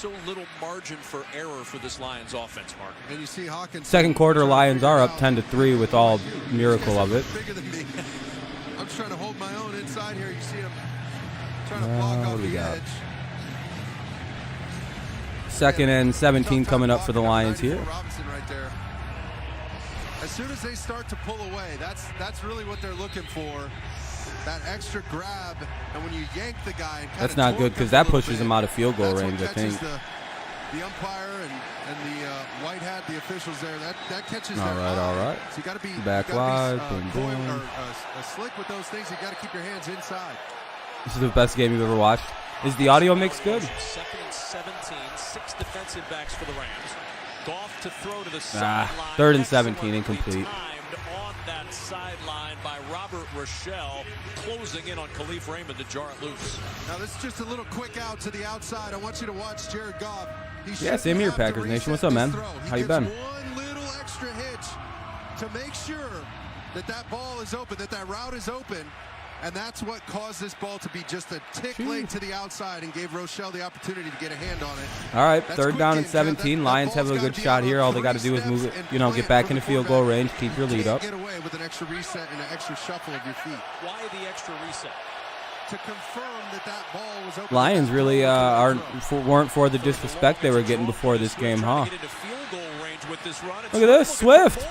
so little margin for error for this Lions offense, Mark. And you see Hawkins. Second quarter, Lions are up 10-3 with all miracle of it. Bigger than me. I'm trying to hold my own inside here. You see him trying to block off the edge. Second and 17 coming up for the Lions here. Robinson right there. As soon as they start to pull away, that's really what they're looking for. That extra grab, and when you yank the guy, that's not good because that pushes him out of field goal range, I think. The umpire and the white hat, the officials there, that catches all their eye. All right. So you got to be back wide, boom, boom. Or slick with those things. You got to keep your hands inside. This is the best game you've ever watched. Is the audio mix good? Second and 17, 6 defensive backs for the Rams. Goff to throw to the sideline. Third and 17, incomplete. On that sideline by Robert Rochelle, closing in on Khalif Raymond to jar it loose. Now this is just a little quick out to the outside. I want you to watch Jared Goff. Yeah, same here, Packers Nation. What's up, man? How you been? One little extra hitch to make sure that ball is open, that route is open. And that's what caused this ball to be just a tick late to the outside and gave Rochelle the opportunity to get a hand on it. All right, third down and 17. Lions have a good shot here. All they got to do is move it, get back into field goal range, keep your lead up. Get away with an extra reset and an extra shuffle of your feet. Why the extra reset? To confirm that ball was open. Lions really weren't for the disrespect they were getting before this game, huh? Look at this, Swift.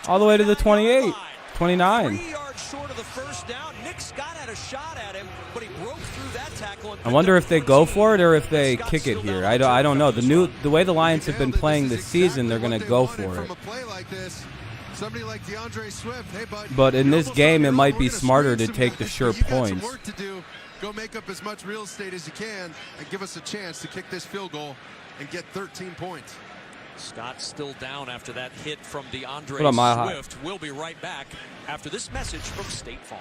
All the way to the 28, 29. Short of the first down. Nick Scott had a shot at him, but he broke through that tackle. I wonder if they go for it or if they kick it here. I don't know. The way the Lions have been playing this season, they're going to go for it. But in this game, it might be smarter to take the sure points. Go make up as much real estate as you can and give us a chance to kick this field goal and get 13 points. Scott still down after that hit from DeAndre Swift. We'll be right back after this message from State Farm.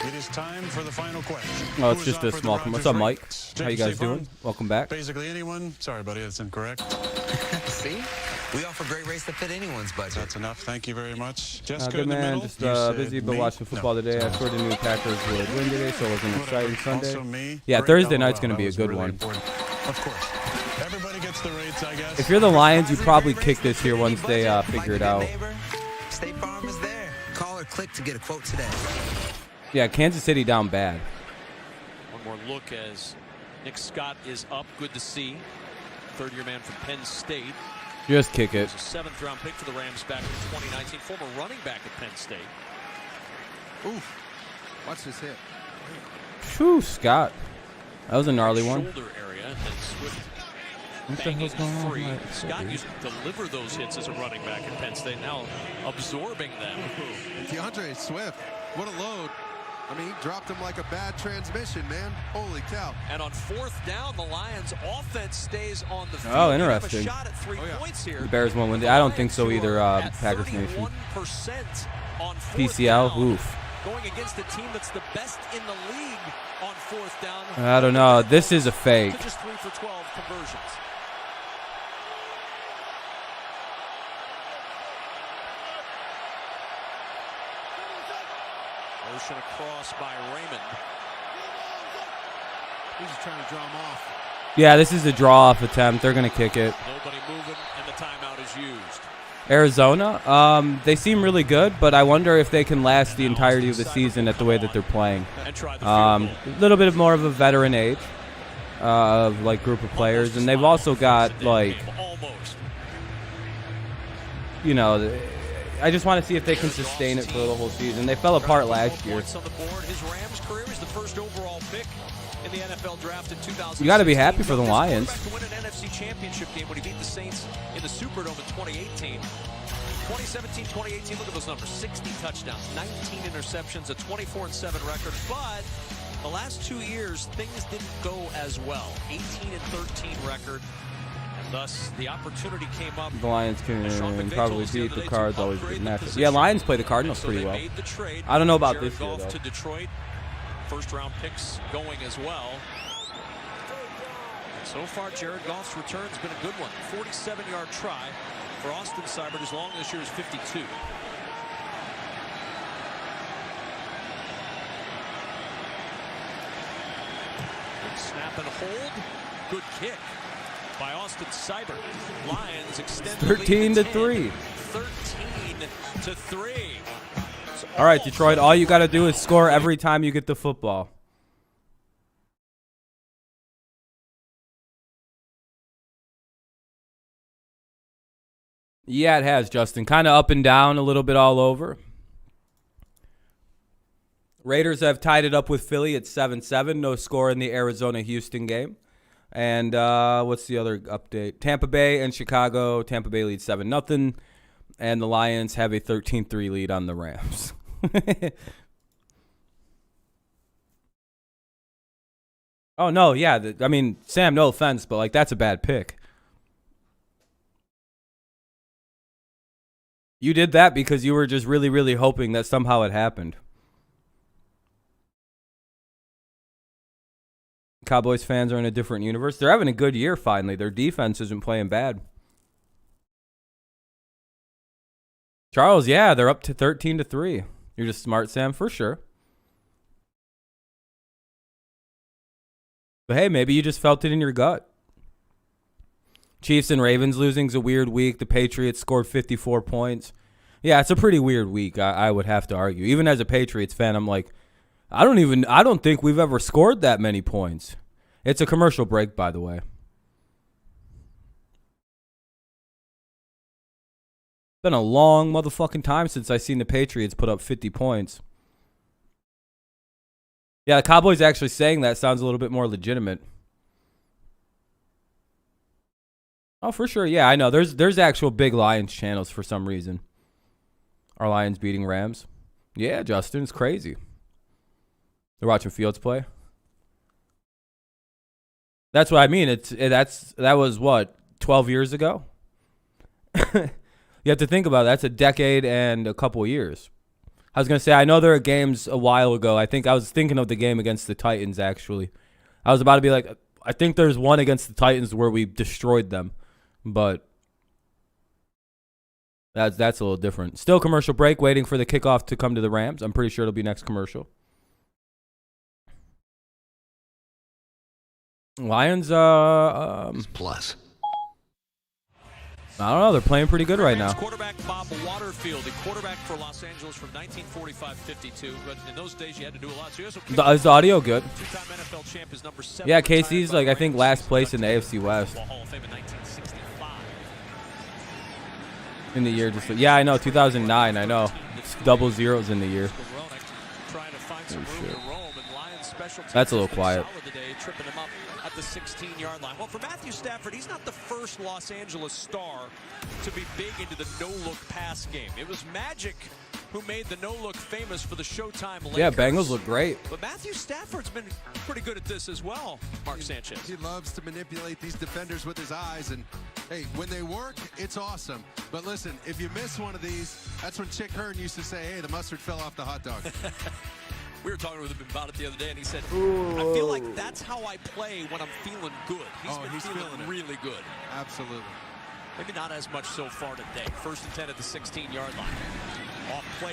It is time for the final question. Oh, it's just a small. What's up, Mike? How you guys doing? Welcome back. Basically anyone. Sorry, buddy, that's incorrect. See? We offer great rates that fit anyone's budget. That's enough. Thank you very much. Jessica good man. Just busy, but watching football today. I scored a new Packers would win today, so it was an exciting Sunday. Yeah, Thursday night's going to be a good one. Of course. Everybody gets the rates, I guess. If you're the Lions, you probably kick this here once they figure it out. State Farm is there. Call or click to get a quote today. Yeah, Kansas City down bad. One more look as Nick Scott is up. Good to see. Third-year man from Penn State. Just kick it. He was a seventh-round pick for the Rams back in 2019. Former running back at Penn State. Oof. Watch this hit. Phew, Scott. That was a gnarly one. Shoulder area. And Swift what the hell's going on? Free. Scott used to deliver those hits as a running back at Penn State. Now absorbing them. DeAndre Swift. What a load. I mean, he dropped him like a bad transmission, man. Holy cow. And on fourth down, the Lions offense stays on the field. Oh, interesting. Have a shot at 3 points here. The Bears won't win. I don't think so either, Packers Nation. PCL, oof. Going against a team that's the best in the league on fourth down. I don't know. This is a fake. Just 3 for 12 conversions. Motion across by Raymond. He's just trying to draw him off. Yeah, this is a draw-off attempt. They're going to kick it. Nobody moving, and the timeout is used. Arizona, they seem really good, but I wonder if they can last the entirety of the season at the way that they're playing. A little bit more of a veteran age of like group of players, and they've also got like, you know, I just want to see if they can sustain it for the whole season. They fell apart last year. His Rams career is the first overall pick in the NFL draft in 2000. You got to be happy for the Lions. To win an NFC Championship game when he beat the Saints in the Superdome in 2018. 2017, 2018, look at those numbers. 60 touchdowns, 19 interceptions, a 24-7 record. But the last 2 years, things didn't go as well. 18-13 record. And thus, the opportunity came up. The Lions can probably beat the Cards. Always a good matchup. Yeah, Lions play the Cardinals pretty well. I don't know about this year, though. To Detroit. First-round picks going as well. And so far, Jared Goff's return has been a good one. 47-yard try for Austin Seibert. His long this year is 52. Snap and hold. Good kick by Austin Seibert. Lions extend 13-3. 13-3. All right, Detroit, all you got to do is score every time you get the football. Yeah, it has, Justin. Kind of up and down, a little bit all over. Raiders have tied it up with Philly at 7-7. No score in the Arizona-Houston game. And what's the other update? Tampa Bay and Chicago. Tampa Bay leads 7-0. And the Lions have a 13-3 lead on the Rams. Oh, no, yeah. I mean, Sam, no offense, but, like, that's a bad pick. You did that because you were just really, really hoping that somehow it happened. Cowboys fans are in a different universe. They're having a good year finally. Their defense isn't playing bad. Charles, yeah, they're up to 13-3. You're just smart, Sam, for sure. But hey, maybe you just felt it in your gut. Chiefs and Ravens losing's a weird week. The Patriots scored 54 points. Yeah, it's a pretty weird week, I would have to argue. Even as a Patriots fan, I'm like, I don't think we've ever scored that many points. It's a commercial break, by the way. It's been a long motherfucking time since I seen the Patriots put up 50 points. Yeah, the Cowboys actually saying that sounds a little bit more legitimate. Oh, for sure. Yeah, I know. There's actual big Lions channels for some reason. Are Lions beating Rams? Yeah, Justin, it's crazy. They're watching Fields play. That's what I mean. That was what, 12 years ago? You have to think about it. That's a decade and a couple years. I was going to say, I know there are games a while ago. I was thinking of the game against the Titans, actually. I was about to be like, I think there's one against the Titans where we destroyed them. But that's a little different. Still commercial break, waiting for the kickoff to come to the Rams. I'm pretty sure it'll be next commercial. Lions, plus. I don't know. They're playing pretty good right now. Quarterback Bob Waterfield, the quarterback for Los Angeles from 1945-52. But in those days, you had to do a lot. So is the audio good? Two-time NFL champ is number 7. Yeah, KC's like I think last place in the AFC West. Hall of Fame in 1965. In the year, just yeah, I know 2009. I know it's double zeros in the year. That's a little quiet. Tripping him up at the 16-yard line. Well, for Matthew Stafford, he's not the first Los Angeles star to be big into the no-look pass game. It was Magic who made the no-look famous for the Showtime Lakers. Yeah, Bengals look great. But Matthew Stafford's been pretty good at this as well, Mark Sanchez. He loves to manipulate these defenders with his eyes, and hey, when they work, it's awesome. But listen, if you miss one of these, that's when Chick Hearn used to say, hey, the mustard fell off the hot dog. We were talking with him about it the other day, and he said, I feel like that's how I play when I'm feeling good. He's feeling really good. Absolutely. Maybe not as much so far today. 1st and 10 at the 16-yard line.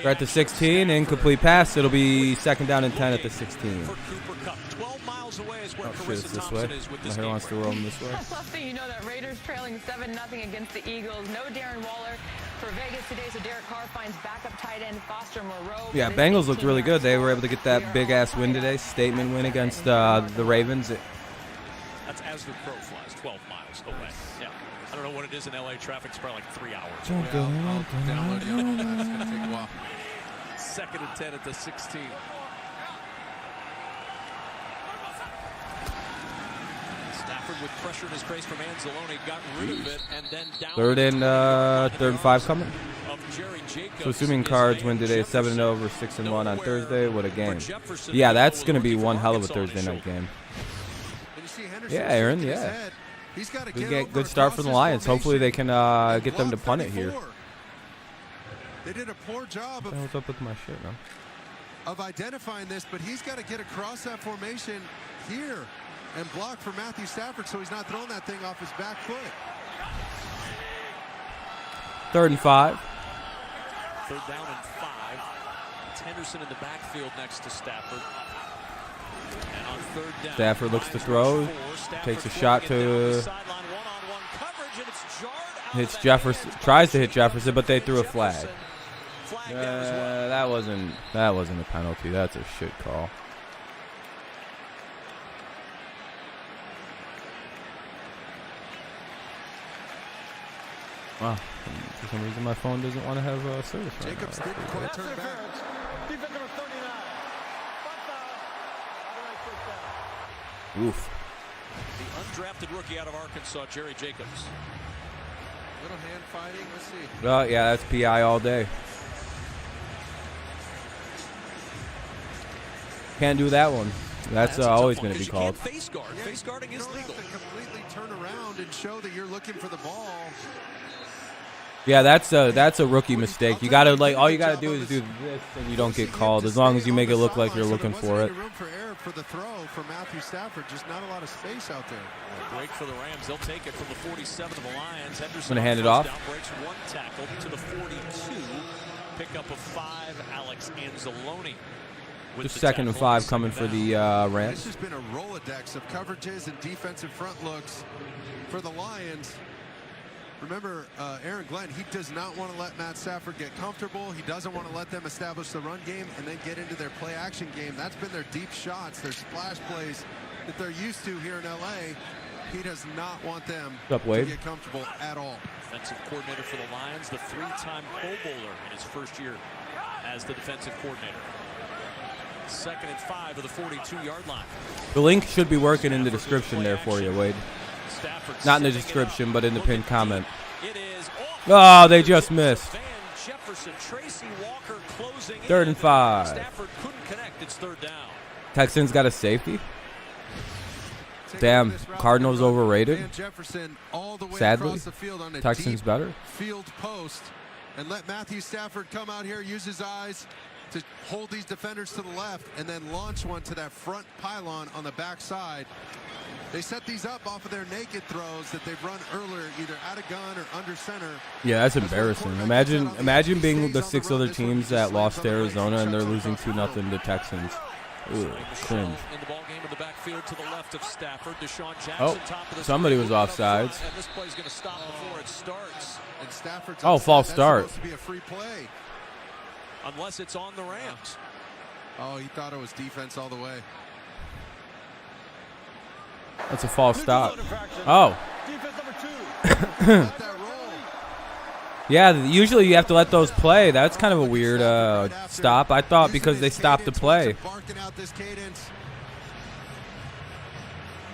We're at the 16, incomplete pass. It'll be 2nd down and 10 at the 16. For Cooper Kupp. 12 miles away is where It's this way. My hair wants to roll this way. I love that you know that Raiders trailing 7-0 against the Eagles. No Darren Waller for Vegas today, so Derek Carr finds backup tight end Foster Moreau. Yeah, Bengals looked really good. They were able to get that big-ass win today. Statement win against the Ravens. That's as the crow flies, 12 miles away. Yeah. I don't know what it is in LA. Traffic's probably like 3 hours. That's going to take a while. 2nd and 10 at the 16. Stafford with pressure in his face from Anzalone got rid of it and then down. 3rd and 5 coming. So assuming Cards win today, 7-0 over 6-1 on Thursday. What a game! Yeah, that's going to be one hell of a Thursday night game. Yeah, Aaron. Yeah. Good start for the Lions. Hopefully they can get them to punt it here. They did a poor job What's up with my shit, man? of identifying this, but he's got to get across that formation here and block for Matthew Stafford so he's not throwing that thing off his back foot. 3rd and 5. 3rd down and 5. It's Henderson in the backfield next to Stafford. And on Stafford looks to throw. Takes a shot to... Hits Jefferson. Tries to hit Jefferson, but they threw a flag. That wasn't a penalty. That's a shit call. Wow. For some reason, my phone doesn't want to have service right Jacobs now. didn't quite turn back. Oof. The undrafted rookie out of Arkansas, Jerry Jacobs. Little hand fighting. Let's see. Well, yeah, that's PI all day. Can't do that one. That's always going to be called. Face guard. Face guarding is legal. You don't have to completely turn around and show that you're looking for the ball. Yeah, that's a rookie mistake. You gotta all you gotta do is do this, and you don't get called. As long as you make it look like you're looking for it. Room for error for the throw for Matthew Stafford. Just not a lot of space out there. Break for the Rams. They'll take it from the 47 of the Lions. Henderson gonna hand it off. Down, breaks one tackle to the 42. Pickup of 5. Alex Anzalone. Just 2nd and 5 coming for the Rams. This has been a Rolodex of coverages and defensive front looks for the Lions. Remember, Aaron Glenn, he does not want to let Matt Stafford get comfortable. He doesn't want to let them establish the run game and then get into their play-action game. That's been their deep shots, their splash plays that they're used to here in L.A. He does not want them to get comfortable at all. Defensive coordinator for the Lions, the 3-time Pro Bowler in his first year as the defensive coordinator. 2nd and 5 of the 42-yard line. The link should be working in the description there for you, Wade. Not in the description, but in the pinned comment. Oh, they just missed. 3rd and 5. Stafford couldn't connect. It's 3rd down. Texans got a safety. Damn, Cardinals overrated. Sadly, Texans better. Field post and let Matthew Stafford come out here, use his eyes to hold these defenders to the left, and then launch one to that front pylon on the backside. They set these up off of their naked throws that they've run earlier, either out of gun or under center. Yeah, that's embarrassing. Imagine being the 6 other teams that lost to Arizona and they're losing 2-0 to Texans. Ooh, cringe. In the ball game in the backfield to the left of Stafford. Deshaun Jackson, Oh, top of the somebody was offsides. And this play's going to stop before it starts. And Stafford's Oh, false start. supposed to be a free play. Unless it's on the Rams. Oh, he thought it was defense all the way. That's a false stop. Oh. Yeah, usually you have to let those play. That's kind of a weird stop. I thought because they stopped the play.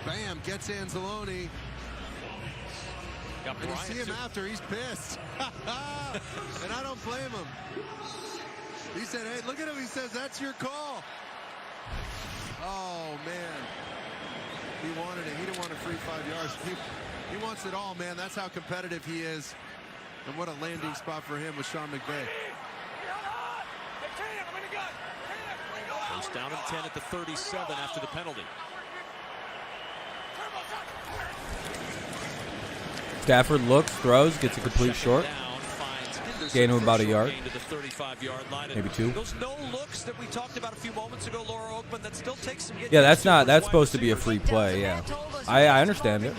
Bam, gets Anzalone. And you see him after, he's pissed. And I don't blame him. He said, hey, look at him. He says, that's your call. Oh, man. He wanted it. He didn't want a free 5 yards. He wants it all, man. That's how competitive he is. And what a landing spot for him with Sean McVay. First down and 10 at the 37 after the penalty. Stafford looks, throws, gets a complete short. Gain him about a yard. Maybe 2. Those no looks that we talked about a few moments ago, Laura Oakman, that still takes some. Yeah, that's supposed to be a free play, yeah. I understand it.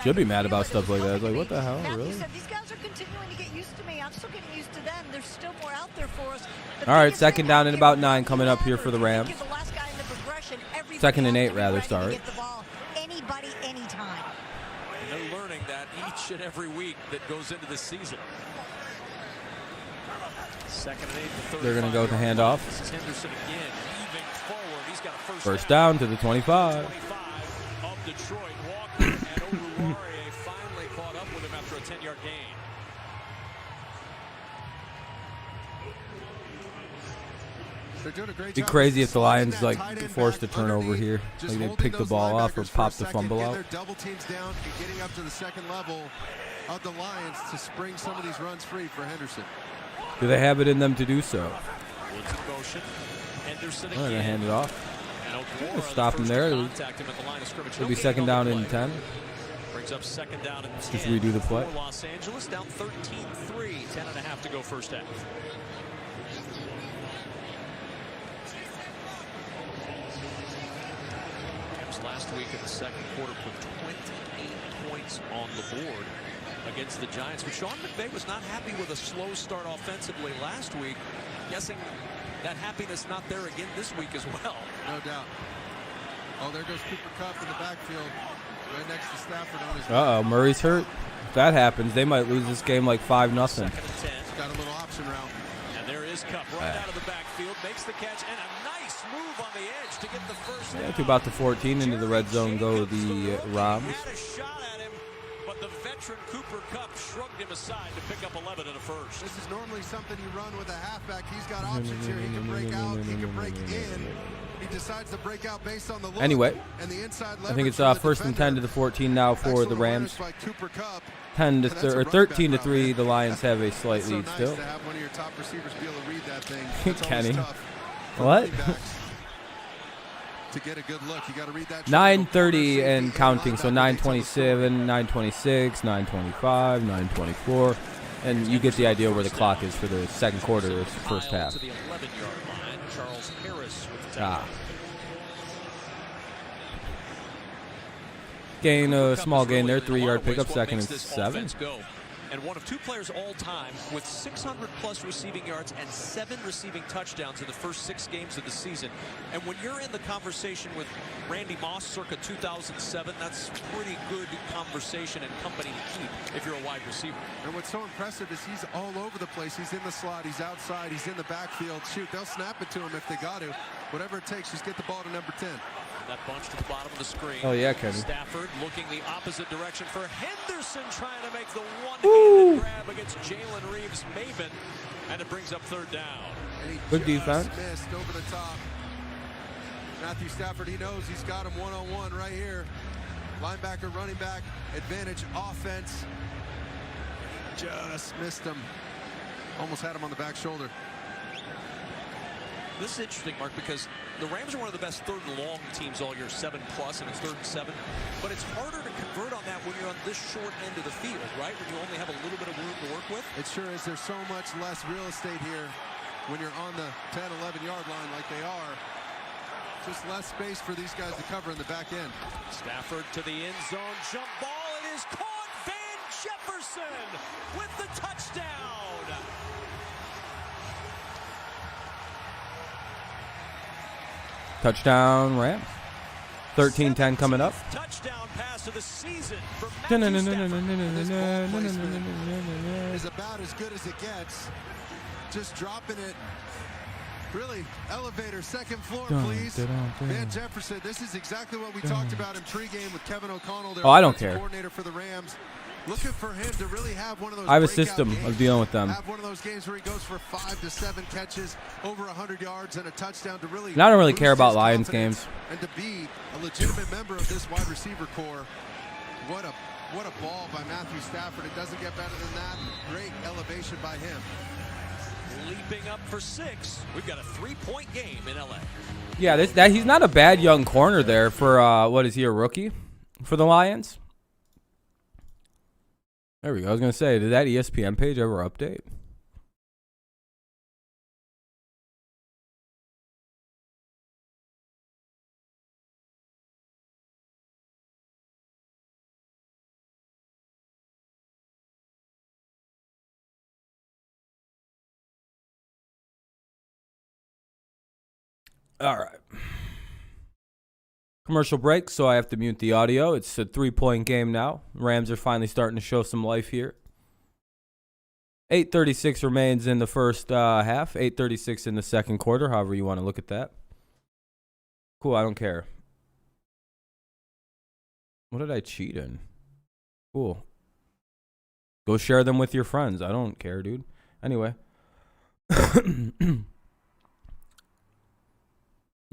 Should be mad about stuff like that. It's like, what the hell, really? These guys are continuing to get used to me. I'm still getting used to them. There's still more out there for us. All right, 2nd down and about 9 coming up here for the Rams. 2nd and 8, rather, sorry. Anybody, anytime. They're learning that each and every week that goes into this season. 2nd and 8 to 35. They're going to go with the handoff. This is Henderson again, moving forward. He's got a first down to the 25. Of Detroit. Walker and Oruwariye finally caught up with him after a 10-yard gain. It'd be crazy if the Lions like forced a turnover here. Like they pick the ball off or pop the fumble out. Double teams down and getting up to the 2nd level of the Lions to spring some of these runs free for Henderson. Do they have it in them to do so? Henderson I'm gonna hand it off. Stop him there. It'll be 2nd down and 10. Brings up 2nd down and 10. Just redo the play. Los Angeles down 13-3. 10.5 to go first half. last week in the second quarter, put 28 points on the board against the Giants. But Sean McVay was not happy with a slow start offensively last week. Guessing that happiness not there again this week as well. No doubt. Oh, there goes Cooper Kupp in the backfield, right next to Stafford on his. Uh-oh, Murray's hurt. If that happens, they might lose this game like 5-0. He's got a little option route. And there is Kupp right out of the backfield, makes the catch, and a nice move on the edge to get the first down. To about the 14 into the red zone go the Rams. Had a shot at him, but the veteran Cooper Kupp shrugged him aside to pick up 11 and a first. This is normally something you run with a halfback. He's got options here. He can break out. He can break in. He decides to break out based on the look. Anyway, and the inside I think it's first and 10 to the 14 now for the Rams. 10 to or 13 to 3. The Lions have a slight lead nice still. To have one of your top receivers be able to read that thing. Kenny, for what? To get a good look, you got to read that. 9:30 and counting, so 9:27, 9:26, 9:25, 9:24, and you get the idea where the clock is for the second quarter, the first half. To the 11-yard line, Charles Harris with the tackle. Gain a small gain there, 3-yard pickup, second and 7. And one of two players all time with 600-plus receiving yards and 7 receiving touchdowns in the first 6 games of the season. And when you're in the conversation with Randy Moss circa 2007, that's pretty good conversation and company to keep if you're a wide receiver. And what's so impressive is he's all over the place. He's in the slot, he's outside, he's in the backfield. Shoot, they'll snap it to him if they got to. Whatever it takes, just get the ball to number 10. That bunch to the bottom of the screen. Oh, yeah, Kevin. Stafford looking the opposite direction for Henderson, trying to make the one-handed grab against Jalen Reeves' Maven, and it brings up third down. Good defense. Missed over the top. Matthew Stafford, he knows he's got him one-on-one right here. Linebacker, running back, advantage, offense. Just missed him. Almost had him on the back shoulder. This is interesting, Mark, because the Rams are one of the best third and long teams all year, 7+ and it's 3rd and 7. But it's harder to convert on that when you're on this short end of the field, right? When you only have a little bit of room to work with. It sure is. There's so much less real estate here when you're on the 10, 11-yard line like they are. Just less space for these guys to cover in the back end. Stafford to the end zone, jump ball, it is caught. Van Jefferson with the touchdown. Touchdown Rams. 13-10 coming up. Touchdown pass of the season for is about as good as it gets. Just dropping it. Really, elevator, second floor, please. Van Jefferson, this is exactly what we talked about in pregame with Kevin O'Connell. Oh, I don't care. Coordinator for the Rams. Looking for him to really have one of those. I have a system of dealing with them. Have one of those games where he goes for 5 to 7 catches, over 100 yards, and a touchdown to really. And I don't really care about Lions games. And to be a legitimate member of this wide receiver core, what a ball by Matthew Stafford. It doesn't get better than that. Great elevation by him. Leaping up for 6. We've got a 3-point game in LA. Yeah, he's not a bad young corner there for what is he, a rookie for the Lions? There we go. I was going to say, did that ESPN page ever update? All right. Commercial break, so I have to mute the audio. It's a 3-point game now. Rams are finally starting to show some life here. 8:36 remains in the first half. 8:36 in the second quarter, however you want to look at that. Cool, I don't care. What did I cheat in? Cool. Go share them with your friends. I don't care, dude. Anyway.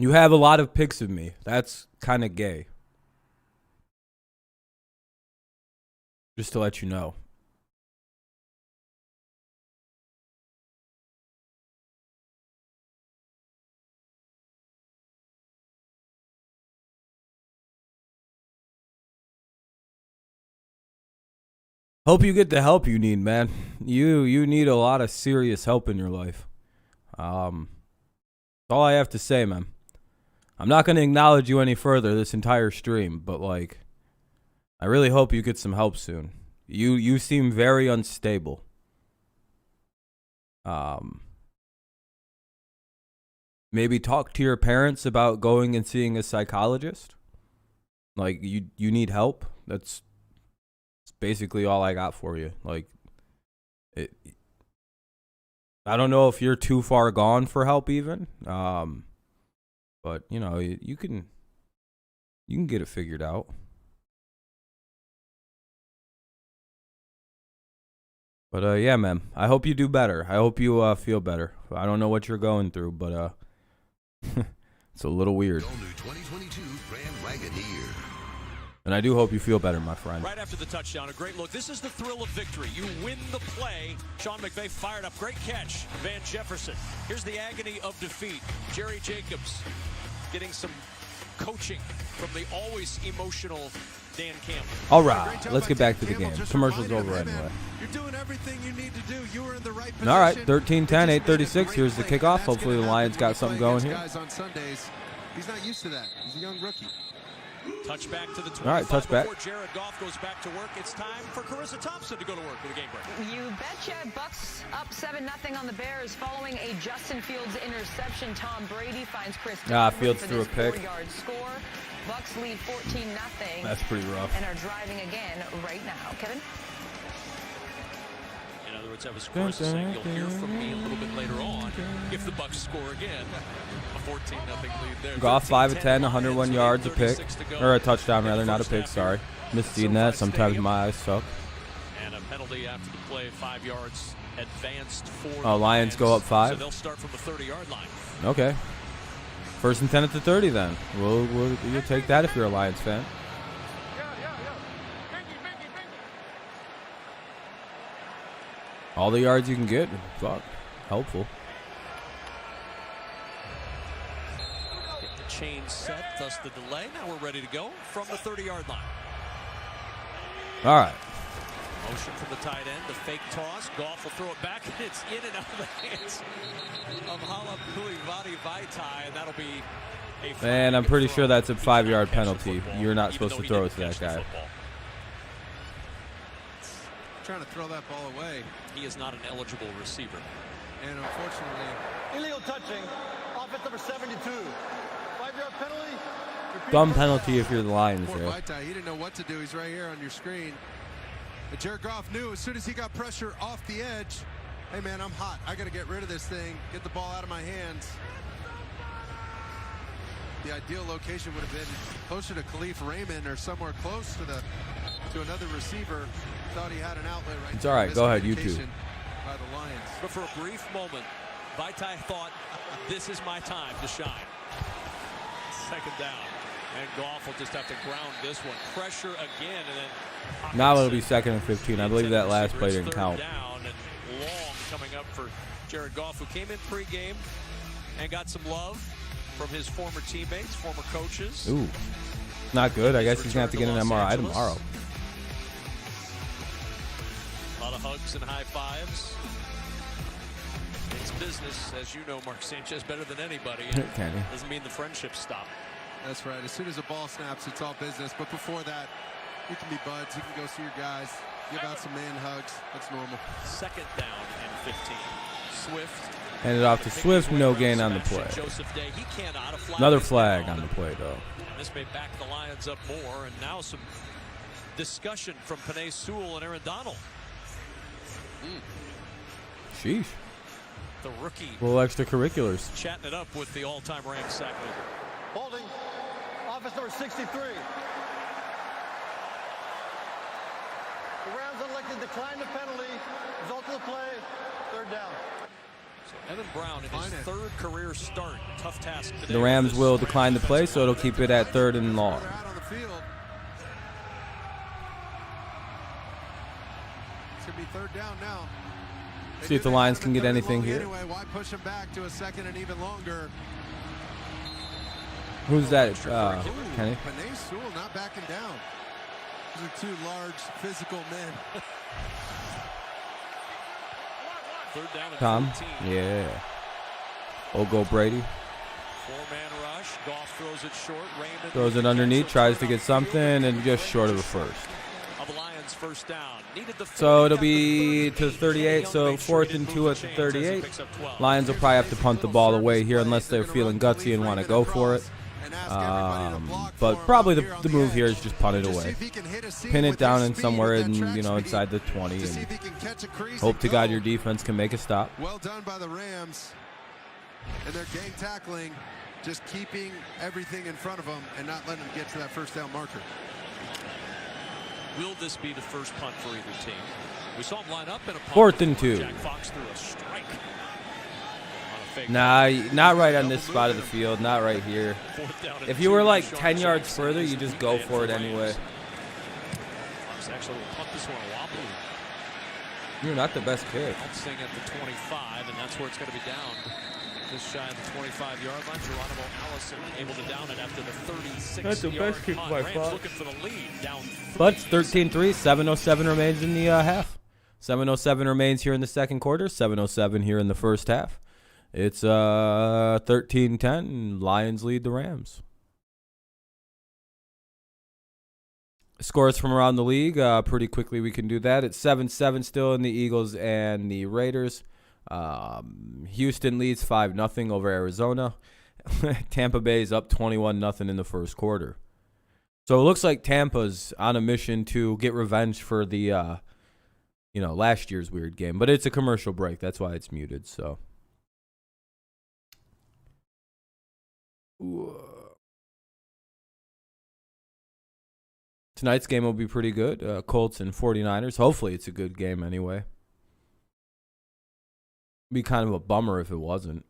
You have a lot of pics of me. That's kind of gay. Just to let you know. Hope you get the help you need, man. You need a lot of serious help in your life. That's all I have to say, man. I'm not going to acknowledge you any further this entire stream, but like, I really hope you get some help soon. You seem very unstable. Maybe talk to your parents about going and seeing a psychologist. Like, you need help. That's basically all I got for you. Like, I don't know if you're too far gone for help even. But you know, you can get it figured out. But yeah, man, I hope you do better. I hope you feel better. I don't know what you're going through, but it's a little weird. 2022 Grand Wagoneer. And I do hope you feel better, my friend. Right after the touchdown, a great look. This is the thrill of victory. You win the play. Sean McVay fired up. Great catch, Van Jefferson. Here's the agony of defeat. Jerry Jacobs getting some coaching from the always emotional Dan Campbell. All right, let's get back to the game. Commercial's over anyway. You're doing everything you need to do. You were in the right position. All right, 13-10, 8:36. Here's the kickoff. Hopefully the Lions got something going here. Guys on Sundays. He's not used to that. He's a young rookie. Touchback to the 25. All right, touchback. Before Jared Goff goes back to work, it's time for Carissa Thompson to go to work with a game break. You betcha. Bucks up 7-0 on the Bears following a Justin Fields interception. Tom Brady finds Chris Fields threw a pick. 4-yard score. Bucks lead 14-0. That's pretty rough. And are driving again right now. Kevin? In other words, that was Carissa saying you'll hear from me a little bit later on if the Bucks score again. A 14-0 lead there. Goff 5 of 10, 101 yards, a pick. Or a touchdown, rather, not a pick, sorry. Missed seeing that. Sometimes my eyes suck. And a penalty after the play, 5 yards advanced for the Lions go up 5. So they'll start from the 30-yard line. Okay. First and 10 at the 30 then. You'll take that if you're a Lions fan. All the yards you can get. Fuck. Helpful. Get the chain set, thus the delay. Now we're ready to go from the 30-yard line. All right. Motion from the tight end, the fake toss. Goff will throw it back, and it's in and out of the hands of Halapoulivaati Vaitai, and that'll be a flag. And I'm pretty sure that's a 5-yard penalty. You're not supposed to throw it to that guy. Trying to throw that ball away. He is not an eligible receiver. And unfortunately, illegal touching. Offense number 72. 5-yard penalty. Dumb penalty if you're the Lions poor there. Vaitai, he didn't know what to do. He's right here on your screen. But Jared Goff knew as soon as he got pressure off the edge, hey man, I'm hot. I got to get rid of this thing, get the ball out of my hands. The ideal location would have been closer to Khalif Raymond or somewhere close to another receiver. Thought he had an outlet right. It's all right. Go ahead, you two. By the Lions. But for a brief moment, Vaitai thought, this is my time to shine. Second down. And Goff will just have to ground this one. Pressure again, and then now it'll be 2nd and 15. I believe that last play didn't count. Down and long coming up for Jared Goff, who came in pregame and got some love from his former teammates, former coaches. Ooh, not good. I guess he's gonna have to get an MRI tomorrow. A lot of hugs and high fives. It's business, as you know, Mark Sanchez better than anybody. Doesn't mean the friendships stop. That's right. As soon as the ball snaps, it's all business. But before that, you can be buds. You can go see your guys. Give out some man hugs. That's normal. Second down and 15. Swift. Handed off to Swift. No gain on the play. Another flag on the play, though. This may back the Lions up more. And now some discussion from Penei Sewell and Aaron Donald. Sheesh. The rookie. Little extracurriculars. Chatting it up with the all-time ranked sack leader. Holding. Office number 63. The Rams elected to decline the penalty. Result of the play, 3rd down. So Evan Brown in his 3rd career start. Tough task today. The Rams will decline the play, so it'll keep it at 3rd and long. It's going to be 3rd down now. See if the Lions can get anything here. Anyway, why push him back to a 2nd and even longer? Who's that, Kenny? Penei Sewell not backing down. These are 2 large physical men. 3rd down and Tom? 15. Yeah. Old go Brady. Four-man rush. Goff throws it short. Raymond Throws it underneath, tries to get something, and just short of a first. Of the Lions first down. So it'll be to 38, so 4th and 2 at the 38. Lions will probably have to punt the ball away here unless they're feeling gutsy and want to go for it. But probably the move here is just punt it away. Pin it down in somewhere inside the 20 and hope to God your defense can make a stop. Well done by the Rams. And their gang tackling, just keeping everything in front of them and not letting them get to that first down marker. Will this be the first punt for either team? We saw him line up in a punt. 4th and 2. Jack Fox threw a strike. Nah, not right on this spot of the field. Not right here. If you were like 10 yards further, you just go for it anyway. Actually will punt this one wobbly. You're not the best pick. Bouncing at the 25, and that's where it's going to be down. Just shy of the 25-yard line. Geronimo Allison able to down it after the 36-yard That's the best kick by far. Looking for the lead. Down 3. But 13-3, 7:07 remains in the half. 7:07 remains here in the second quarter. 7:07 here in the first half. It's 13-10. Lions lead the Rams. Scores from around the league. Pretty quickly we can do that. It's 7-7 still in the Eagles and the Raiders. Houston leads 5-0 over Arizona. Tampa Bay is up 21-0 in the first quarter. So it looks like Tampa's on a mission to get revenge for the last year's weird game. But it's a commercial break. That's why it's muted. So tonight's game will be pretty good. Colts and 49ers. Hopefully it's a good game anyway. Be kind of a bummer if it wasn't.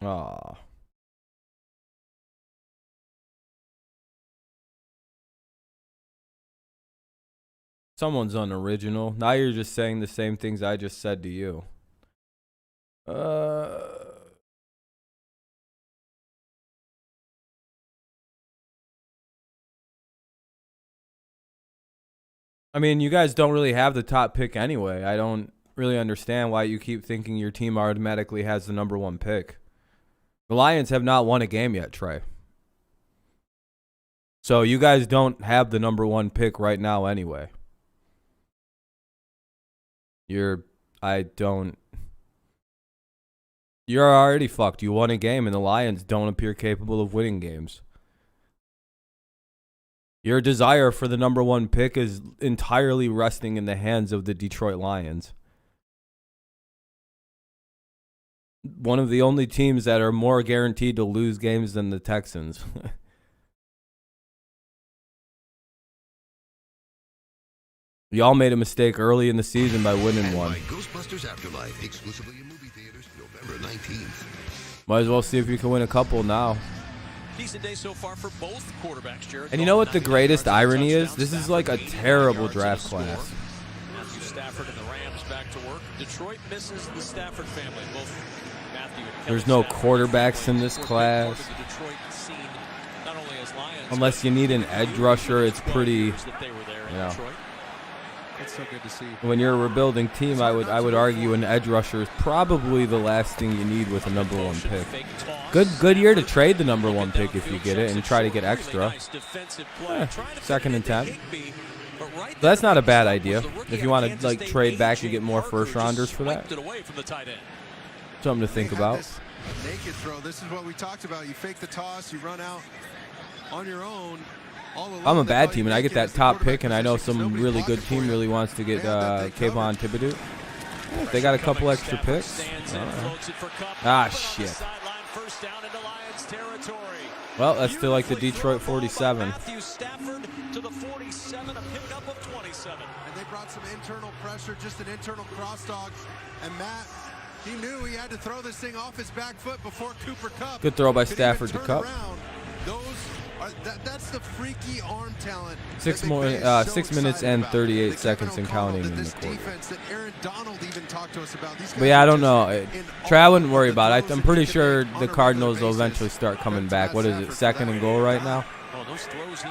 Ah. Someone's unoriginal. Now you're just saying the same things I just said to you. I mean, you guys don't really have the top pick anyway. I don't really understand why you keep thinking your team automatically has the number 1 pick. The Lions have not won a game yet, Trey. So you guys don't have the number 1 pick right now anyway. You're already fucked. You won a game, and the Lions don't appear capable of winning games. Your desire for the number 1 pick is entirely resting in the hands of the Detroit Lions. One of the only teams that are more guaranteed to lose games than the Texans. Y'all made a mistake early in the season by winning one. Ghostbusters Afterlife, exclusively in movie theaters, November 19th. Might as well see if you can win a couple now. Decent day so far for both quarterbacks, Jared. And you know what the greatest irony is? This is like a terrible draft class. Matthew Stafford and the Rams back to work. Detroit misses the Stafford family. Both Matthew and There's no quarterbacks in this class. Unless you need an edge rusher, it's pretty, It's so good to see. When you're a rebuilding team, I would argue an edge rusher is probably the last thing you need with a number 1 pick. Good year to trade the number 1 pick if you get it and try to get extra. 2nd and 10. That's not a bad idea. If you want to trade back and get more first rounders for that. Something to think about. Naked throw. This is what we talked about. You fake the toss, you run out on your own. I'm a bad team, and I get that top pick, and I know some really good team really wants to get Kayvon Thibodeau. They got a couple extra picks. Ah, shit. Well, that's still like the Detroit 47. Matthew Stafford to the 47, a pickup of 27. And they brought some internal pressure, just an internal crosstalk. And Matt, he knew he had to throw this thing off his back foot before Cooper Kupp. Good throw by Stafford to Kupp. Those That's the freaky arm talent. 6 minutes and 38 seconds and counting in the quarter. But yeah, I don't know. Trey, I wouldn't worry about it. I'm pretty sure the Cardinals will eventually start coming back. What is it, 2nd and goal right now?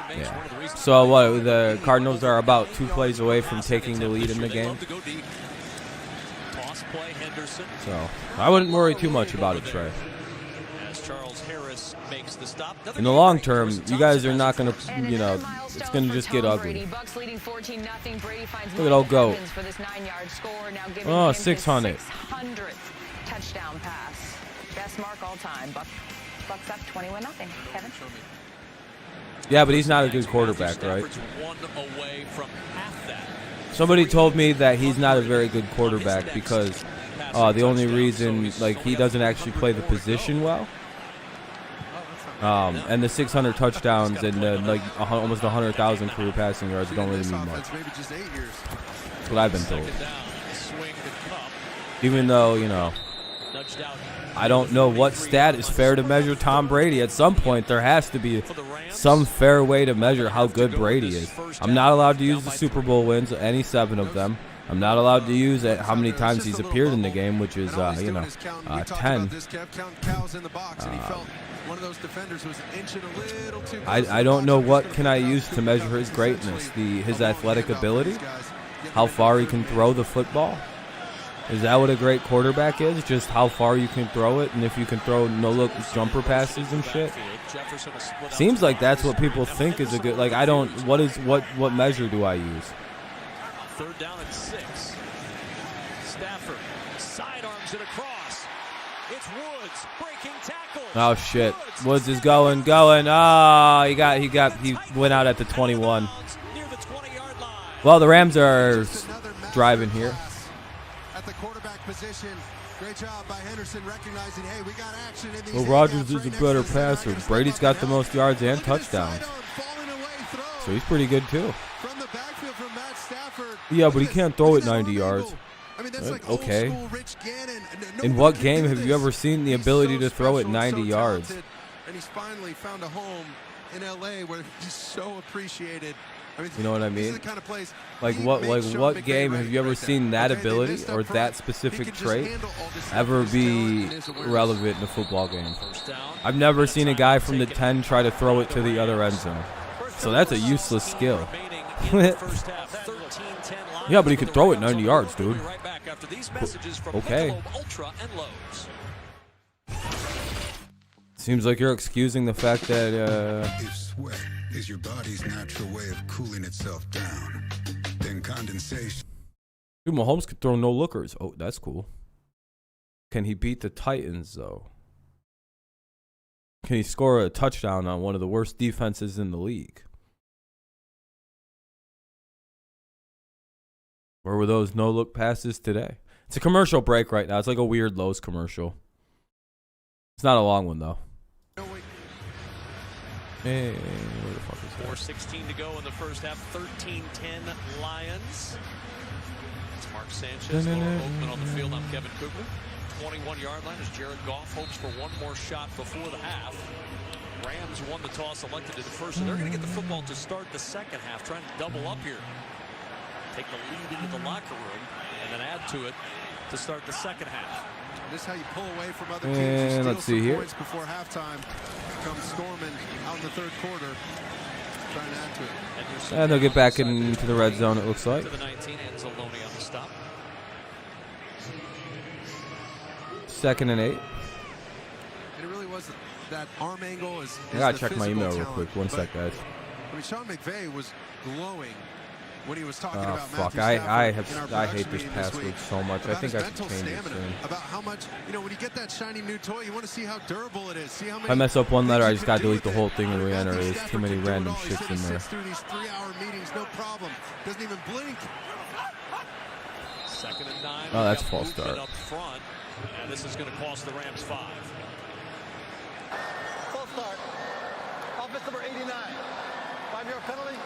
Yeah. So what? The Cardinals are about 2 plays away from taking the lead in the game. So I wouldn't worry too much about it, Trey. In the long term, you guys are not going to, you know, it's going to just get ugly. Look at old GOAT. Oh, 600. Touchdown pass. Best mark all time. Bucks up 21-0. Kevin? Yeah, but he's not a good quarterback, right? Somebody told me that he's not a very good quarterback because the only reason, like, he doesn't actually play the position well. And the 600 touchdowns and like almost 100,000 career passing yards don't really mean much. That's what I've been told. Even though, you know, I don't know what stat is fair to measure Tom Brady. At some point, there has to be some fair way to measure how good Brady is. I'm not allowed to use the Super Bowl wins, any 7 of them. I'm not allowed to use it how many times he's appeared in the game, which is, 10. I don't know what can I use to measure his greatness, his athletic ability, how far he can throw the football. Is that what a great quarterback is? Just how far you can throw it, and if you can throw no-look jumper passes and shit? Seems like that's what people think is a good. Like, I don't. What measure do I use? 3rd down and 6. Stafford sidearms it across. It's Woods breaking tackle. Oh shit! Woods is going. Oh, he went out at the 21. Well, the Rams are driving here. At the quarterback position, great job by Henderson recognizing, hey, we got action in these. Well, Rodgers is a better passer. Brady's got the most yards and touchdowns, so he's pretty good too. From the backfield from Matt Stafford. Yeah, but he can't throw it 90 yards. I mean, that's like okay. old school Rich Gannon. In what game have you ever seen the ability to throw it 90 yards? And he's finally found a home in LA where he's so appreciated. I mean, you know what I mean? Kind of place like what game have you ever seen that ability or that specific trait ever be relevant in a football game? I've never seen a guy from the 10 try to throw it to the other end zone. So that's a useless skill. Yeah, but he could throw it 90 yards, dude. Okay. Seems like you're excusing the fact that if sweat is your body's natural way of cooling itself down, then condensation. Dude, Mahomes could throw no lookers. Oh, that's cool. Can he beat the Titans though? Can he score a touchdown on one of the worst defenses in the league? Where were those no-look passes today? It's a commercial break right now. It's like a weird Lowe's commercial. It's not a long one, though. Hey, where the fuck is that? 4:16 to go in the first half. 13-10 Lions. It's Mark Sanchez. Laura Oakman on the field. I'm Kevin Kugler. 21-yard line as Jared Goff hopes for one more shot before the half. Rams won the toss, elected to the first, so they're going to get the football to start the second half, trying to double up here. Take the lead into the locker room and then add to it to start the second half. This is how you pull away from other teams. And let's see here. Points before halftime. Comes storming out in the 3rd quarter, trying to add to it. And they'll get back into the red zone, it looks like. To the 19, Anzalone on the stop. 2nd and 8. And it really was that arm angle. I gotta check my email real quick. One sec, guys. I mean, Sean McVay was glowing when he was talking about fuck. Matthew I hate this password so much. I think I should change it soon. About how much, when you get that shiny new toy, you want to see how durable it is. See how many if I mess up one letter, I just gotta delete the whole thing and re-enter. There's too many random shits in there. Through these 3-hour meetings, no problem. Doesn't even blink. 2nd and 9. Oh, that's a false start. Up front, and this is going to cost the Rams 5. False start. Offense number 89. 5-yard penalty.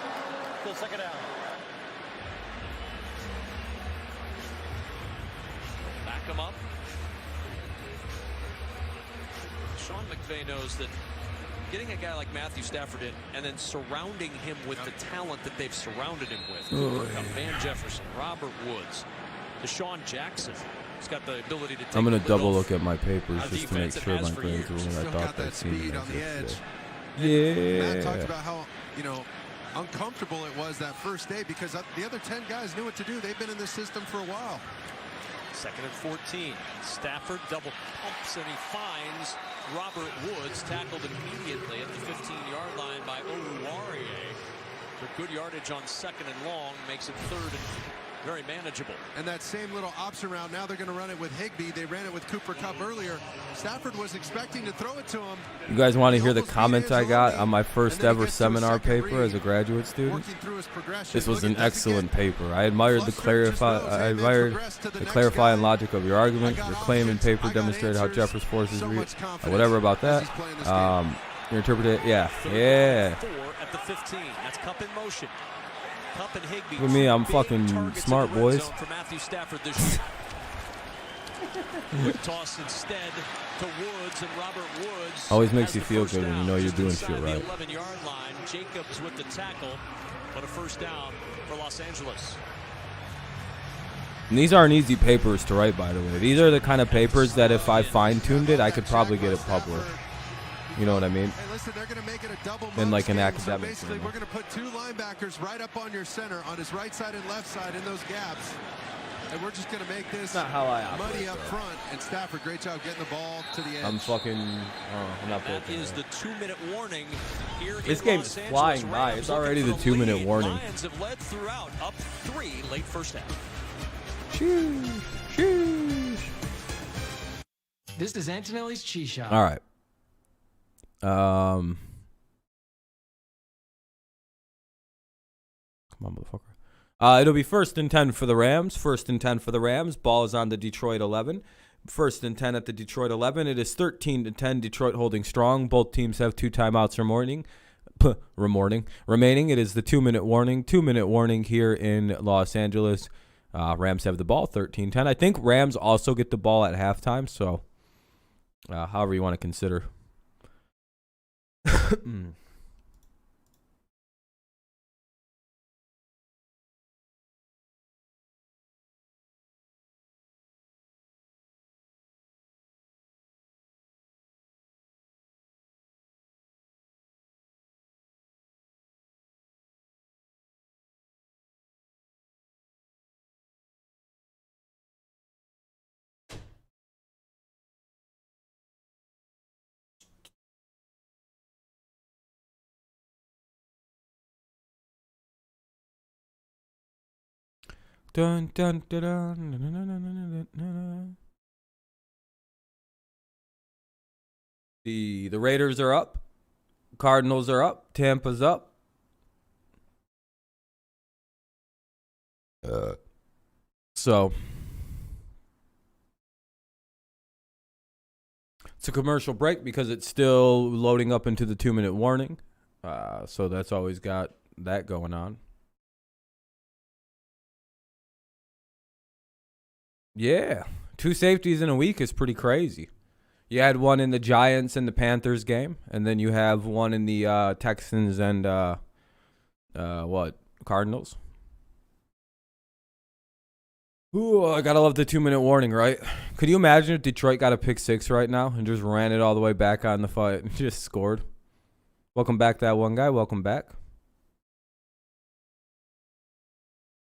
Still 2nd down. Back him up. Sean McVay knows that getting a guy like Matthew Stafford in and then surrounding him with the talent that they've surrounded him with. Van Jefferson, Robert Woods, Deshaun Jackson. He's got the ability to take I'm going to double look at my papers just to make sure my grades are what I thought that speed on the edge. Yeah. Matt talked about how, uncomfortable it was that first day because the other 10 guys knew what to do. They've been in this system for a while. 2nd and 14. Stafford double pumps and he finds Robert Woods, tackled immediately at the 15-yard line by Oluwarie. For good yardage on 2nd and long, makes it 3rd and very manageable. And that same little option route, now they're going to run it with Higbee. They ran it with Cooper Kupp earlier. Stafford was expecting to throw it to him. You guys want to hear the comment I got on my first ever seminar paper as a graduate student? This was an excellent paper. I admired the clarifying logic of your argument. Your claim in paper demonstrated how Jeffers forces whatever about that. Your interpretation, yeah. At the 15. That's Kupp in motion. Kupp and Higbee. Look at me, I'm fucking smart, boys. For Matthew Stafford this year. Quick toss instead to Woods, and Robert Woods always makes you feel good when you know you're doing shit right. 11-yard line. Jacobs with the tackle, but a first down for Los Angeles. And these aren't easy papers to write, by the way. These are the kind of papers that if I fine-tuned it, I could probably get it published. You know what I mean? Hey, listen, they're going to make it a double in like an academic. So basically, we're going to put 2 linebackers right up on your center, on his right side and left side in those gaps. And we're just going to make this muddy up front. And Stafford, great job getting the ball to the edge. I'm not that is the 2-minute warning here. This game's flying by. It's already the 2-minute warning. Lions have led throughout, up 3 late first half. Sheesh. This is Antonelli's Cheese Shop. All right. Come on, motherfucker. It'll be 1st and 10 for the Rams. 1st and 10 for the Rams. Ball is on the Detroit 11. 1st and 10 at the Detroit 11. It is 13-10. Detroit holding strong. Both teams have 2 timeouts remaining. It is the 2-minute warning. 2-minute warning here in Los Angeles. Rams have the ball. 13-10. I think Rams also get the ball at halftime. So, however you want to consider. Dun, dun, dun, dun, dun, dun, dun, dun, dun. The Raiders are up. Cardinals are up. Tampa's up. So it's a commercial break because it's still loading up into the 2-minute warning. So that's always got that going on. Yeah, 2 safeties in a week is pretty crazy. You had one in the Giants and the Panthers game, and then you have one in the Texans and Cardinals. Ooh, I gotta love the 2-minute warning, right? Could you imagine if Detroit got a pick 6 right now and just ran it all the way back on the fight and just scored? Welcome back, that one guy. Welcome back.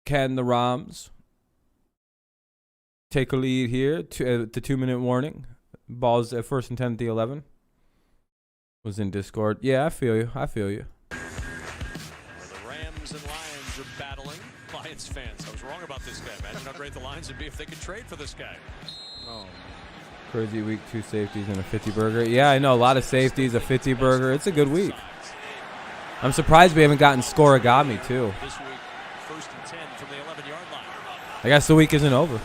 Can the Rams take a lead here to the 2-minute warning? Ball's at 1st and 10 at the 11. Was in Discord. Yeah, I feel you. The Rams and Lions are battling. Lions fans, I was wrong about this guy. Imagine how great the Lions would be if they could trade for this guy. Oh, crazy week. 2 safeties and a 50 burger. Yeah, I know. A lot of safeties, a 50 burger. It's a good week. I'm surprised we haven't gotten scoregami too. This week, 1st and 10 from the 11-yard line. I guess the week isn't over.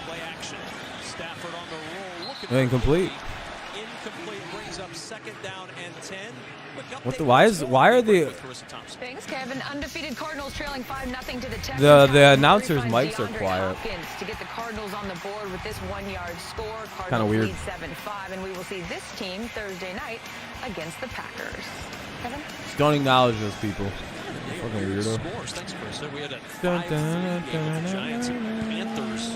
Play action. Stafford on the roll. Incomplete. Incomplete brings up 2nd down and 10. What the? Why are the Thanks, Kevin. Undefeated Cardinals trailing 5-0 to the Texans. the announcers' mics are quiet? To get the Cardinals on the board with this 1-yard score. Kind of weird. Lead 7-5, and we will see this team Thursday night against the Packers. Kevin? Just don't acknowledge those people. Fucking weirdo. Scores. Thanks, Chris. We had a 5-3 game with the Giants and Panthers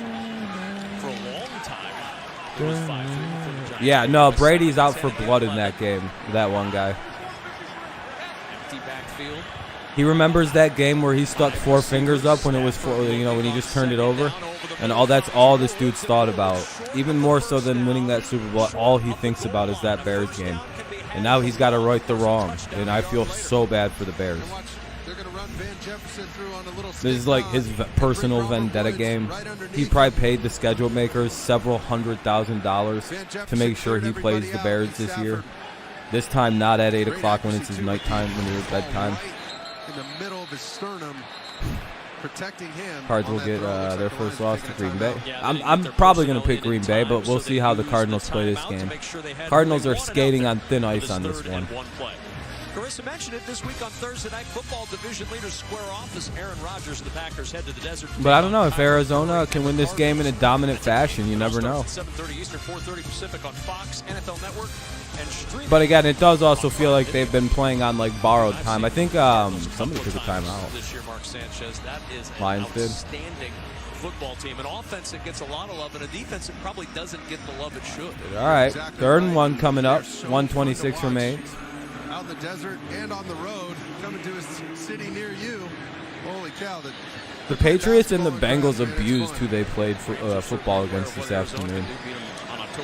for a long time. It was 5-3 for the Giants. Yeah, no, Brady's out for blood in that game. That one guy. Empty backfield. He remembers that game where he stuck 4 fingers up when it was when he just turned it over, and that's all this dude's thought about. Even more so than winning that Super Bowl, all he thinks about is that Bears game. And now he's got to right the wrong, and I feel so bad for the Bears. This is like his personal vendetta game. He probably paid the schedule makers several $100,000 to make sure he plays the Bears this year. This time not at 8 o'clock when it's his nighttime, when it's bedtime. In the middle of his sternum, protecting him. Cards will get their first loss to Green Bay. I'm probably going to pick Green Bay, but we'll see how the Cardinals play this game. Cardinals are skating on thin ice on this one. Carissa mentioned it this week on Thursday Night Football. Division leaders square off as Aaron Rodgers and the Packers head to the desert. But I don't know if Arizona can win this game in a dominant fashion. You never know. 7:30 Eastern, 4:30 Pacific on Fox, NFL Network, and streaming. But again, it does also feel like they've been playing on like borrowed time. I think somebody took a timeout. This year, Mark Sanchez. That is an Lions did. outstanding football team. An offense that gets a lot of love, and a defense that probably doesn't get the love it should. All right, 3rd and 1 coming up. 1:26 remains. Out in the desert and on the road, coming to a city near you. Holy cow! The Patriots and the Bengals abused who they played for, football against this afternoon.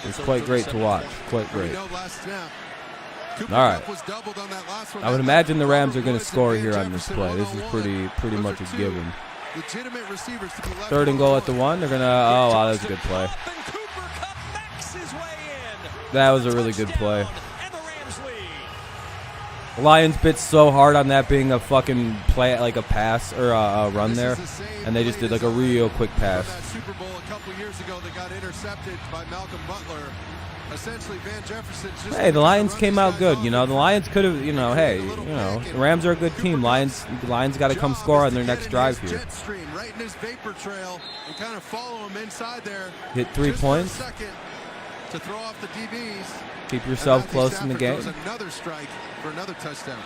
It's quite great to watch. Quite great. All right. I would imagine the Rams are going to score here on this play. This is pretty much a given. 3rd and goal at the 1. They're going to. Oh, wow, that's a good play. That was a really good play. The Lions bit so hard on that being a fucking play, like a pass or a run there, and they just did like a real quick pass. That Super Bowl a couple years ago, they got intercepted by Malcolm Butler. Essentially, Van Jefferson just. Hey, the Lions came out good. You know, the Lions could have. The Rams are a good team. Lions got to come score on their next drive here. Jet stream right in his vapor trail and kind of follow him inside there. Hit 3 points. To throw off the DBs. Keep yourself close in the game. Another strike for another touchdown.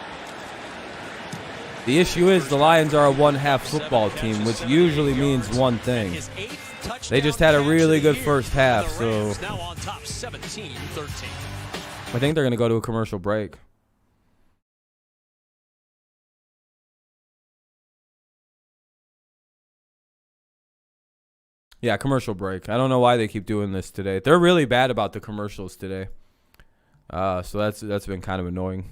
The issue is the Lions are a one-half football team, which usually means one thing. They just had a really good first half, so I think they're going to go to a commercial break. Yeah, commercial break. I don't know why they keep doing this today. They're really bad about the commercials today. So that's been kind of annoying.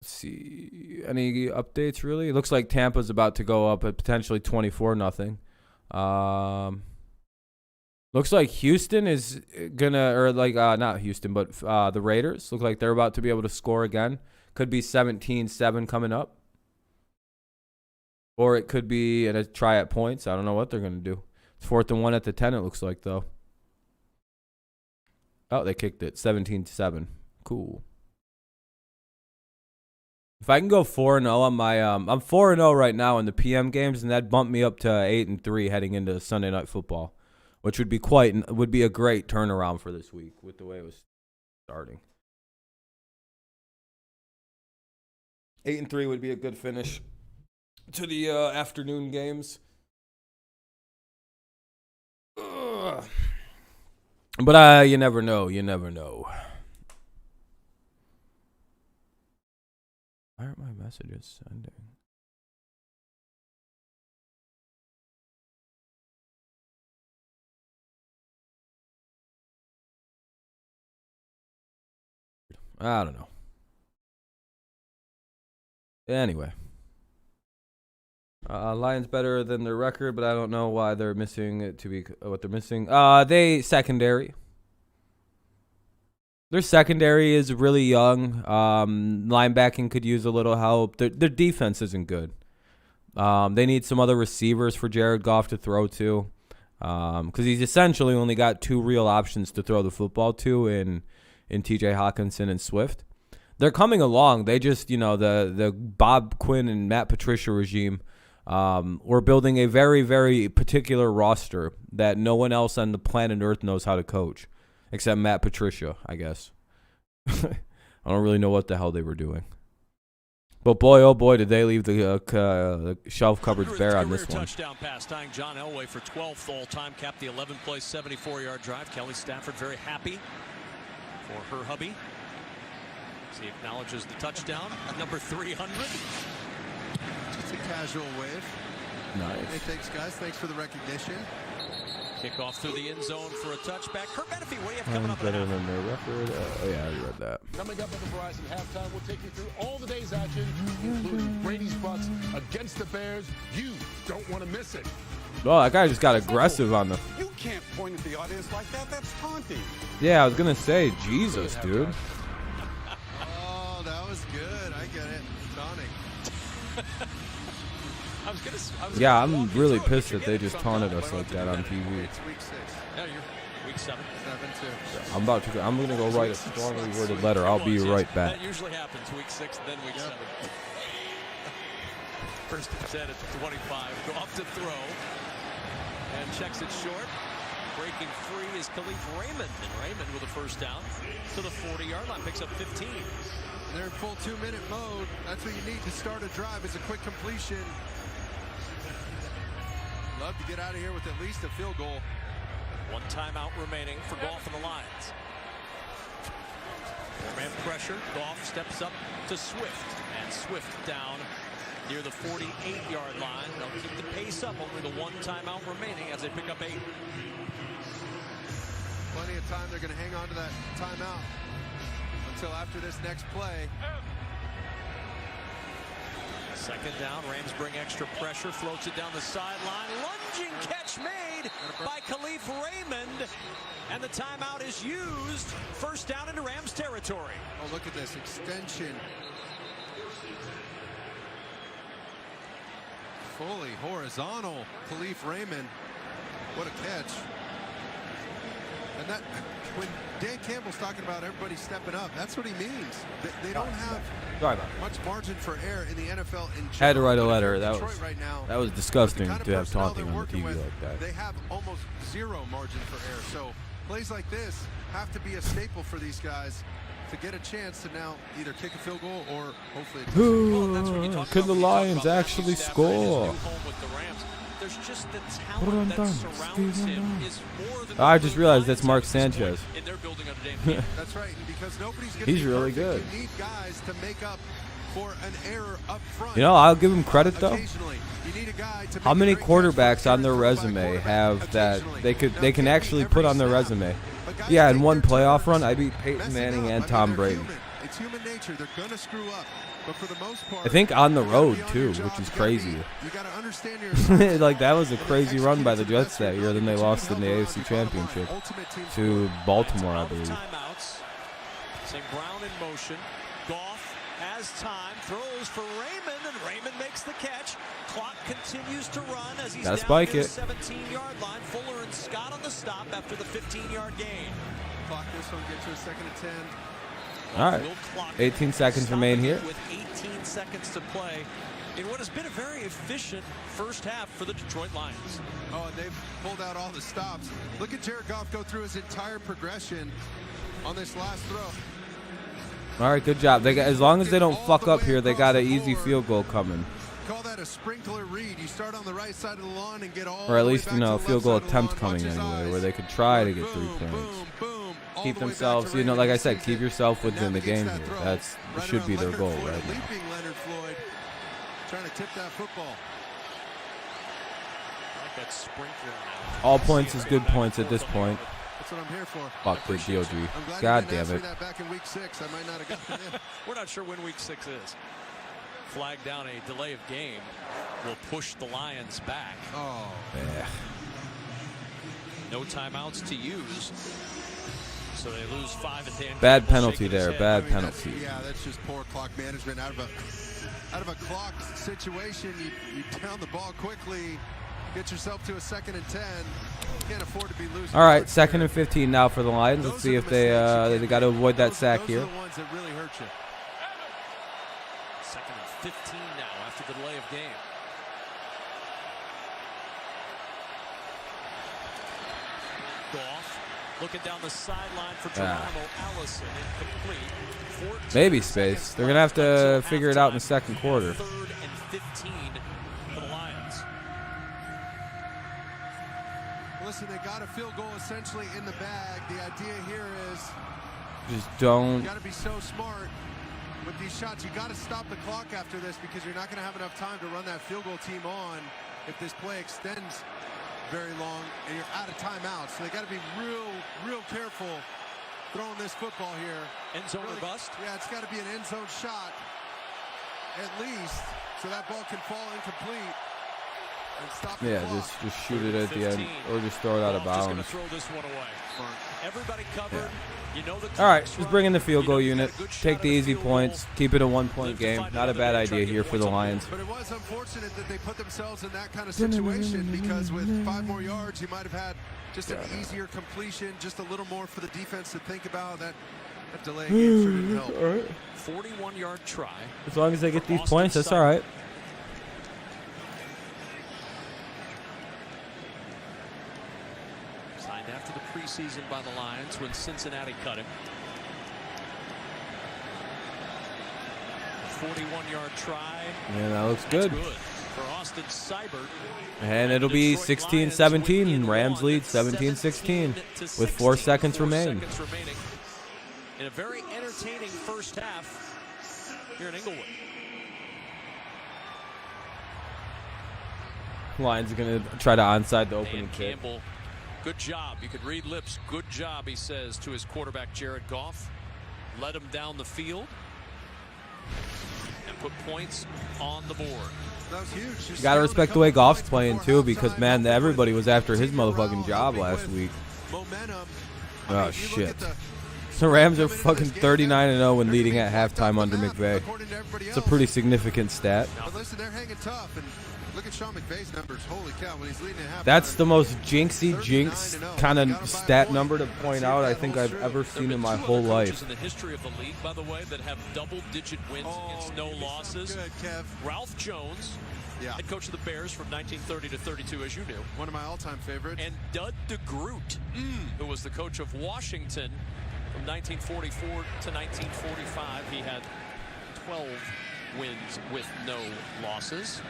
Let's see. Any updates, really? It looks like Tampa's about to go up at potentially 24-0. Looks like Houston is gonna, or like not Houston, but the Raiders look like they're about to be able to score again. Could be 17-7 coming up. Or it could be a try at points. I don't know what they're going to do. It's 4th and 1 at the 10, it looks like, though. Oh, they kicked it. 17-7. Cool. If I can go 4-0 on my I'm 4-0 right now in the PM games, and that bumped me up to 8-3 heading into Sunday Night Football, which would be a great turnaround for this week with the way it was starting. 8-3 would be a good finish to the afternoon games. Ugh. But you never know. You never know. Why aren't my messages sending? I don't know. Anyway. Lions better than their record, but I don't know why they're missing it to be what they're missing. They secondary. Their secondary is really young. Linebacking could use a little help. Their defense isn't good. They need some other receivers for Jared Goff to throw to, because he's essentially only got 2 real options to throw the football to in T.J. Hawkinson and Swift. they're coming along. They just, the Bob Quinn and Matt Patricia regime, we're building a very, very particular roster that no one else on the planet Earth knows how to coach, except Matt Patricia, I guess. I don't really know what the hell they were doing. But boy, oh boy, did they leave the shelf cupboards bare on this one. Touchdown pass, tying John Elway for 12th all-time, capped the 11-play, 74-yard drive. Kelly Stafford very happy for her hubby. He acknowledges the touchdown, number 300. Just a casual wave. Nice. Hey, thanks, guys. Thanks for the recognition. Kickoff through the end zone for a touchback. Kurt Menefee, what do you have coming up? Better than their record. Oh, yeah, I already read that. Coming up at the Verizon halftime, we'll take you through all the day's action, including Brady's Bucks against the Bears. You don't want to miss it. Oh, that guy just got aggressive on the... You can't point at the audience like that. That's taunting. Yeah, I was going to say, Jesus, dude. Oh, that was good. I get it. Taunting. Yeah, I'm really pissed that they just taunted us like that on TV. It's week 6. No, you're week 7. 7-2. I'm gonna go write a strongly worded letter. I'll be right back. That usually happens, week 6, then week 7. First and 10 at 25. Goff to throw. And checks it short. Breaking free is Khalif Raymond. And Raymond with a first down to the 40-yard line. Picks up 15. They're in full 2-minute mode. That's what you need to start a drive, is a quick completion. Love to get out of here with at least a field goal. One timeout remaining for Goff and the Lions. Man pressure. Goff steps up to Swift. And Swift down near the 48-yard line. They'll keep the pace up. Only the one timeout remaining as they pick up 8. Plenty of time. They're going to hang on to that timeout until after this next play. Second down, Rams bring extra pressure, floats it down the sideline. Lunging catch made by Khalif Raymond. And the timeout is used. First down into Rams territory. Oh, look at this extension. Fully horizontal. Khalif Raymond. What a catch. And that, when Dan Campbell's talking about everybody stepping up, that's what he means. They don't have much margin for error in the NFL in general. Had to write a letter. That was disgusting to have taunting on the TV like that. They have almost zero margin for error. So plays like this have to be a staple for these guys to get a chance to now either kick a field goal or hopefully. Could the Lions actually score? There's just the talent that surrounds him is more than I just realized that's Mark Sanchez. in their building of the game. That's right, because nobody's going He's really good. You need guys to make up for an error up front. I'll give him credit though. You need a guy to How many quarterbacks on their resume have that they can actually put on their resume? Yeah, in one playoff run, I beat Peyton Manning and Tom Brady. It's human nature. They're going to screw up. But for the most part, I think on the road too, which is crazy. You got to understand your like that was a crazy run by the Jets that year. Then they lost in the AFC Championship to Baltimore, I believe. St. Brown in motion. Goff has time, throws for Raymond, and Raymond makes the catch. Clock continues to run as he's down near the 17-yard line. Fuller and Scott on the stop after the 15-yard gain. Clock this one, get to a 2nd and 10. All right, 18 seconds remain here. With 18 seconds to play in what has been a very efficient first half for the Detroit Lions. Oh, and they've pulled out all the stops. Look at Jared Goff go through his entire progression on this last throw. All right, good job. As long as they don't fuck up here, they got an easy field goal coming. Call that a sprinkler read. You start on the right side of the lawn and get all or at least, a field goal attempt coming anyway, where they could try to get 3 points. Keep themselves, like I said, keep yourself within the game here. That should be their goal right now. Leonard Floyd trying to tip that football. Like that sprinkler. All points is good points at this point. That's what I'm here for. Fuck the DOG. God damn it. Back in week 6, I might not have gotten in. We're not sure when week 6 is. Flag down, a delay of game will push the Lions back. Oh. Yeah. No timeouts to use. So they lose 5 at the end. Bad penalty there. Bad penalty. Yeah, that's just poor clock management. Out of a clock situation, you down the ball quickly, get yourself to a 2nd and 10. Can't afford to be losing. All right, 2nd and 15 now for the Lions. Let's see if they got to avoid that sack here. Those are the ones that really hurt you. 15 now after the delay of game. Goff looking down the sideline for Geronimo Allison. Incomplete. Maybe space. They're going to have to figure it out in the second quarter. 3rd and 15 for the Lions. Listen, they got a field goal essentially in the bag. The idea here is Just don't. you got to be so smart with these shots. You got to stop the clock after this because you're not going to have enough time to run that field goal team on if this play extends very long and you're out of timeout. So they got to be real careful throwing this football here. End zone or bust? Yeah, it's got to be an end zone shot at least, so that ball can fall incomplete. And stop the clock. Just shoot it at the end, or just throw it out of bounds. Just going to throw this one away. Everybody covered. Yeah. You know the All right, just bring in the field goal unit. Take the easy points. Keep it a 1-point game. Not a bad idea here for the Lions. But it was unfortunate that they put themselves in that kind of situation because with 5 more yards, you might have had just an easier completion, just a little more for the defense to think about. That delay game sure didn't help. All right. 41-yard try. As long as they get these points, that's all right. Signed after the preseason by the Lions when Cincinnati cut him. 41-yard try. Yeah, that looks good. Good for Austin Seibert. And it'll be 16-17. Rams lead 17-16 with 4 seconds remaining. In a very entertaining first half here in Inglewood. Lions are going to try to onside the opening kick. Campbell, good job. You could read lips. Good job, he says to his quarterback, Jared Goff. Led him down the field and put points on the board. That was huge. You got to respect the way Goff's playing, too, because, man, everybody was after his motherfucking job last week. Oh, shit. The Rams are fucking 39-0 when leading at halftime under McVay. It's a pretty significant stat. But listen, they're hanging tough, and look at Sean McVay's numbers. Holy cow, when he's leading at halftime. That's the most jinx kind of stat number to point out I think I've ever seen in my whole life. In the history of the league, by the way, that have double-digit wins against no losses. Good, Kev. Ralph Jones, head coach of the Bears from 1930 to 32, as you knew. One of my all-time favorites. And Dud DeGroot, who was the coach of Washington from 1944 to 1945. He had 12 wins with no losses.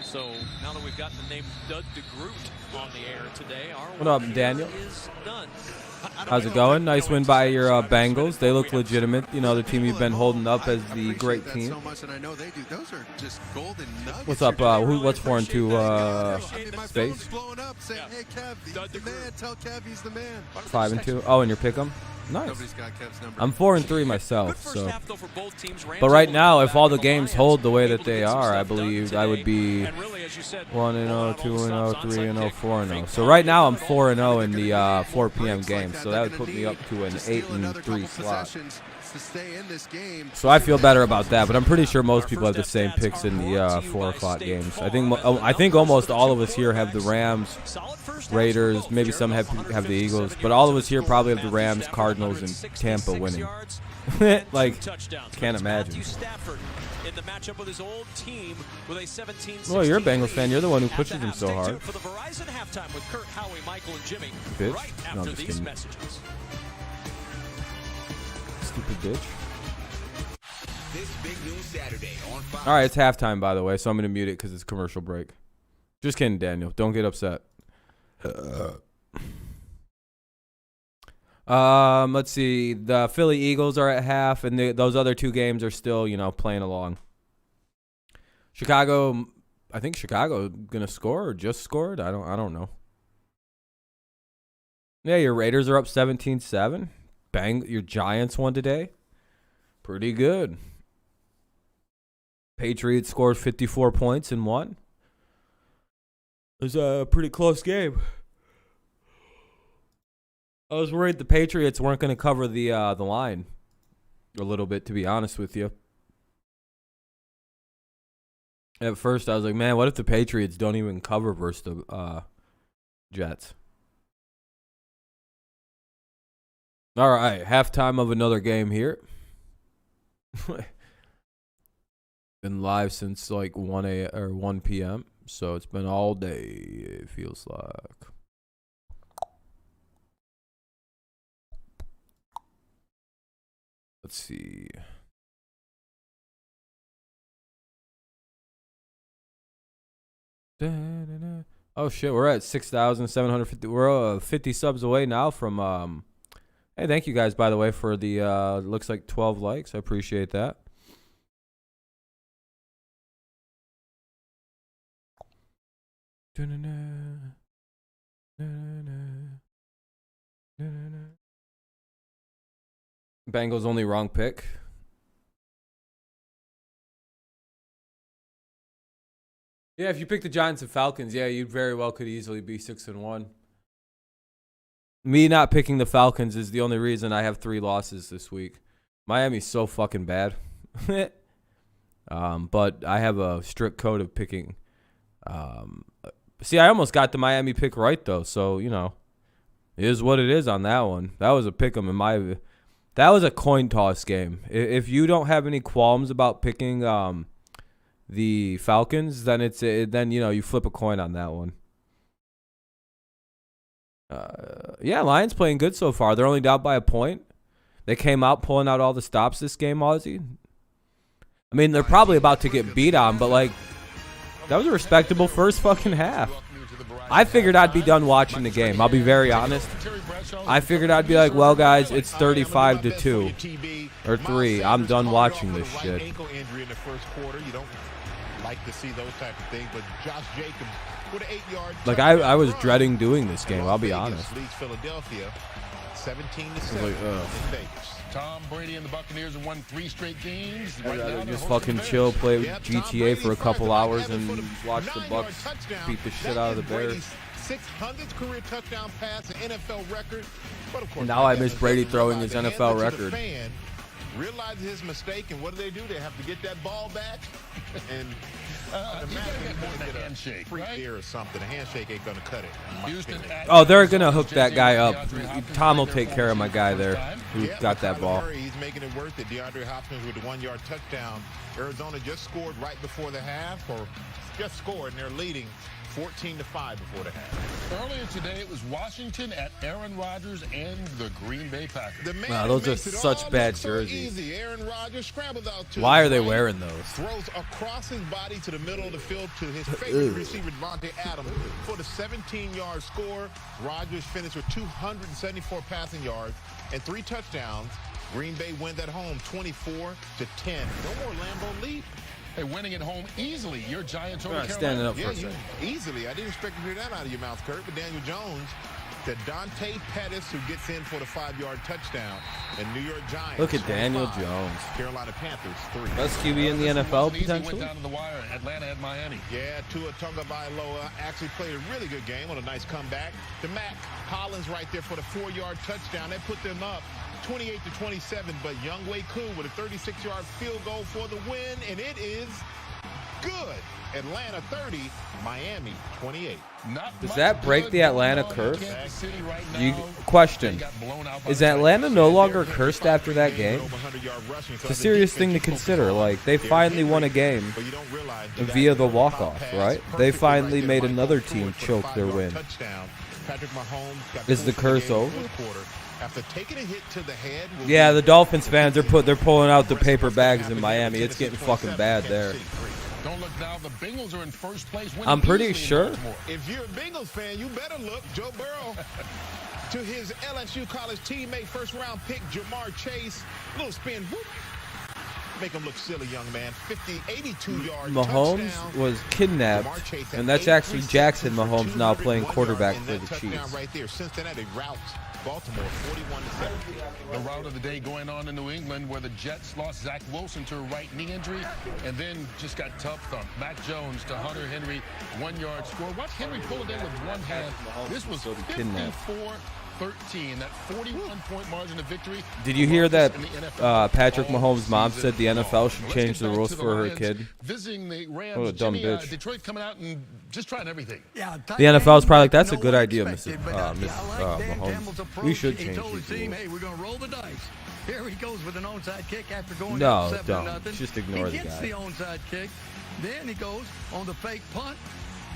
So now that we've got the name Dud DeGroot on the air today, our what up, Daniel? Is done. How's it going? Nice win by your Bengals. They look legitimate. You know, the team you've been holding up as the great team. So much, and I know they do. Those are just golden nuggets. What's up? What's 4-2? Space. Blowing up, saying, "Hey, Kev, he's the man. Tell Kev he's the man." 5-2. Oh, and your pick 'em. Nice. Nobody's got Kev's number. I'm 4-3 myself. So, but right now, if all the games hold the way that they are, I believe I would be 1-0, 2-0, 3-0, 4-0. So right now, I'm 4-0 in the 4 p.m. games. So that would put me up to an 8-3 slot. So I feel better about that, but I'm pretty sure most people have the same picks in the 4 o'clock games. I think almost all of us here have the Rams, Raiders, maybe some have the Eagles, but all of us here probably have the Rams, Cardinals, and Tampa winning. Like, can't imagine. Well, you're a Bengals fan. You're the one who pushes them so hard. Bitch. No, I'm just kidding. Stupid bitch. This big news Saturday on Fox. All right, it's halftime, by the way, so I'm going to mute it because it's commercial break. Just kidding, Daniel. Don't get upset. Let's see. The Philly Eagles are at half, and those other 2 games are still, playing along. Chicago, I think Chicago going to score or just scored. I don't know. Yeah, your Raiders are up 17-7. Your Giants won today. Pretty good. Patriots scored 54 points and won. It was a pretty close game. I was worried the Patriots weren't going to cover the line a little bit, to be honest with you. At first, I was like, man, what if the Patriots don't even cover versus the Jets? All right, halftime of another game here. Been live since like 1 p.m. So it's been all day, it feels like. Let's see. Oh shit, we're at 6,750. We're 50 subs away now from hey, thank you guys by the way for the looks like 12 likes. I appreciate that. Bengals only wrong pick. Yeah, if you pick the Giants and Falcons, yeah, you very well could easily be 6-1. Me not picking the Falcons is the only reason I have 3 losses this week. Miami's so fucking bad. But I have a strict code of picking. See, I almost got the Miami pick right, though. So, you know, it is what it is on that one. That was a pick 'em in my... That was a coin toss game. If you don't have any qualms about picking the Falcons, then then you know you flip a coin on that one. Yeah, Lions playing good so far. They're only down by a point. They came out pulling out all the stops this game, Ozzy. I mean, they're probably about to get beat on, but like that was a respectable first fucking half. I figured I'd be done watching the game. I'll be very honest. I figured I'd be like, well, guys, it's 35-2 or 3. I'm done watching this shit. Ankle injury in the first quarter. You don't like to see those type of things, but Josh Jacobs with an 8-yard. Like I was dreading doing this game. I'll be honest. Leads Philadelphia 17-7 in Vegas. Tom Brady and the Buccaneers have won 3 straight games. I'd rather just fucking chill, play GTA for a couple hours, and watch the Bucs beat the shit out of the Bears. 600th career touchdown pass, an NFL record. But of course, and now I miss Brady throwing his NFL record. Realizes his mistake, and what do? They have to get that ball back. And a handshake, free air or something. A handshake ain't gonna cut it. Oh, they're gonna hook that guy up. Tom will take care of my guy there who got that ball. He's making it worth it. DeAndre Hopkins with the 1-yard touchdown. Arizona just scored right before the half, or just scored, and they're leading 14-5 before the half. Earlier today, it was Washington at Aaron Rodgers and the Green Bay Packers. Wow, those are such bad jerseys. Aaron Rodgers scrambles out to Why are they wearing those? Throws across his body to the middle of the field to his favorite receiver, Devontae Adams, for the 17-yard score. Rodgers finished with 274 passing yards and 3 touchdowns. Green Bay wins at home 24-10. No more Lambeau Leap. Hey, winning at home easily. Your Giants over Carolina. Standing up for a second. Easily. I didn't expect to hear that out of your mouth, Kurt. But Daniel Jones to Dante Pettis, who gets in for the 5-yard touchdown. And New York Giants. Look at Daniel Jones. Carolina Panthers 3. Best QB in the NFL potentially. Went down to the wire. Atlanta at Miami. Yeah, Tua Tagovailoa actually played a really good game on a nice comeback. The Mac Hollins right there for the 4-yard touchdown. That put them up 28-27, but Younghoe Koo with a 36-yard field goal for the win, and it is good. Atlanta 30, Miami 28. Does that break the Atlanta curse? Question. Is Atlanta no longer cursed after that game? It's a serious thing to consider. Like, they finally won a game via the walk-off, right? They finally made another team choke their win. Is the curse over? After taking a hit to the head, yeah, the Dolphins fans they're pulling out the paper bags in Miami. It's getting fucking bad there. Don't look now. The Bengals are in first place. I'm pretty sure. If you're a Bengals fan, you better look. Joe Burrow to his LSU college teammate, first-round pick Jamar Chase. Little spin, whoop. Make him look silly, young man. 82-yard Mahomes touchdown. was kidnapped, and that's actually Jackson Mahomes now playing quarterback for the Chiefs. Right there. Cincinnati routes Baltimore 41-17. The route of the day going on in New England, where the Jets lost Zach Wilson to a right knee injury and then just got tough thumped. Mac Jones to Hunter Henry, 1-yard score. Watch Henry pull it in with one hand. This was 54-13, that 41-point margin of victory. Did you hear that Patrick Mahomes' mom said the NFL should change the rules for her kid? Visiting the Rams, what a dumb bitch. Detroit coming out and just trying everything. Yeah, the NFL is probably like, that's a good idea, Mrs. Mahomes. We should change these rules. Hey, we're going to roll the dice. Here he goes with an onside kick after going No, up 7 don't. to nothing. Just ignore he the gets guy. the onside kick. Then he goes on the fake punt,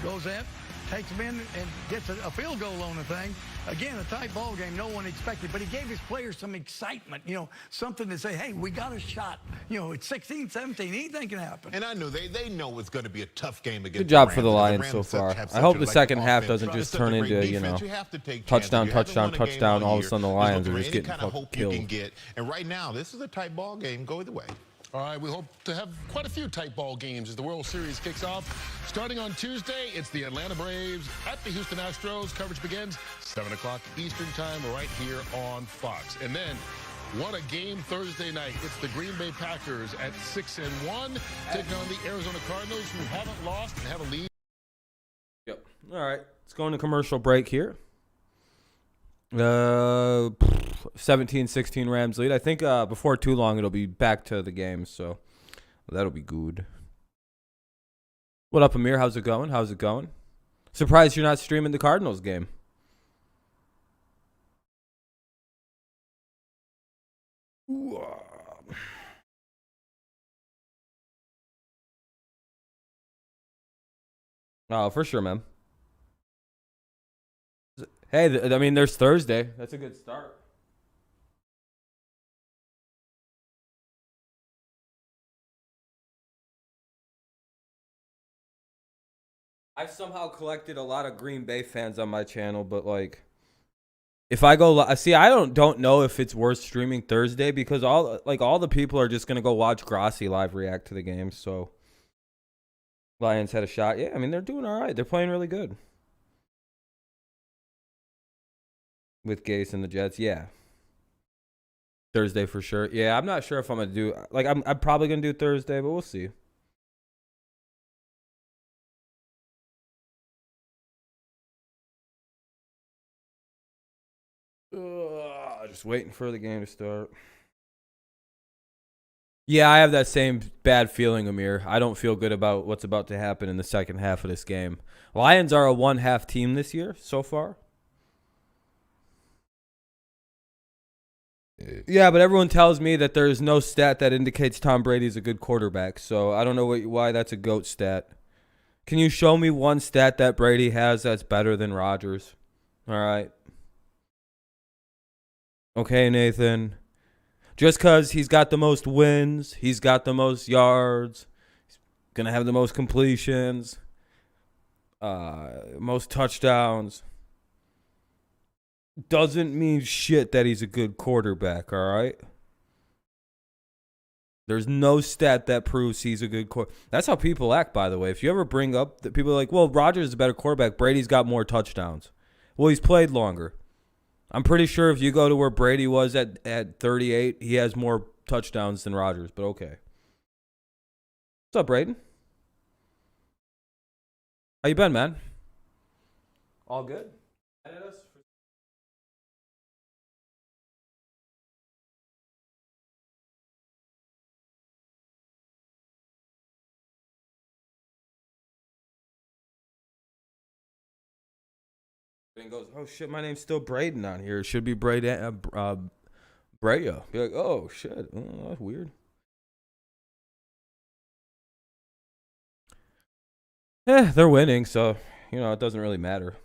goes in, takes him in, and gets a field goal on the thing. Again, a tight ball game, no one expected, but he gave his players some excitement, something to say, hey, we got a shot. It's 16, 17, anything can happen. And I knew they know it's going to be a tough game against Good job the for the Rams. Lions so far. Have I hope such the a, second like, half offense. doesn't It's just such a turn great into, defense. You have to take touchdown, chances. You haven't won a game touchdown. All of a year. sudden the Just Lions look are for just any getting kind of fucking hope you can killed. get. And right now, this is a tight ball game. Go either way. All right, we hope to have quite a few tight ball games as the World Series kicks off. Starting on Tuesday, it's the Atlanta Braves at the Houston Astros. Coverage begins 7 o'clock Eastern time right here on Fox. And then, what a game Thursday night. It's the Green Bay Packers at 6-1, taking on the Arizona Cardinals, who haven't lost and have a lead. Yep. All right. Let's go into commercial break here. 17-16 Rams lead. I think before too long it'll be back to the game, so that'll be good. What up, Amir? How's it going? Surprised you're not streaming the Cardinals game. Oh, for sure, man. Hey, there's Thursday. That's a good start. I've somehow collected a lot of Green Bay fans on my channel, but if I go, see, I don't know if it's worth streaming Thursday because all the people are just gonna go watch Grossi live react to the game. So Lions had a shot. Yeah, they're doing all right. They're playing really good. With Gase and the Jets, yeah. Thursday for sure. Yeah, I'm not sure if I'm gonna do I'm probably gonna do Thursday, but we'll see. Just waiting for the game to start. Yeah, I have that same bad feeling, Amir. I don't feel good about what's about to happen in the second half of this game. Lions are a one-half team this year so far. Yeah, but everyone tells me that there's no stat that indicates Tom Brady's a good quarterback, so I don't know why that's a GOAT stat. Can you show me one stat that Brady has that's better than Rodgers? All right. Okay, Nathan. Just because he's got the most wins, he's got the most yards, he's going to have the most completions, most touchdowns, doesn't mean shit that he's a good quarterback, all right? There's no stat that proves he's a good quarterback. That's how people act, by the way. If you ever bring up that people are like, well, Rodgers is a better quarterback, Brady's got more touchdowns. Well, he's played longer. I'm pretty sure if you go to where Brady was at 38, he has more touchdowns than Rodgers, but okay. What's up, Braden? How you been, man? All good? And goes, oh shit, my name's still Braden on here. It should be Braden, Brea. Be like, oh shit, oh, that's weird. They're winning, so it doesn't really matter.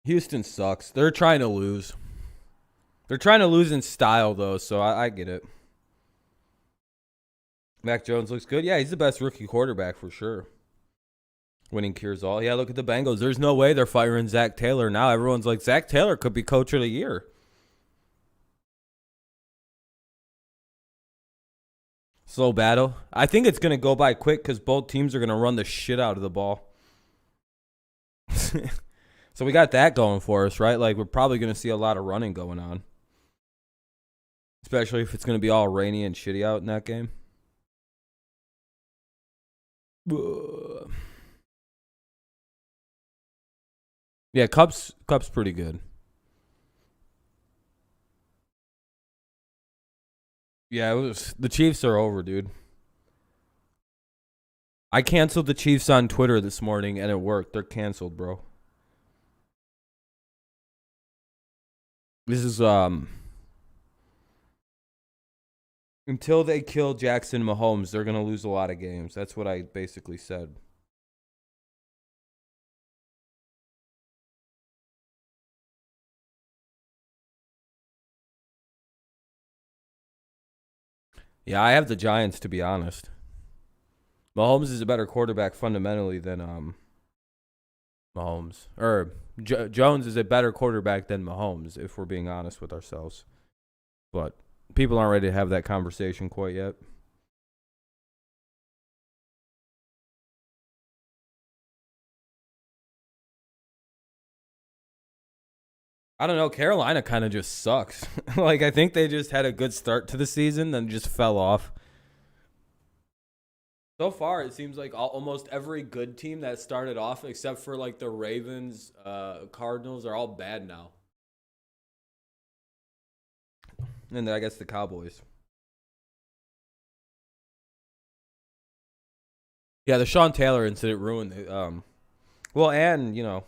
Houston sucks. They're trying to lose. They're trying to lose in style, though, so I get it. Mac Jones looks good. Yeah, he's the best rookie quarterback for sure. Winning cures all. Yeah, look at the Bengals. There's no way they're firing Zach Taylor now. Everyone's like, Zach Taylor could be coach of the year. Slow battle. I think it's going to go by quick because both teams are going to run the shit out of the ball. So we got that going for us, right? We're probably going to see a lot of running going on. Especially if it's going to be all rainy and shitty out in that game. Yeah, Cup's pretty good. Yeah, the Chiefs are over, dude. I canceled the Chiefs on Twitter this morning, and it worked. They're canceled, bro. This is, until they kill Jackson Mahomes, they're going to lose a lot of games. That's what I basically said. Yeah, I have the Giants, to be honest. Mahomes is a better quarterback fundamentally than Mahomes. Or Jones is a better quarterback than Mahomes, if we're being honest with ourselves. But people aren't ready to have that conversation quite yet. I don't know. Carolina kind of just sucks. Like, I think they just had a good start to the season, then just fell off. So far, it seems like almost every good team that started off, except for like the Ravens, Cardinals, are all bad now. And then I guess the Cowboys. Yeah, the Sean Taylor incident ruined it. Well, and, you know,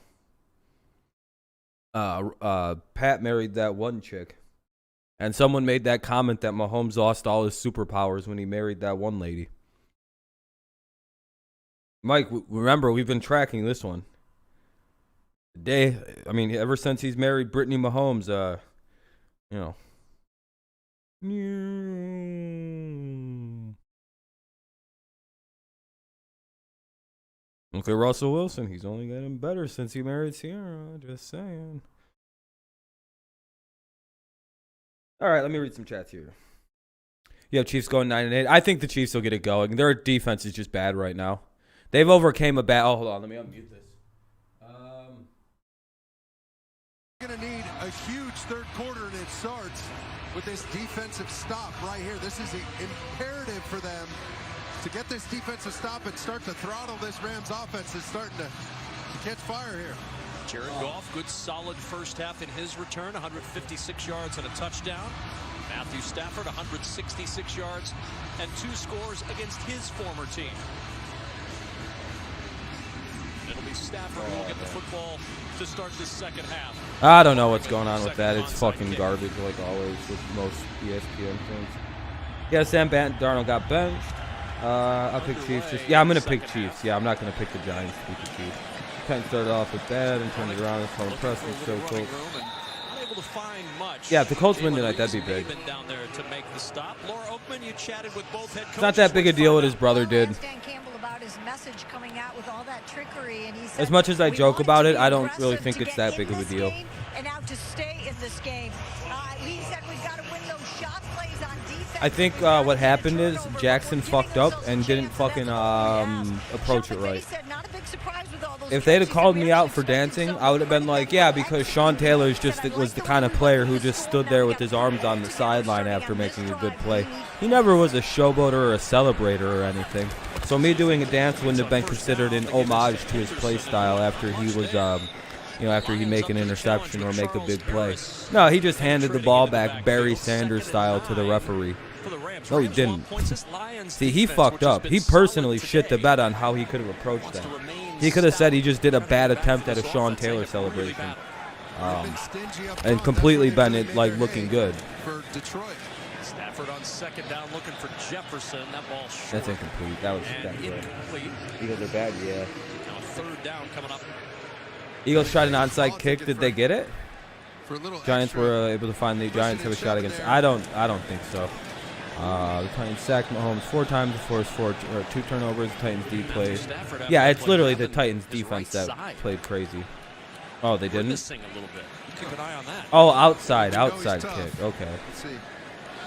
Pat married that one chick. And someone made that comment that Mahomes lost all his superpowers when he married that one lady. Mike, remember, we've been tracking this one. Ever since he's married Brittany Mahomes, you know. Look at Russell Wilson. He's only getting better since he married Sierra. Just saying. All right, let me read some chats here. You have Chiefs going 9-8. I think the Chiefs will get it going. Their defense is just bad right now. They've overcame a bad... Oh, hold on. Let me unmute this. Going to need a huge third quarter, and it starts with this defensive stop right here. This is imperative for them to get this defensive stop and start to throttle this Rams offense. Is starting to catch fire here. Jared Goff, good solid first half in his return, 156 yards and a touchdown. Matthew Stafford, 166 yards and 2 scores against his former team. It'll be Stafford who will get the football to start this second half. I don't know what's going on with that. It's fucking garbage, like always, with most ESPN things. Yeah, Sam Darnold got benched. I'll pick Chiefs. I'm going to pick Chiefs. Yeah, I'm not going to pick the Giants to pick the Chiefs. Titans started off with bad and turned it around. It's so impressive. So cool. Yeah, if the Colts win tonight, that'd be big. It's not that big a deal what his brother did. As much as I joke about it, I don't really think it's that big of a deal. I think what happened is Jackson fucked up and didn't fucking approach it right. If they'd have called me out for dancing, I would have been like, yeah, because Sean Taylor was the kind of player who just stood there with his arms on the sideline after making a good play. He never was a showboater or a celebrator or anything. So me doing a dance wouldn't have been considered an homage to his play style after he was, after he make an interception or make a big play. No, he just handed the ball back Barry Sanders style to the referee. No, he didn't. See, he fucked up. He personally shit the bed on how he could have approached that. He could have said he just did a bad attempt at a Sean Taylor celebration. And completely been looking good. Stafford on second down looking for Jefferson. That ball short. That's incomplete. That was incomplete. Eagles are bad, yeah. Now third down coming up. Eagles tried an onside kick. Did they get it? Giants were able to find the Giants have a shot against. I don't think so. The Titans sacked Mahomes 4 times before his 2 turnovers. The Titans D played. Yeah, it's literally the Titans defense that played crazy. Oh, they didn't? Missing a little bit. Keep an eye on that. Oh, outside kick. Okay.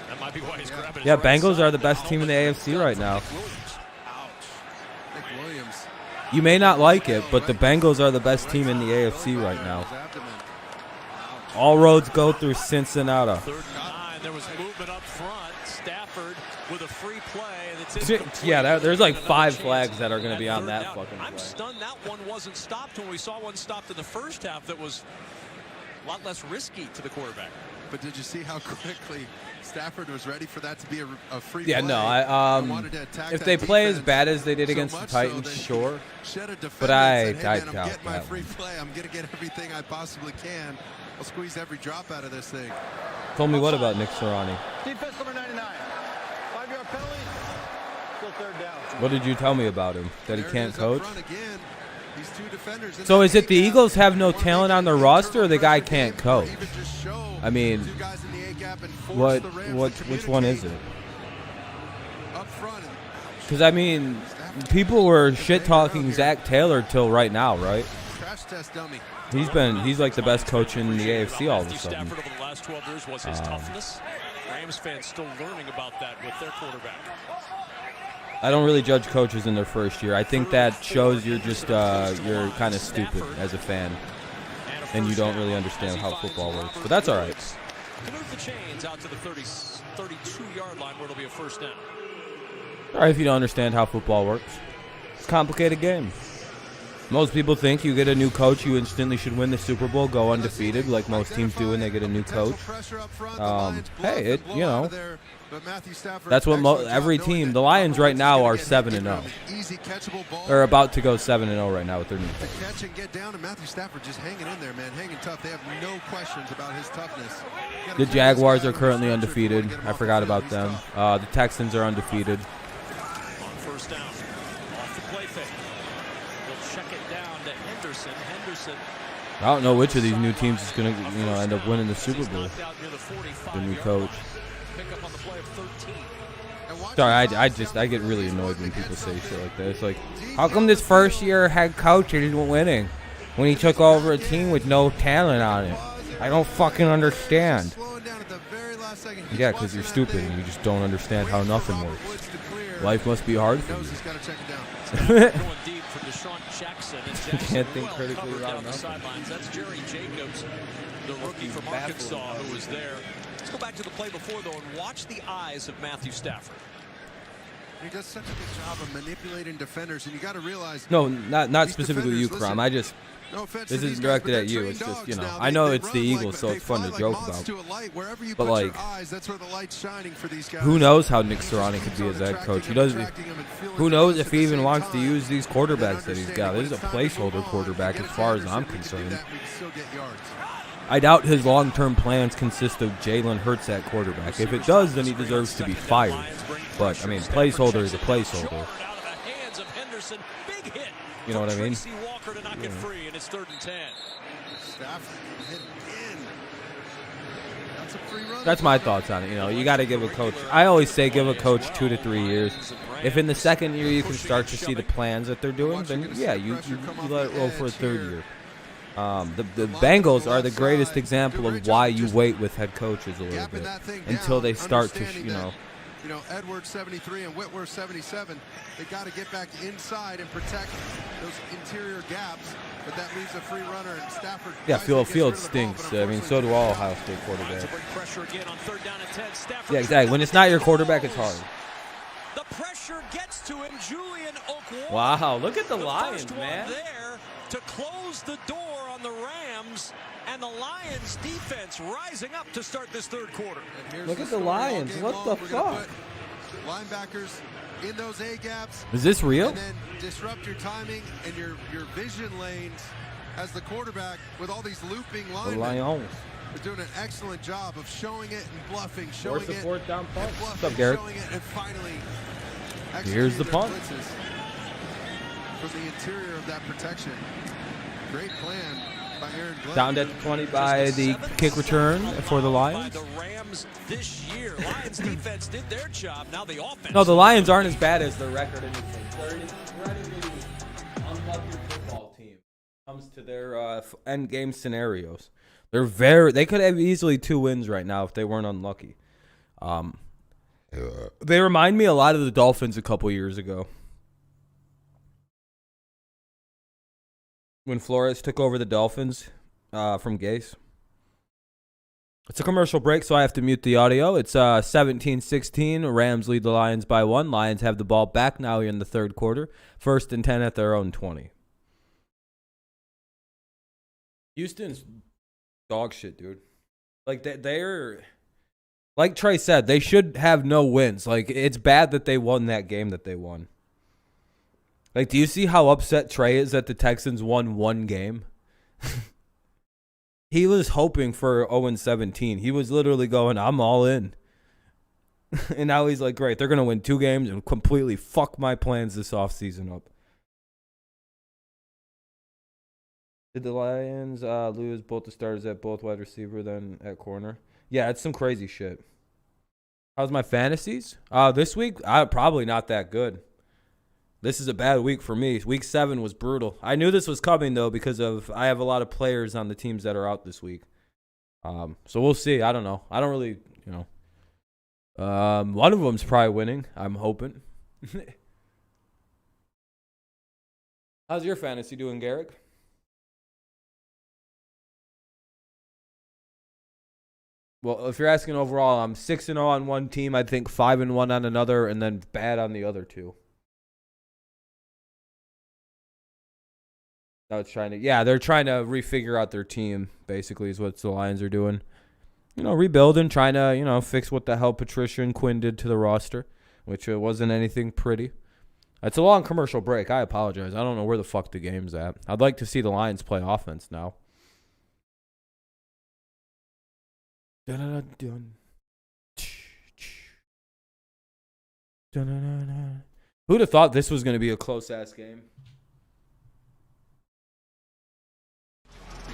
That might be why he's grabbing. Yeah, Bengals are the best team in the AFC right now. You may not like it, but the Bengals are the best team in the AFC right now. All roads go through Cincinnati. 3rd and 9. There was movement up front. Stafford with a free play. Yeah, there's like 5 flags that are going to be on that fucking play. I'm stunned that one wasn't stopped when we saw one stopped in the first half that was a lot less risky to the quarterback. But did you see how quickly Stafford was ready for that to be a free Yeah, play? no, if they play as bad as they did against the Titans, sure. But I doubt get my that free one. play. I'm going to get everything I possibly can. I'll squeeze every drop out of this thing. Told me what about Nick Sirianni? Defense number 99. 5-yard penalty. Still third down. What did you tell me about him? That he can't coach? These two defenders So is it the Eagles have no talent on their roster, or the guy can't coach? I mean, which one is it? Because I mean, people were shit talking Zach Taylor till right now, right? He's like the best coach in the AFC all of a sudden. Stafford over the last 12 years was his toughness. Rams fans still learning about that with their quarterback. I don't really judge coaches in their first year. I think that shows you're just you're kind of stupid as a fan, and you don't really understand how football works. But that's all right. To move the chains out to the 32-yard line where it'll be a first down. All right, if you don't understand how football works, it's a complicated game. Most people think you get a new coach, you instantly should win the Super Bowl, go undefeated, like most teams do when they get a new coach. Hey, you know, that's what every team. The Lions right now are 7-0. They're about to go 7-0 right now with their new coach. Catch and get down, and Matthew Stafford just hanging in there, man, hanging tough. They have no questions about his toughness. The Jaguars are currently undefeated. I forgot about them. The Texans are undefeated. On first down, off the play fake. They'll check it down to Henderson. I don't know which of these new teams is going to, end up winning the Super Bowl. The new coach. Sorry, I get really annoyed when people say shit like that. It's like, how come this first year head coach isn't winning when he took over a team with no talent on it? I don't fucking understand. Yeah, because you're stupid and you just don't understand how nothing works. Life must be hard for you. You can't think critically about nothing. That's Jerry Jacobs, the rookie from Arkansas who was there. Let's go back to the play before, though, and watch the eyes of Matthew Stafford. He does such a good job of manipulating defenders, and you got to realize. No, not specifically you, Crom. This isn't directed at you. It's just, I know it's the Eagles, so it's fun to joke about. But like, who knows how Nick Sirianni could be as head coach? Who knows if he even wants to use these quarterbacks that he's got? This is a placeholder quarterback, as far as I'm concerned. I doubt his long-term plans consist of Jalen Hurts at quarterback. If it does, then he deserves to be fired. But, I mean, placeholder is a placeholder. You know what I mean? That's my thoughts on it. You got to give a coach. I always say give a coach 2 to 3 years. If in the second year you can start to see the plans that they're doing, then yeah, you let it roll for a third year. The Bengals are the greatest example of why you wait with head coaches a little bit until they start to, Edwards 73 and Whitworth 77. They got to get back inside and protect those interior gaps, but that leaves a free runner and Stafford. Yeah, Field stinks. I mean, so do all Ohio State quarterbacks. Yeah, exactly. When it's not your quarterback, it's hard. The pressure gets to him. Julian Okwara. Wow, look at the Lions, man. There to close the door on the Rams, and the Lions defense rising up to start this third quarter. Look at the Lions. What the fuck? Linebackers in those A gaps. Is this real? And then disrupt your timing and your vision lanes as the quarterback with all these looping linemen. The Lions. They're doing an excellent job of showing it and bluffing, showing it. Fourth down punt. What's up, Garrett? And finally, here's the punt. From the interior of that protection. Great plan by Aaron Glenn. Downed at the 20 by the kick return for the Lions. By the Rams this year. Lions defense did their job. Now the offense. No, the Lions aren't as bad as their record indicates. They're an incredibly unlucky football team when it comes to their end game scenarios. They could have easily 2 wins right now if they weren't unlucky. They remind me a lot of the Dolphins a couple years ago. When Flores took over the Dolphins from Gase. It's a commercial break, so I have to mute the audio. It's 17-16. Rams lead the Lions by 1. Lions have the ball back now in the third quarter. 1st and 10 at their own 20. Houston's dog shit, dude. Like, they're, like Trey said, they should have no wins. Like, it's bad that they won that game that they won. Like, do you see how upset Trey is that the Texans won one game? He was hoping for 0-17. He was literally going, I'm all in. And now he's like, great, they're going to win 2 games and completely fuck my plans this offseason up. Did the Lions lose both the starters at both wide receiver, then at corner? Yeah, it's some crazy shit. How's my fantasies? This week, probably not that good. This is a bad week for me. Week 7 was brutal. I knew this was coming, though, because I have a lot of players on the teams that are out this week. So we'll see. I don't know. I don't really, one of them's probably winning, I'm hoping. How's your fantasy doing, Garrick? Well, if you're asking overall, I'm 6-0 on one team. I think 5-1 on another, and then bad on the other 2. They're trying to refigure out their team, basically, is what the Lions are doing. Rebuilding, trying to, fix what the hell Patricia and Quinn did to the roster, which wasn't anything pretty. It's a long commercial break. I apologize. I don't know where the fuck the game's at. I'd like to see the Lions play offense now. Who'd have thought this was going to be a close-ass game?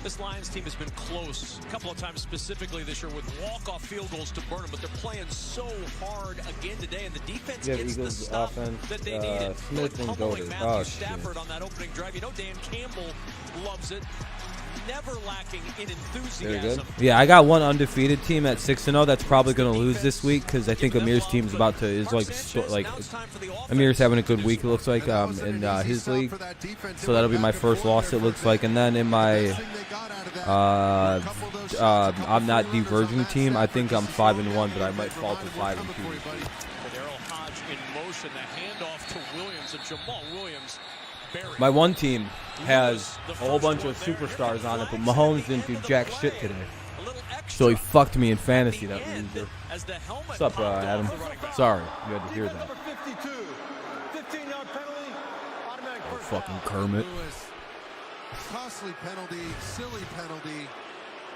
This Lions team has been close a couple of times specifically this year with walk-off field goals to burn them, but they're playing so hard again today, and the defense gets the stop that they needed. Smith and Pummeling Matthew Stafford on that opening drive. Dan Campbell loves it. Never lacking in enthusiasm. Yeah, I got one undefeated team at 6-0 that's probably going to lose this week because I think Amir's team's Amir's having a good week, it looks like, in his league. So that'll be my first loss, it looks like. And then in my I'm not diverging team, I think I'm 5-1, but I might fall to 5-2. My one team has a whole bunch of superstars on it, but Mahomes didn't do jack shit today. So he fucked me in fantasy, that loser. What's up, Adam? Sorry, you had to hear that. Oh, fucking Kermit. Costly penalty, silly penalty.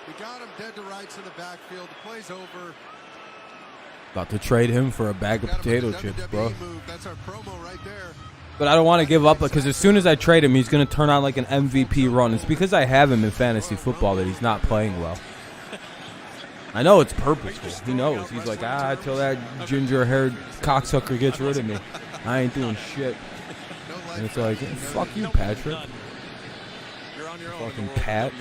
We got him dead to rights in the backfield. The play's over. About to trade him for a bag of potato chips, bro. That's our promo right there. But I don't want to give up because as soon as I trade him, he's going to turn on like an MVP run. It's because I have him in fantasy football that he's not playing well. I know it's purposeful. He knows. He's like, till that ginger-haired cocksucker gets rid of me, I ain't doing shit. And it's like, fuck you, Patrick. Fucking Pat.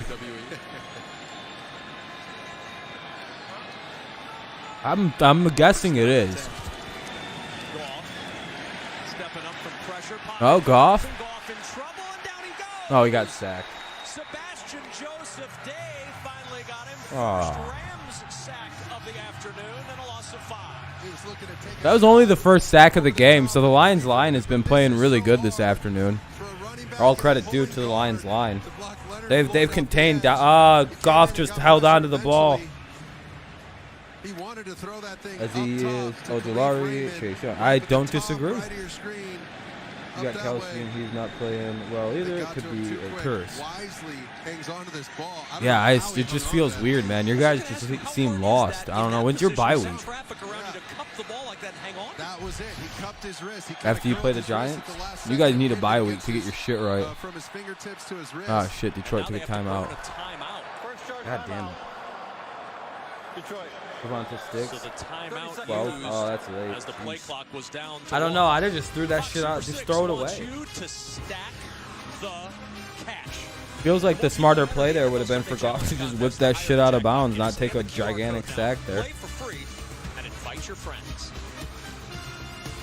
I'm guessing it is. Oh, Goff. Oh, he got sacked. Sebastian Joseph Day finally got him. Oh. Rams sack of the afternoon and a loss of 5. That was only the first sack of the game, so the Lions line has been playing really good this afternoon. All credit due to the Lions line. They've contained. Goff just held on to the ball. He wanted to throw that thing as he is. Ojolari, Chase Young. I don't disagree. You got Kelsey and he's not playing well either. It could be a curse. Yeah, it just feels weird, man. Your guys just seem lost. I don't know. When's your bye week? After you play the Giants? You guys need a bye week to get your shit right. Oh, shit. Detroit took a timeout. God damn it. Detroit. Devonta Sticks. So the timeout 12. Oh, that's late. As the play clock was down I don't know. I'd have just threw that shit out. Just throw it away. To stack the cash. Feels like the smarter play there would have been for Goff to just whip that shit out of bounds, not take a gigantic sack there. Play for free and invite your friends.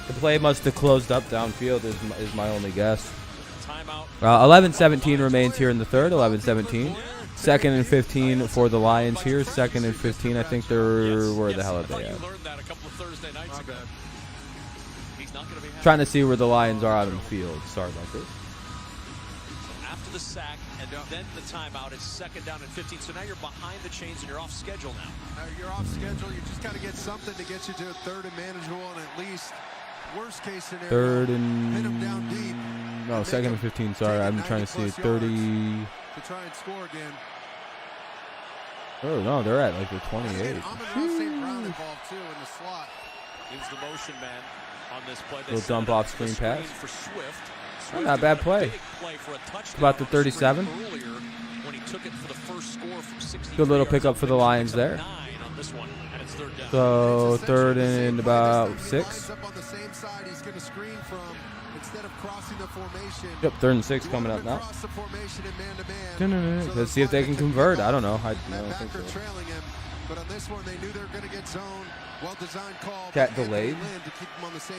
The play must have closed up downfield is my only guess. 11-17 remains here in the third. 11-17. 2nd and 15 for the Lions here. 2nd and 15. I think they're where the hell are they at? Trying to see where the Lions are out on the field. Sorry about this. After the sack, And then the timeout is 2nd down and 15. So now you're behind the chains and you're off schedule now. You're off schedule. You just got to get something to get you to a 3rd and manageable, and at least worst case scenario. 3rd and hit them down deep. No, 2nd and 15. Sorry, I'm trying to see 30. To try and score again. Oh no, they're at like the 28. St. Brown involved too in the slot. Gives the motion man on this play. Little dump off screen pass. For Swift. Oh, not a bad play. About the 37. When he took it for the first score from 60. Good little pickup for the Lions there. So 3rd and about 6. Up on the same side, he's going to screen from instead of crossing the formation. Yep, 3rd and 6 coming up now. Cross the formation and man-to-man. Let's see if they can convert. I don't know. I don't think so. Trailing him, but on this one, they knew they were going to get zone. Well-designed call. Chat delayed.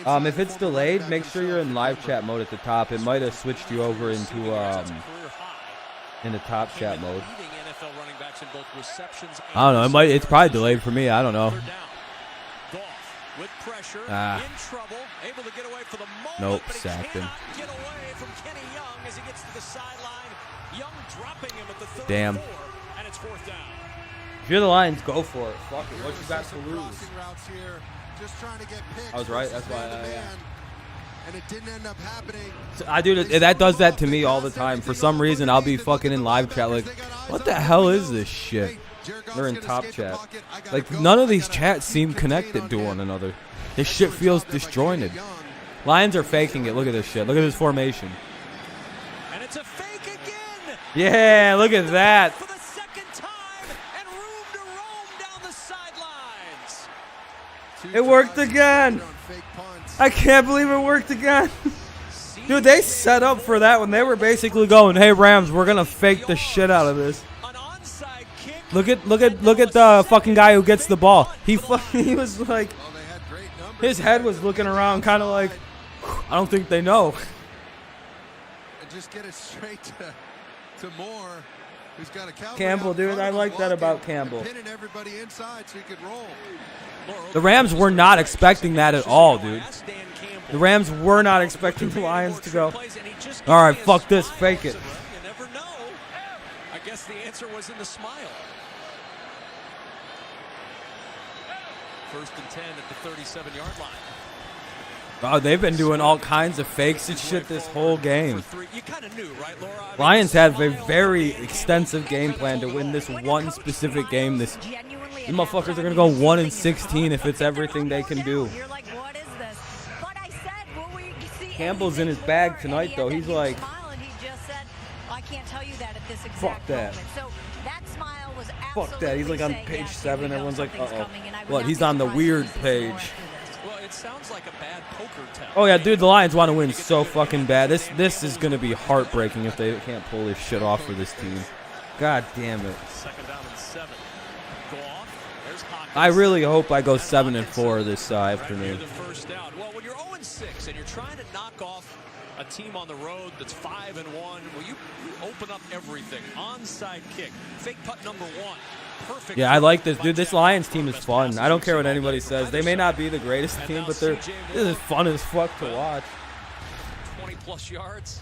If it's delayed, make sure you're in live chat mode at the top. It might have switched you over into top chat mode. I don't know. It's probably delayed for me. I don't know. With pressure, in trouble, able to get away for the moment, nope, but he sacked him. Get away from Kenny Young as he gets to the sideline. Young dropping him at the 34, damn. And it's 4th down. If you're the Lions, go for it. Fuck it. What you got to lose? Just trying to get picked. I was right. That's why. And it didn't end up happening. I do that does that to me all the time. For some reason, I'll be fucking in live chat like, what the hell is this shit? They're in top chat. Like, none of these chats seem connected to one another. This shit feels disjointed. Lions are faking it. Look at this shit. Look at this formation. And it's a fake again. Yeah, look at that. For the 2nd time, and room to roam down the sidelines. It worked again. I can't believe it worked again. Dude, they set up for that when they were basically going, "Hey Rams, we're gonna fake the shit out of this." Look at the fucking guy who gets the ball. He was like, his head was looking around, kind of like, I don't think they know. And just get it straight to Moore, who's got a Campbell, dude, I like that about Campbell. Pinning everybody inside so he could roll. The Rams were not expecting that at all, dude. The Rams were not expecting the Lions to go, all right, fuck this, fake it. You never know. I guess the answer was in the smile. 1st and 10 at the 37-yard line. Oh, they've been doing all kinds of fakes and shit this whole game. You kind of knew, right, Laura? Lions have a very extensive game plan to win this one specific game. These motherfuckers are going to go 1-16 if it's everything they can do. Campbell's in his bag tonight, though. He's like, fuck that. Fuck that. He's like on page 7. Everyone's like, uh-oh. What? He's on the weird page. Well, it sounds like a bad poker tell. Oh, yeah, dude, the Lions want to win so fucking bad. This is going to be heartbreaking if they can't pull this shit off for this team. God damn it. 2nd down and 7. I really hope I go 7-4 this afternoon. The first down. Well, when you're 0-6 and you're trying to knock off a team on the road that's 5-1, well, you open up everything. Onside kick, fake putt number 1. Perfect. Yeah, I like this, dude. This Lions team is fun. I don't care what anybody says. They may not be the greatest team, but this is fun as fuck to watch. 20+ yards.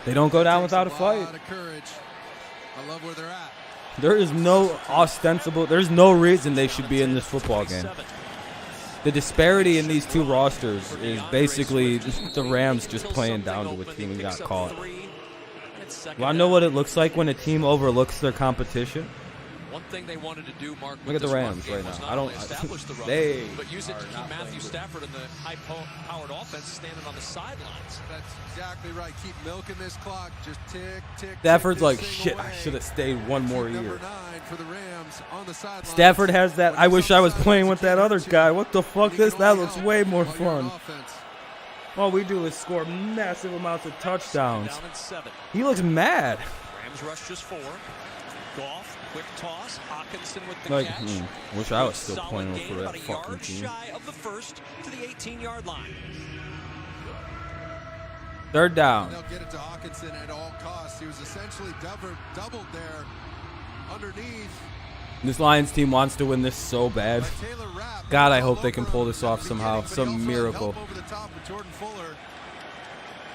They don't go down without a fight. I love where they're at. There is no there's no reason they should be in this football game. The disparity in these two rosters is basically the Rams just playing down to a team and got caught. Well, I know what it looks like when a team overlooks their competition. One thing they wanted to do, Mark, look at the Rams right now. I don't. They but use it to keep Matthew Stafford and the high-powered offense standing on the sidelines. That's exactly right. Keep milking this clock. Just tick, tick. Stafford's like, shit, I should have stayed one more year. Number 9 for the Rams on the sidelines. Stafford has that. I wish I was playing with that other guy. What the fuck? That looks way more fun. All we do is score massive amounts of touchdowns. He looks mad. Rams rush just 4. Goff, quick toss. Hawkinson with the catch. Wish I was still playing for that fucking team. Shy of the first to the 18-yard line. 3rd down. They'll get it to Hawkinson at all costs. He was essentially doubled there underneath. This Lions team wants to win this so bad. God, I hope they can pull this off somehow. Some miracle.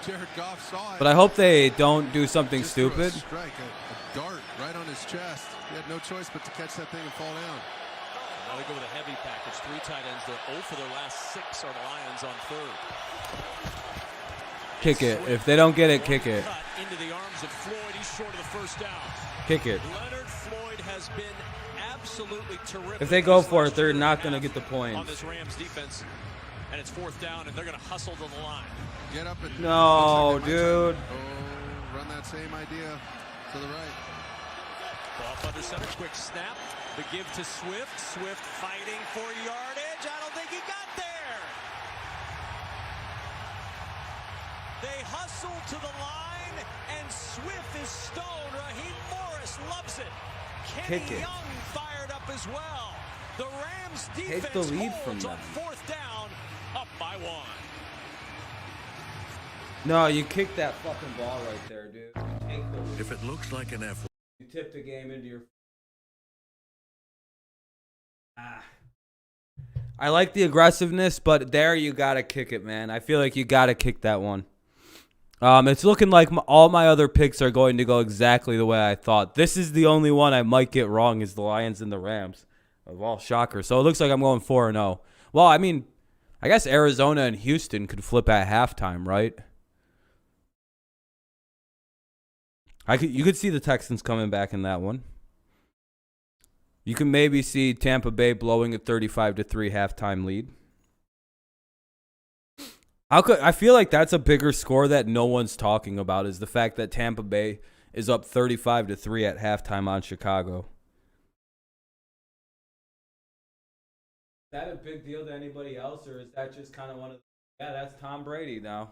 Jared Goff saw it. But I hope they don't do something Just threw stupid. A strike, a dart right on his chest. He had no choice but to catch that thing and fall down. Now they go with a heavy package. 3 tight ends. They're 0 for their last 6 are the Lions on third. Kick it. If they don't get it, kick it. Into the arms of Floyd. He's short of the first down. Kick it. Leonard Floyd has been absolutely terrific. If they go for it, they're not going to get the points. On this Rams defense, and it's 4th down, and they're going to hustle to the line. Get up and no, dude. Oh, run that same idea to the right. Off under center, quick snap. The give to Swift. Swift fighting for yardage. I don't think he got there. They hustle to the line, and Swift is stoned. Raheem Morris loves it. Kenny Young fired up as well. The Rams defense take the lead holds from on them. 4th down, up by 1. No, you kick that fucking ball right there, dude. Take the lead. If it looks like an F. You tip the game into your... I like the aggressiveness, but there you got to kick it, man. I feel like you got to kick that one. It's looking like all my other picks are going to go exactly the way I thought. This is the only one I might get wrong is the Lions and the Rams. Of all shockers. So it looks like I'm going 4-0. Well, I mean, I guess Arizona and Houston could flip at halftime, right? You could see the Texans coming back in that one. You can maybe see Tampa Bay blowing a 35-3 halftime lead. I feel like that's a bigger score that no one's talking about is the fact that Tampa Bay is up 35-3 at halftime on Chicago. Is that a big deal to anybody else, or is that just kind of one of yeah, that's Tom Brady now.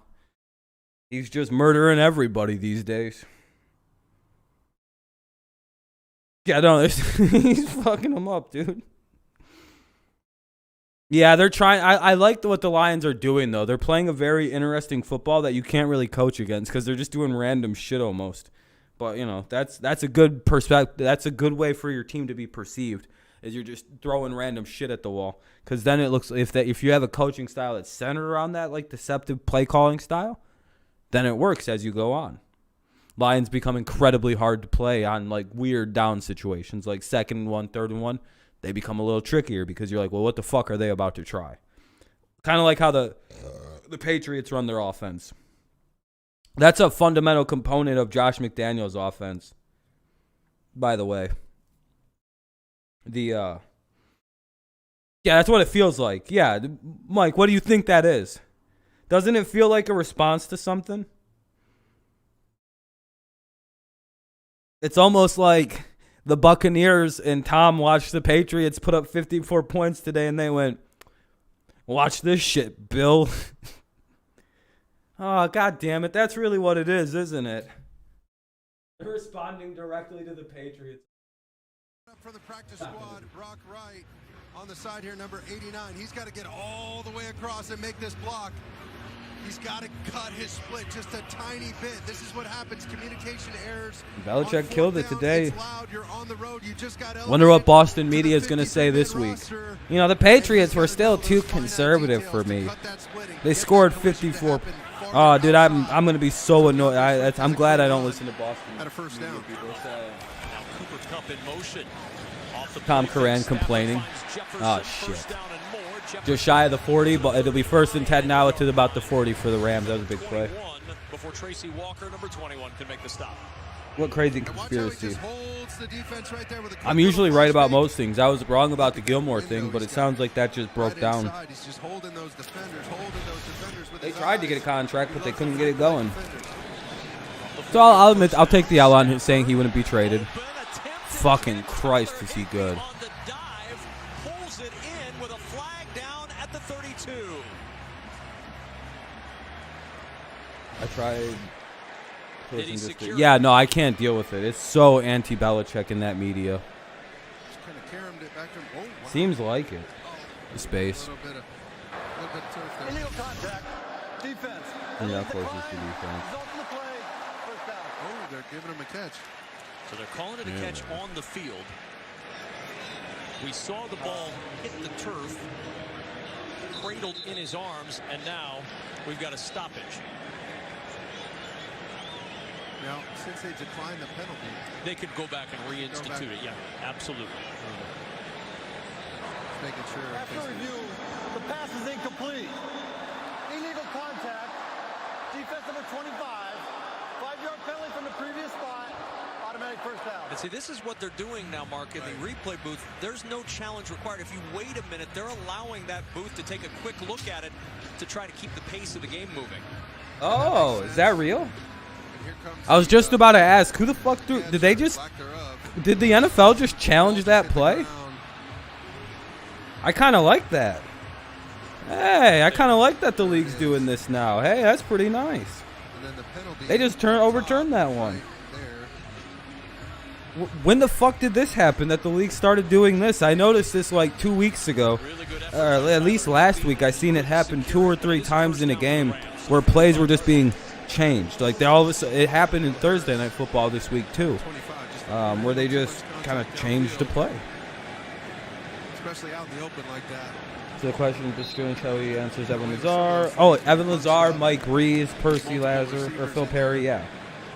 He's just murdering everybody these days. Yeah, no, he's fucking them up, dude. Yeah, they're trying. I like what the Lions are doing, though. They're playing a very interesting football that you can't really coach against because they're just doing random shit almost. But, you know, that's a good perspective. That's a good way for your team to be perceived, is you're just throwing random shit at the wall. Because then it looks, if you have a coaching style that's centered around that, like deceptive play calling style, then it works as you go on. Lions become incredibly hard to play on like weird down situations, like 2nd and 1, 3rd and 1. They become a little trickier because you're like, well, what the fuck are they about to try? Kind of like how the Patriots run their offense. That's a fundamental component of Josh McDaniels' offense, by the way. Yeah, that's what it feels like. Yeah, Mike, what do you think that is? Doesn't it feel like a response to something? It's almost like the Buccaneers and Tom watched the Patriots put up 54 points today, and they went, watch this shit, Bill. Oh, God damn it. That's really what it is, isn't it? They're responding directly to the Patriots. Up for the practice squad, Brock Wright on the side here, number 89. He's got to get all the way across and make this block. He's got to cut his split just a tiny bit. This is what happens. Communication errors. Belichick killed it today. Loud. You're on the road. You just got wonder what Boston media is going to say this week. You know, the Patriots were still too conservative for me. They scored 54. Oh, dude, I'm going to be so annoyed. I'm glad I don't listen to Boston. At a first down. Cooper Kupp in motion. Tom Curran complaining. Oh, shit. Just shy of the 40, but it'll be 1st and 10 now to about the 40 for the Rams. That was a big play. Before Tracy Walker, number 21, can make the stop. What crazy conspiracy. I'm usually right about most things. I was wrong about the Gilmore thing, but it sounds like that just broke down. They tried to get a contract, but they couldn't get it going. So I'll admit, I'll take the L on him saying he wouldn't be traded. Fucking Christ, is he good. I tried. Yeah, no, I can't deal with it. It's so anti-Belichick in that media. Seems like it. The space. Illegal contact. Defense. Yeah, of course it's the defense. Oh, they're giving him a catch. So they're calling it a catch on the field. We saw the ball hit the turf, cradled in his arms, and now we've got a stoppage. Now, since they declined the penalty, they could go back and reinstitute it. Yeah, absolutely. Just making sure. After review, the pass is incomplete. Illegal contact. Defense number 25. 5-yard penalty from the previous spot. Automatic first down. And see, this is what they're doing now, Mark, in the replay booth. There's no challenge required. If you wait a minute, they're allowing that booth to take a quick look at it to try to keep the pace of the game moving. Oh, is that real? I was just about to ask, who the fuck did they just, did the NFL just challenge that play? I kind of like that. Hey, I kind of like that the league's doing this now. Hey, that's pretty nice. They just overturned that one. When the fuck did this happen that the league started doing this? I noticed this like 2 weeks ago. At least last week I seen it happen 2 or 3 times in a game where plays were just being changed. Like they all of a sudden, it happened in Thursday Night Football this week too, where they just kind of changed the play. Especially out in the open like that. So the question is strange how he answers Evan Lazar. Oh, Evan Lazar, Mike Reeves, Percy Lazar, or Phil Perry, yeah.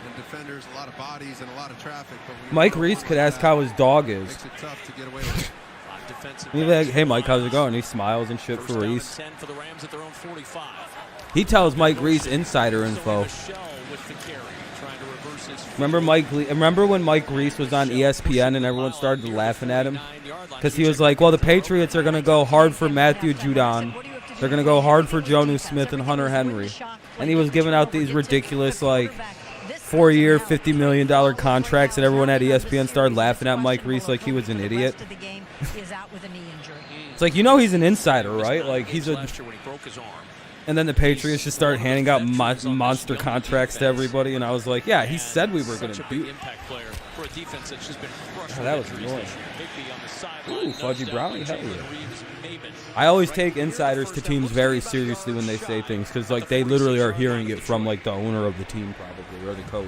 And defenders, a lot of bodies and a lot of traffic. But Mike Reeves could ask how his dog is. Makes it tough to get away with. He's like, hey Mike, how's it going? He smiles and shit for Reese. 10 for the Rams at their own 45. He tells Mike Reese insider info. Remember when Mike Reese was on ESPN and everyone started laughing at him? Because he was like, well, the Patriots are going to go hard for Matthew Judon. They're going to go hard for Jonnu Smith and Hunter Henry. And he was giving out these ridiculous, like, 4-year, $50 million contracts, and everyone at ESPN started laughing at Mike Reese like he was an idiot. It's like, you know he's an insider, right? Like, he's a... And then the Patriots just started handing out monster contracts to everybody, and I was like, yeah, he said we were going to do it. Oh, that was annoying. Ooh, Fudgy Brownie, hell yeah. I always take insiders to teams very seriously when they say things, because like they literally are hearing it from like the owner of the team probably, or the coach.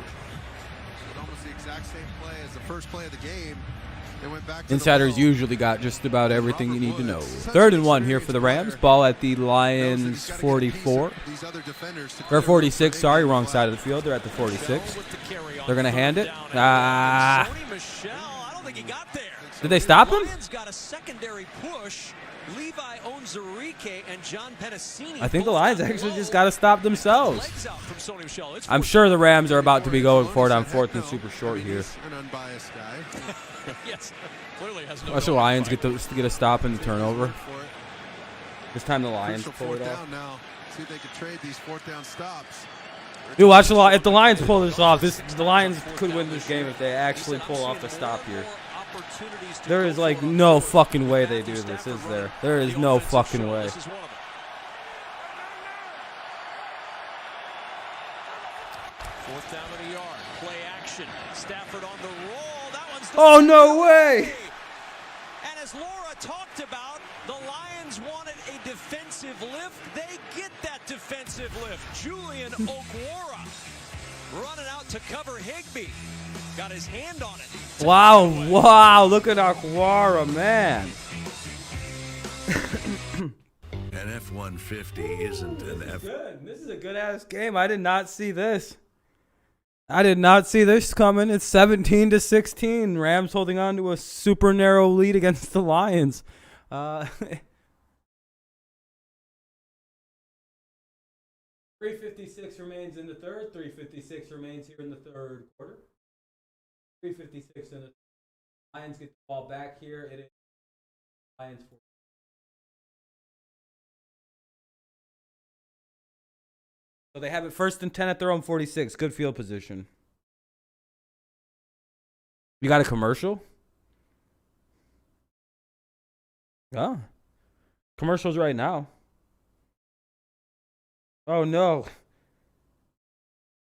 Almost the exact same play as the first play of the game. They went back to Insiders usually got just about everything you need to know. 3rd and 1 here for the Rams. Ball at the Lions 44. Or 46, sorry, wrong side of the field. They're at the 46. They're going to hand it. Did they stop him? I think the Lions actually just got to stop themselves. I'm sure the Rams are about to be going for it on 4th and super short here. An unbiased guy. Yes, clearly has no. Watch the Lions get a stop and the turnover. This time the Lions pull it off. Now. See if they can trade these 4th down stops. Dude, watch the if the Lions pull this off. The Lions could win this game if they actually pull off the stop here. There is like no fucking way they do this, is there? There is no fucking way. 4th down and a yard. Play action. Stafford on the roll. Oh, no way! And as Laura talked about, the Lions wanted a defensive lift. They get that defensive lift. Julian Okwara running out to cover Higbee. Got his hand on it. Wow, look at Okwara, man. An F-150 isn't an F. Good. This is a good-ass game. I did not see this. I did not see this coming. It's 17-16. Rams holding on to a super narrow lead against the Lions. 3:56 remains in the third. 3:56 remains here in the third quarter. 3:56 in the Lions get the ball back here. It is Lions 4. So they have it 1st and 10 at their own 46. Good field position. You got a commercial? Oh. Commercials right now. Oh, no.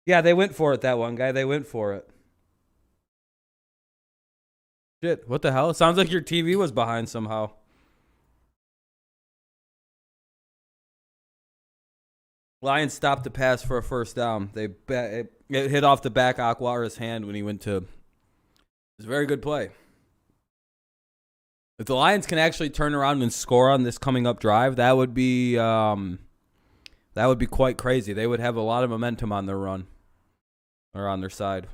Yeah, they went for it, that one guy. They went for it. Shit, what the hell? It sounds like your TV was behind somehow. Lions stopped the pass for a 1st down. It hit off the back of Okwara's hand when he went to. It was a very good play. If the Lions can actually turn around and score on this coming up drive, that would be quite crazy. They would have a lot of momentum on their run. are on their side.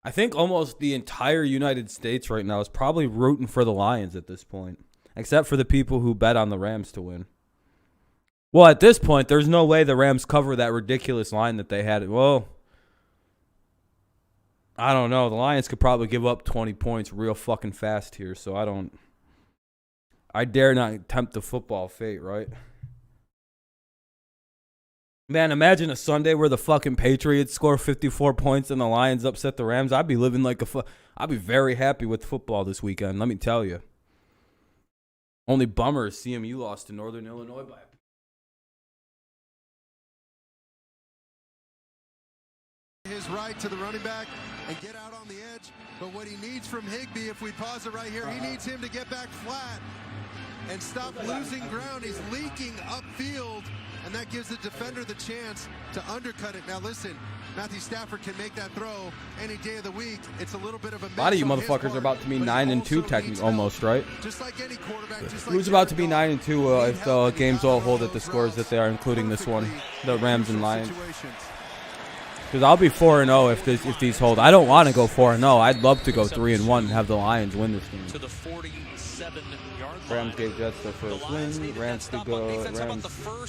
I think almost the entire United States right now is probably rooting for the Lions at this point, except for the people who bet on the Rams to win. Well, at this point, there's no way the Rams cover that ridiculous line that they had. Well, I don't know. The Lions could probably give up 20 points real fucking fast here, so I dare not tempt the football fate, right? Man, imagine a Sunday where the fucking Patriots score 54 points and the Lions upset the Rams. I'd be living like I'd be very happy with football this weekend, let me tell you. Only bummer is CMU lost to Northern Illinois by his right to the running back and get out on the edge. But what he needs from Higbee, if we pause it right here, he needs him to get back flat and stop losing ground. He's leaking upfield, and that gives the defender the chance to undercut it. Now listen, Matthew Stafford can make that throw any day of the week. It's a little bit of a lot of you motherfuckers are about to be 9-2 technically, almost, right? Just like any quarterback. Who's about to be 9-2 if the games all hold at the scores that they are, including this one, the Rams and Lions? Because I'll be 4-0 if these hold. I don't want to go 4-0. I'd love to go 3-1 and have the Lions win this game. To the 47-yard line. Rams gave Jets their first win. Rams to go. Rams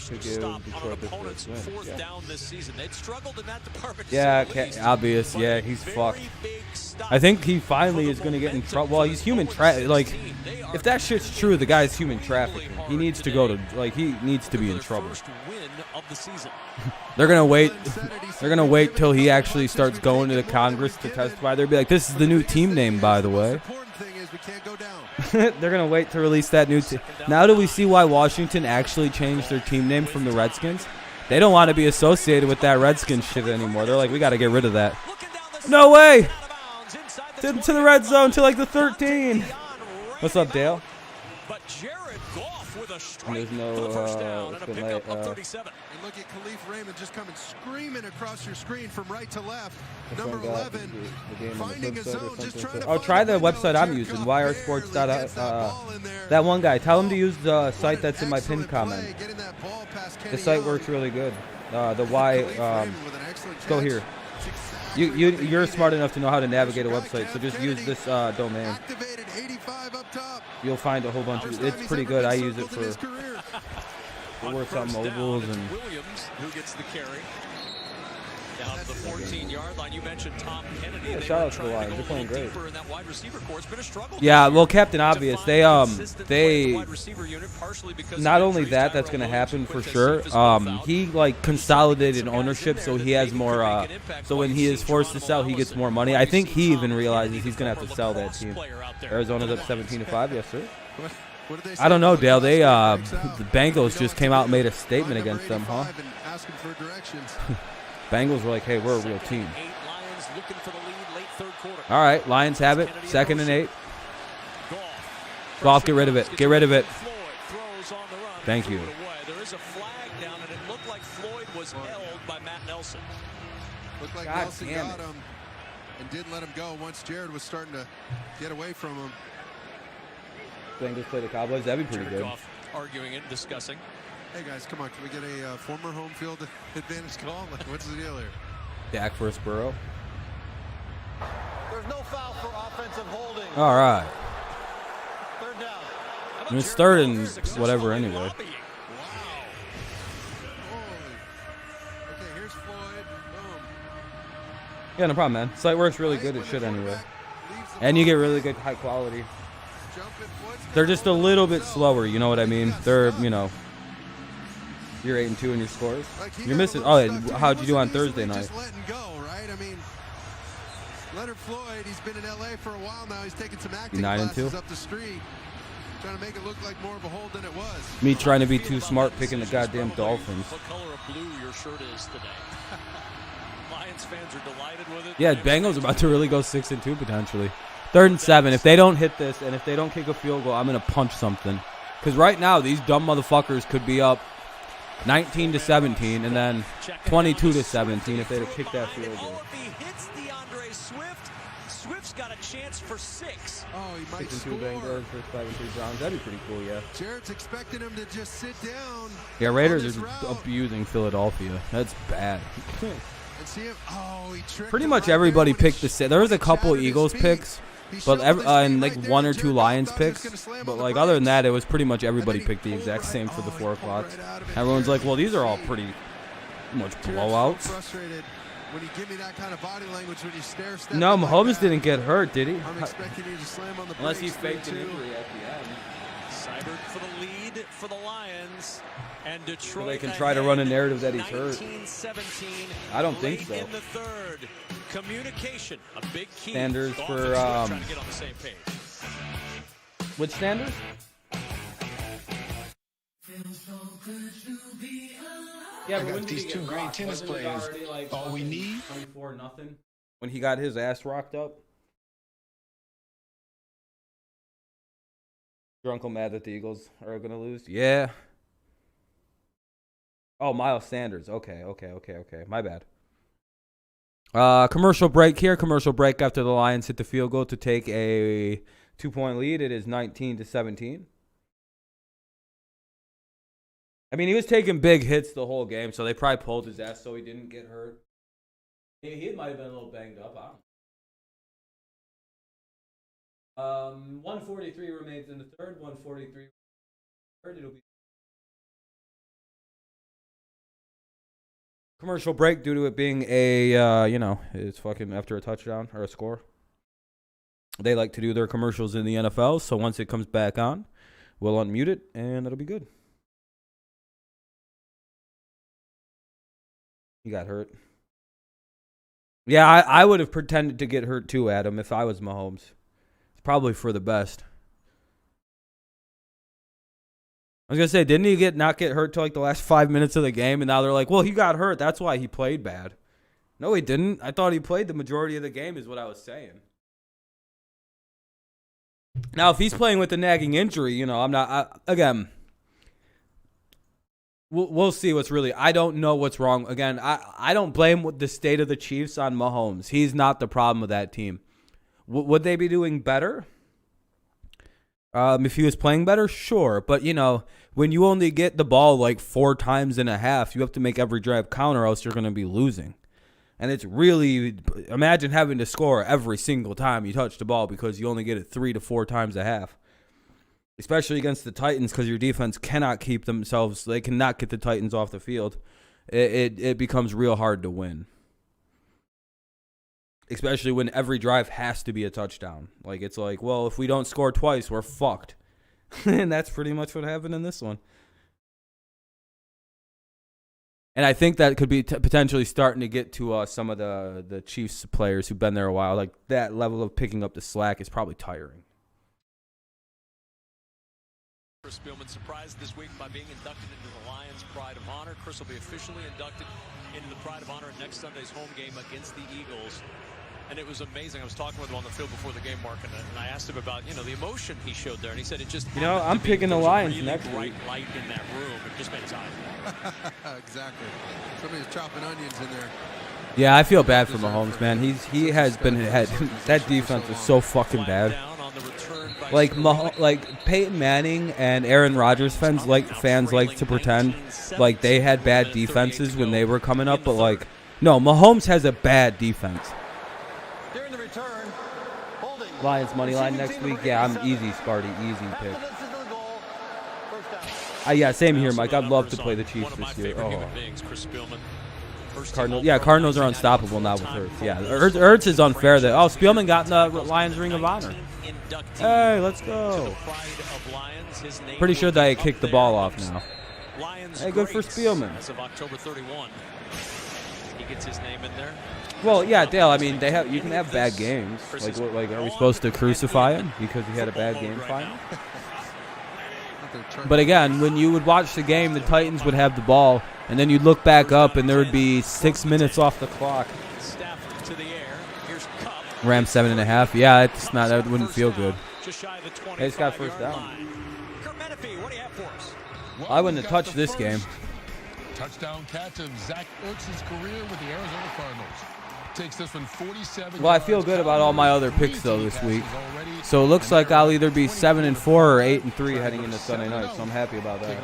to give Detroit their first win. Fourth down this season. They'd struggled in that department. Yeah, obvious. Yeah, he's fucked. I think he finally is going to get in trouble. Well, he's human like, if that shit's true, the guy's human trafficking. He needs to go to, like, he needs to be in trouble. They're going to wait. They're going to wait till he actually starts going to the Congress to testify. They'll be like, this is the new team name, by the way. They're going to wait to release that new team. Now do we see why Washington actually changed their team name from the Redskins? They don't want to be associated with that Redskins shit anymore. They're like, we got to get rid of that. No way! To the red zone, to like the 13. What's up, Dale? But Jared Goff with a strike there's no, for the first down and a been pickup late, of 37. And look at Khalif Raymond just coming screaming across your screen from right to left. Number 11, finding a zone, just trying to Oh, try the website I'm using, yrsports.com. That one guy, tell him to use the site that's in my pinned comment. The site works really good. The Y, go here. You're smart enough to know how to navigate a website, so just use this domain. You'll find a whole bunch of it's pretty good. I use it for it works on mobiles and Williams, who gets the carry down to the 14-yard line. You mentioned Tom Kennedy. Yeah, shout out to the Lions. They're playing great. In that wide receiver corps. It's been a struggle. Yeah, well, Captain Obvious, they not only that's going to happen for sure. He like consolidated ownership, so he has more. So when he is forced to sell, he gets more money. I think he even realizes he's going to have to sell that team. Arizona's up 17-5, yes sir. I don't know, Dale. They the Bengals just came out and made a statement against them, huh? Bengals were like, hey, we're a real team. All right, Lions have it. 2nd and 8. Goff, get rid of it. Get rid of it. Thank you. There is a flag down, and it looked like Floyd was held by Matt Nelson. Looked like Nelson got him and didn't let him go once Jared was starting to get away from him. Bengals play the Cowboys. That'd be pretty good. Goff arguing and discussing. Hey guys, come on! Can we get a former home field advantage call? What's the deal here? Dak versus Burrow. There's no foul for offensive holding. All right. Third down. I mean, it's 3rd and whatever anyway. Wow. Okay, here's Floyd. Boom. Yeah, no problem, man. Site works really good. It should anyway. And you get really good high quality. They're just a little bit slower, you know what I mean? They're, you know, you're 8-2 in your scores. You're missing. Oh, how'd you do on Thursday night? Just letting go, right? I mean, Leonard Floyd, he's been in LA for a while now. He's taking some acting classes up the street, trying to make it look like more of a hold than it was. Me trying to be too smart picking the goddamn Dolphins. What color of blue your shirt is today? Lions fans are delighted with it. Yeah, Bengals about to really go 6-2 potentially. 3rd and 7. If they don't hit this and if they don't kick a field goal, I'm going to punch something. Because right now, these dumb motherfuckers could be up 19-17 and then 22-17 if they had kicked that field goal. Swift's got a chance for 6. Oh, he might 6 and 2 Bengals, first 5 and 3 Browns. That'd be pretty cool, yeah. Jared's expecting him to just sit down. Yeah, Raiders are abusing Philadelphia. That's bad. And see him. Oh, he tricked Pretty him much right everybody there picked the same. There was a couple Eagles picks, but and like 1 or 2 Lions picks. But like other than that, it was pretty much everybody picked the exact same for the 4 o'clocks. Everyone's like, well, these are all pretty much blowouts. Frustrated when you give me that kind of body language when you stare. No, Mahomes didn't get hurt, did he? I'm expecting you to slam on the Unless he brakes faked an too. injury at the end. Seibert for the lead for the Lions. And Detroit So they can try to run a narrative that he's hurt. 19-17. I don't think late so. In the third, communication, a big key. Sanders Goff for and Swift trying to get on the same page. Which Sanders? Yeah, I got these 2 great tennis players. All we need. 24-0 when he got his ass rocked up. Your uncle mad that the Eagles are going to lose? Yeah. Oh, Miles Sanders. Okay. My bad. Commercial break here. Commercial break after the Lions hit the field goal to take a 2-point lead. It is 19-17. I mean, he was taking big hits the whole game, so they probably pulled his ass so he didn't get hurt. He might have been a little banged up. I don't know. 143 remains in the third. 143 third. It'll be commercial break due to it being a, it's fucking after a touchdown or a score. They like to do their commercials in the NFL, so once it comes back on, we'll unmute it, and it'll be good. He got hurt. Yeah, I would have pretended to get hurt too, Adam, if I was Mahomes. It's probably for the best. I was going to say, didn't he not get hurt till like the last 5 minutes of the game? And now they're like, well, he got hurt. That's why he played bad. No, he didn't. I thought he played the majority of the game is what I was saying. Now, if he's playing with a nagging injury, I'm not, again, we'll see what's really, I don't know what's wrong. Again, I don't blame the state of the Chiefs on Mahomes. He's not the problem with that team. Would they be doing better? If he was playing better, sure. But, when you only get the ball like 4 times in a half, you have to make every drive count or else you're going to be losing. And it's really, imagine having to score every single time you touch the ball because you only get it 3 to 4 times a half. Especially against the Titans because your defense cannot keep themselves, they cannot get the Titans off the field. It becomes real hard to win. Especially when every drive has to be a touchdown. Like, it's like, well, if we don't score twice, we're fucked. And that's pretty much what happened in this one. And I think that could be potentially starting to get to some of the Chiefs players who've been there a while. Like, that level of picking up the slack is probably tiring. Chris Spielman surprised this week by being inducted into the Lions Pride of Honor. Chris will be officially inducted into the Pride of Honor at next Sunday's home game against the Eagles. And it was amazing. I was talking with him on the field before the game, Mark, and I asked him about, the emotion he showed there. And he said it just I'm picking the Lions really next bright week. light in that room. It just made his eyes water. Exactly. Somebody's chopping onions in there. Yeah, I feel bad for Mahomes, man. He has been that defense is so fucking bad. Like Peyton Manning and Aaron Rodgers fans like to pretend like they had bad defenses when they were coming up, but like no, Mahomes has a bad defense. During the return, holding. Lions money line next week. Yeah, I'm easy, Sparty, easy pick. Yeah, same here, Mike. I'd love to play the Chiefs this year. Cardinals, Cardinals are unstoppable now with Hurts. Yeah, Hurts is unfair that Spielman got in the Lions Ring of Honor. Hey, let's go. Pretty sure they kicked the ball off now. Hey, good for Spielman. As of October 31, he gets his name in there. Well, yeah, Dale. I mean, you can have bad games. Like, are we supposed to crucify him because he had a bad game final? But again, when you would watch the game, the Titans would have the ball, and then you'd look back up, and there would be 6 minutes off the clock. Rams 7.5. Yeah, it's not. That wouldn't feel good. They just got first down. I wouldn't have touched this game. Touchdown catch of Zach Ertz's career with the Arizona Cardinals. takes this one 47. Well, I feel good about all my other picks though this week. So it looks like I'll either be 7-4 or 8-3 heading into Sunday night. So I'm happy about that.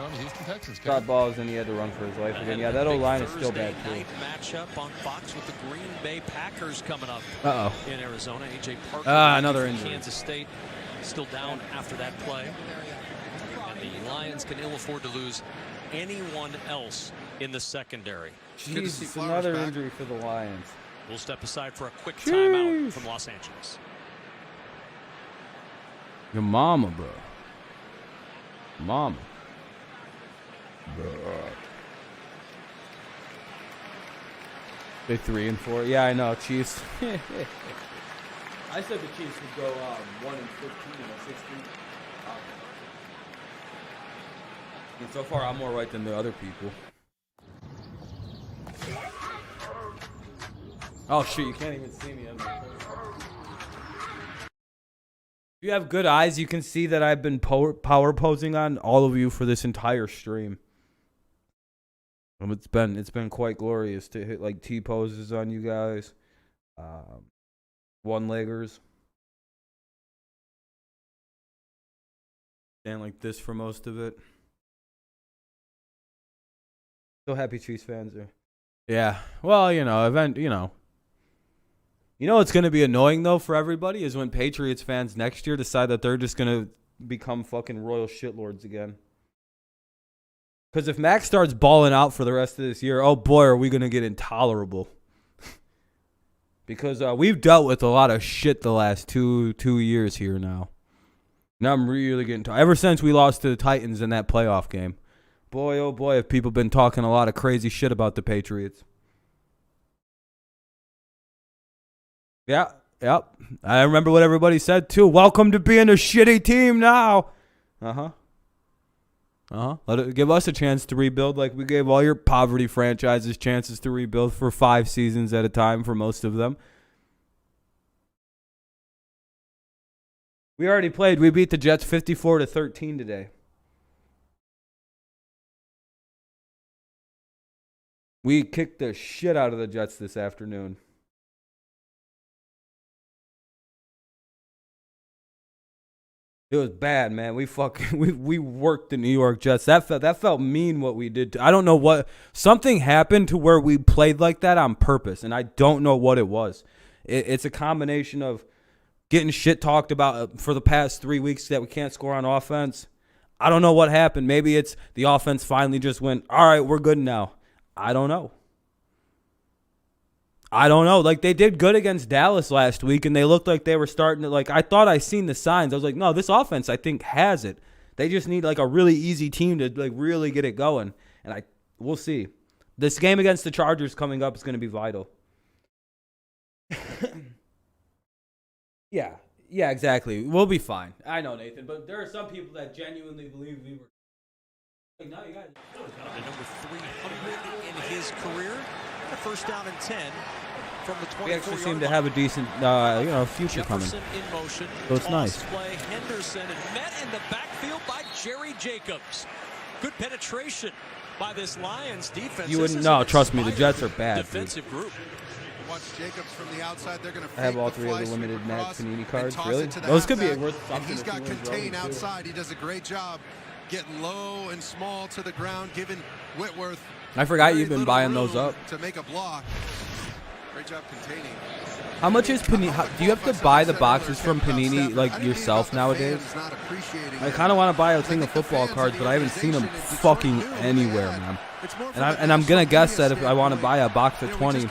Got balls and he had to run for his life again. Yeah, that O-line is still bad too. Matchup on Fox with the Green Bay Packers coming up in Arizona. AJ Parker. Another injury. Kansas State still down after that play. And the Lions can ill afford to lose anyone else in the secondary. Jeez, another injury for the Lions. We'll step aside for a quick timeout from Los Angeles. Your mama, bro. Mama. Bro. They're 3-4. Yeah, I know. Chiefs. I said the Chiefs would go 1-15 or 16. And so far, I'm more right than the other people. Oh shit! You can't even see me. If you have good eyes, you can see that I've been power posing on all of you for this entire stream. It's been quite glorious to hit like T poses on you guys, one-leggers, stand like this for most of it. So happy Chiefs fans are. Yeah, well, you know, You know what's going to be annoying, though, for everybody is when Patriots fans next year decide that they're just going to become fucking royal shitlords again. Because if Max starts balling out for the rest of this year, oh boy, are we going to get intolerable. Because we've dealt with a lot of shit the last two years here now. Now I'm really getting tired. Ever since we lost to the Titans in that playoff game. Boy, oh boy, have people been talking a lot of crazy shit about the Patriots. Yeah, yep. I remember what everybody said, too. Welcome to being a shitty team now. Give us a chance to rebuild like we gave all your poverty franchises chances to rebuild for 5 seasons at a time for most of them. We already played. We beat the Jets 54-13 today. We kicked the shit out of the Jets this afternoon. It was bad, man. We worked the New York Jets. That felt mean what we did. I don't know what. Something happened to where we played like that on purpose, and I don't know what it was. It's a combination of getting shit talked about for the past 3 weeks that we can't score on offense. I don't know what happened. Maybe it's the offense finally just went, all right, we're good now. I don't know. Like, they did good against Dallas last week, and they looked like they were starting to, like, I thought I seen the signs. I was like, no, this offense, I think, has it. They just need, like, a really easy team to, like, really get it going. And we'll see. This game against the Chargers coming up is going to be vital. Yeah, exactly. We'll be fine. I know, Nathan, but there are some people that genuinely believe we were. Like, no, you guys. Number 300 in his career. A first down and 10 from the 24-yard We actually seem to line. have a decent, future coming. Jefferson in motion. So it's nice. Play Henderson and met in the backfield by Jerry Jacobs. Good penetration by this Lions defense. You wouldn't know. Trust me, the Jets are bad. Defensive group. Watch Jacobs from the outside. They're going to. I have all 3 of the limited Max Panini cards. Really? Those could be worth something. And he's got contain outside. He does a great job getting low and small to the ground, giving Whitworth. I forgot you've been buying those up. To make a block. Great job containing. How much is Panini? Do you have to buy the boxes from Panini like yourself nowadays? I kind of want to buy a thing of football cards, but I haven't seen them fucking anywhere, man. And I'm gonna guess that if I want to buy a box of 20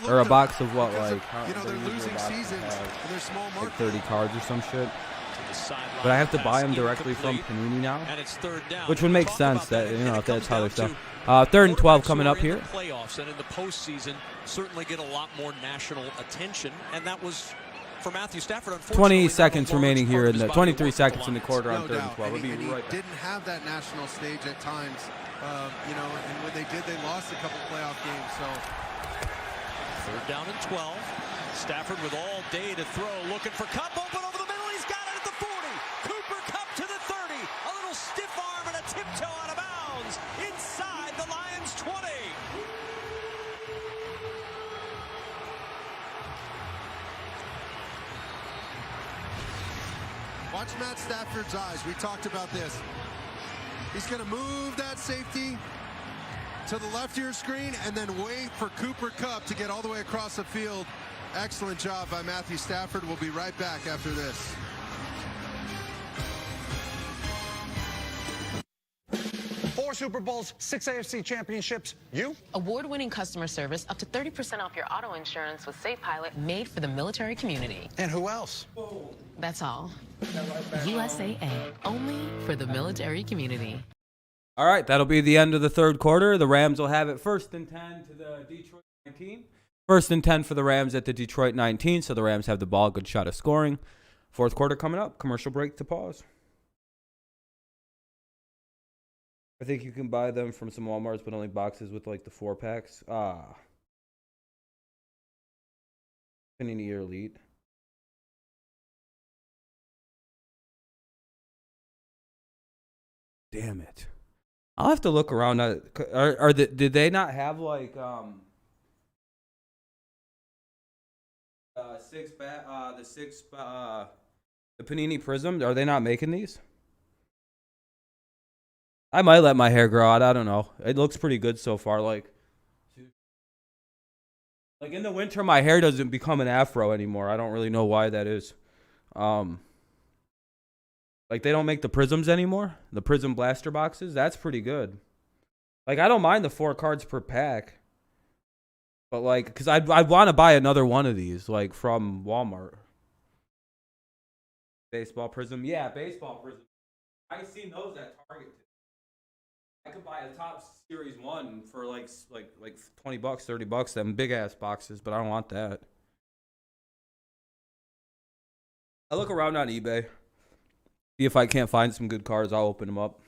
or a box of what, like, like 30 cards or some shit. But I have to buy them directly from Panini now, which would make sense that, if that's how they're done. 3rd and 12 coming up here. Playoffs and in the postseason certainly get a lot more national attention, and that was for Matthew Stafford. 20 seconds remaining here in the 23 seconds in the quarter on 3rd and 12. We'll be right back. Didn't have that national stage at times, and when they did, they lost a couple playoff games. So 3rd down and 12. Stafford with all day to throw, looking for Kupp, open over the middle. He's got it at the 40. Cooper Kupp to the 30. A little stiff arm and a tiptoe out of bounds inside the Lions 20. Watch Matt Stafford's eyes. We talked about this. He's going to move that safety to the left of your screen and then wait for Cooper Kupp to get all the way across the field. Excellent job by Matthew Stafford. We'll be right back after this. Four Super Bowls, 6 AFC championships. You? Award-winning customer service, up to 30% off your auto insurance with Safe Pilot, made for the military community. And who else? That's all. USAA, only for the military community. All right, that'll be the end of the third quarter. The Rams will have it 1st and 10 to the Detroit 19. 1st and 10 for the Rams at the Detroit 19, so the Rams have the ball, good shot of scoring. Fourth quarter coming up, commercial break to pause. I think you can buy them from some Walmarts, but only boxes with like the 4-packs. Panini Elite. Damn it. I'll have to look around. Did they not have like the Panini Prism? Are they not making these? I might let my hair grow out. I don't know. It looks pretty good so far. Like in the winter, my hair doesn't become an afro anymore. I don't really know why that is. Like they don't make the Prisms anymore. The Prism Blaster boxes. That's pretty good. Like I don't mind the 4 cards per pack. But like, because I'd want to buy another one of these, like from Walmart. Baseball Prism. Yeah, Baseball Prism. I've seen those at Target. I could buy a top series one for like $20, $30, them big ass boxes, but I don't want that. I look around on eBay. See if I can't find some good cards, I'll open them up.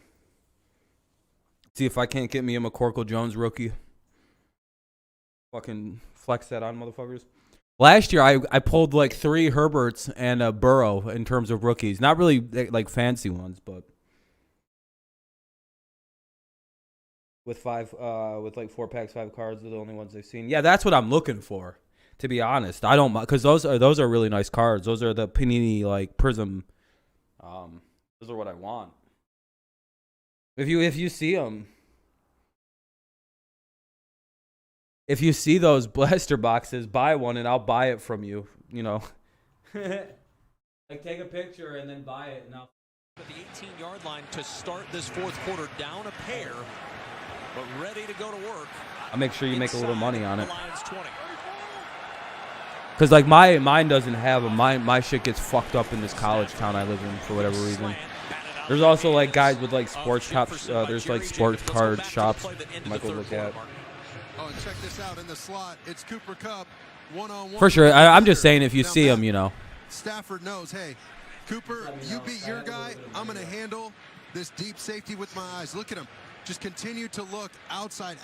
See if I can't get me a McCorkle Jones rookie. Fucking flex that on, motherfuckers. Last year, I pulled like 3 Herberts and a Burrow in terms of rookies. Not really like fancy ones, but with like 4-packs, 5 cards are the only ones I've seen. Yeah, that's what I'm looking for. To be honest, I don't mind because those are really nice cards. Those are the Panini like Prism. Those are what I want. If you see them, if you see those blaster boxes, buy one and I'll buy it from you. You know, like take a picture and then buy it. And I'll at the 18-yard line to start this fourth quarter, down a pair, but ready to go to work. I'll make sure you make a little money on it. Lions 20. Cause like mine doesn't have them. My shit gets fucked up in this college town I live in for whatever reason. There's also like guys with like sports shops. There's like sports card shops. Might go look at. Oh, and check this out in the slot. It's Cooper Kupp, one-on-one. For sure. I'm just saying if you see him, you know. Stafford knows, hey, Cooper, you beat your guy. I'm going to handle this deep safety with my eyes. Look at him. Just continue to look outside.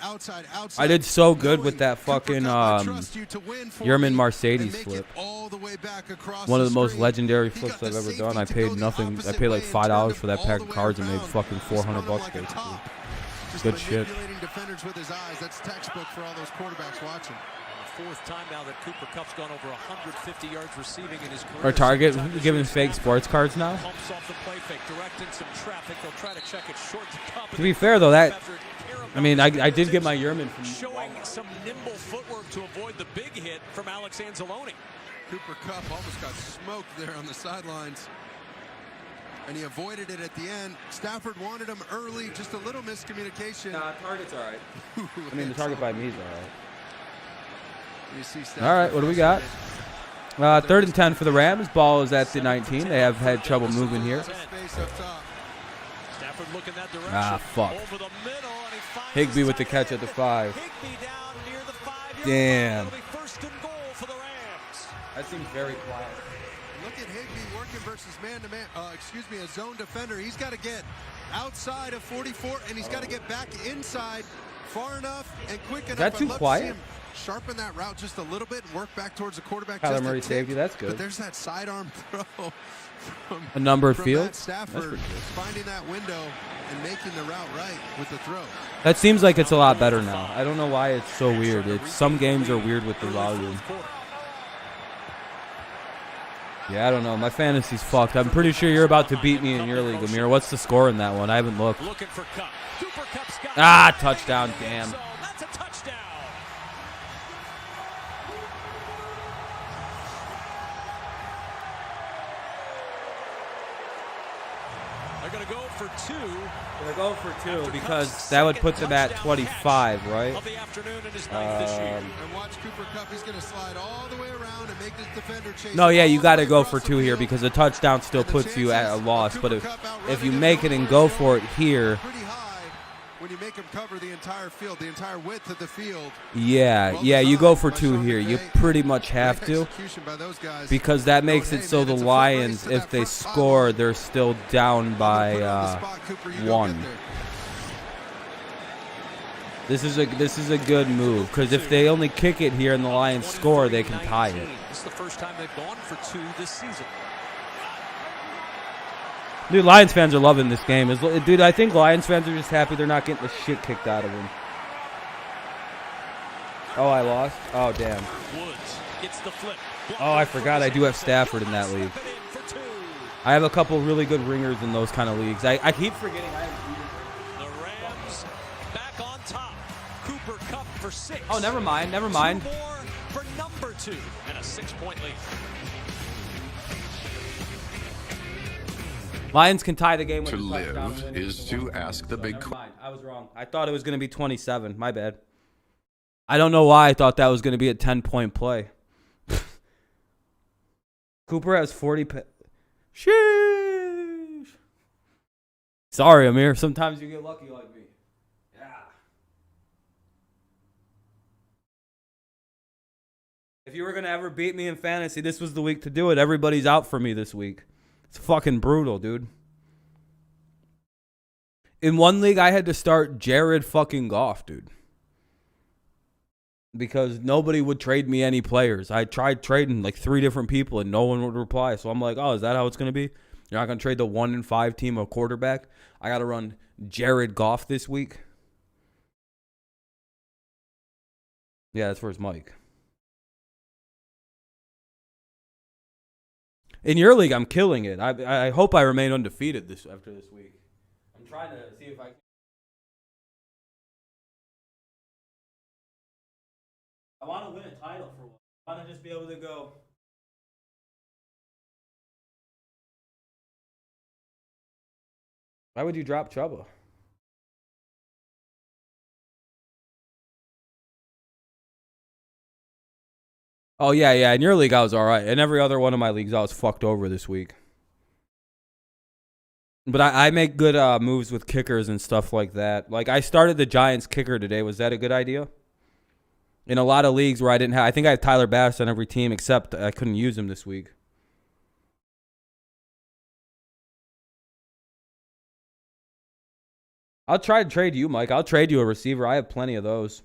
I did so good with that fucking Yerman Mercedes flip. One of the most legendary flips I've ever done. I paid nothing. I paid like $5 for that pack of cards and made fucking $400 basically. Good shit. Defenders with his eyes. That's textbook for all those quarterbacks watching. Fourth time now that Cooper Kupp's gone over 150 yards receiving in his career. Or Target giving fake sports cards now? Pumps off the play fake, directing some traffic. They'll try to check it short to Kupp. To be fair though, I did get my Yerman from showing some nimble footwork to avoid the big hit from Alex Anzalone. Cooper Kupp almost got smoked there on the sidelines. And he avoided it at the end. Stafford wanted him early, just a little miscommunication. Nah, Target's all right. I mean, the target by me is all right. All right, what do we got? 3rd and 10 for the Rams. Ball is at the 19. They have had trouble moving here. Fuck. Higbee with the catch at the 5. Damn. That seems very quiet. Look at Higbee working versus man-to-man. A zone defender. He's got to get outside of 44, and he's got to get back inside far enough and quick enough. Is that too quiet? Sharpen that route just a little bit and work back towards the quarterback. Kyler Murray saved you. That's good. But there's that sidearm throw from a number of fields. Stafford finding that window and making the route right with the throw. That seems like it's a lot better now. I don't know why it's so weird. Some games are weird with the volume. Yeah, I don't know. My fantasy's fucked. I'm pretty sure you're about to beat me in your league, Amir. What's the score in that one? I haven't looked. Ah, touchdown. Damn. That's a touchdown. They're going to go for 2. They're going for 2 because that would put them at 25, right? Of the afternoon in his ninth this year. And watch Cooper Kupp. He's going to slide all the way around and make this defender chase. No, yeah, you got to go for 2 here because the touchdown still puts you at a loss. But if you make it and go for it here, when you make him cover the entire field, the entire width of the field. Yeah, you go for 2 here. You pretty much have to because that makes it so the Lions, if they score, they're still down by 1. This is a good move because if they only kick it here and the Lions score, they can tie it. This is the first time they've gone for 2 this season. Dude, Lions fans are loving this game. Dude, I think Lions fans are just happy they're not getting the shit kicked out of them. Oh, I lost? Oh, damn. Oh, I forgot I do have Stafford in that league. I have a couple really good ringers in those kind of leagues. I keep forgetting I have the Rams back on top. Cooper Kupp for 6. Oh, never mind. 2 more for number 2 and a 6-point lead. Lions can tie the game with to live is to ask the big question. I was wrong. I thought it was going to be 27. My bad. I don't know why I thought that was going to be a 10-point play. Cooper has 40. Sheesh. Sorry, Amir. Sometimes you get lucky like me. Yeah. If you were going to ever beat me in fantasy, this was the week to do it. Everybody's out for me this week. It's fucking brutal, dude. In one league, I had to start Jared fucking Goff, dude. Because nobody would trade me any players. I tried trading like 3 different people and no one would reply. So I'm like, oh, is that how it's going to be? You're not going to trade the 1-5 team a quarterback? I got to run Jared Goff this week. Yeah, that's where's Mike. In your league, I'm killing it. I hope I remain undefeated after this week. I'm trying to see if I can. I want to win a title for one. I want to just be able to go. Why would you drop Chuba? Oh, yeah. In your league, I was all right. In every other one of my leagues, I was fucked over this week. But I make good moves with kickers and stuff like that. Like, I started the Giants kicker today. Was that a good idea? In a lot of leagues where I didn't have... I think I have Tyler Bass on every team, except I couldn't use him this week. I'll try to trade you, Mike. I'll trade you a receiver. I have plenty of those.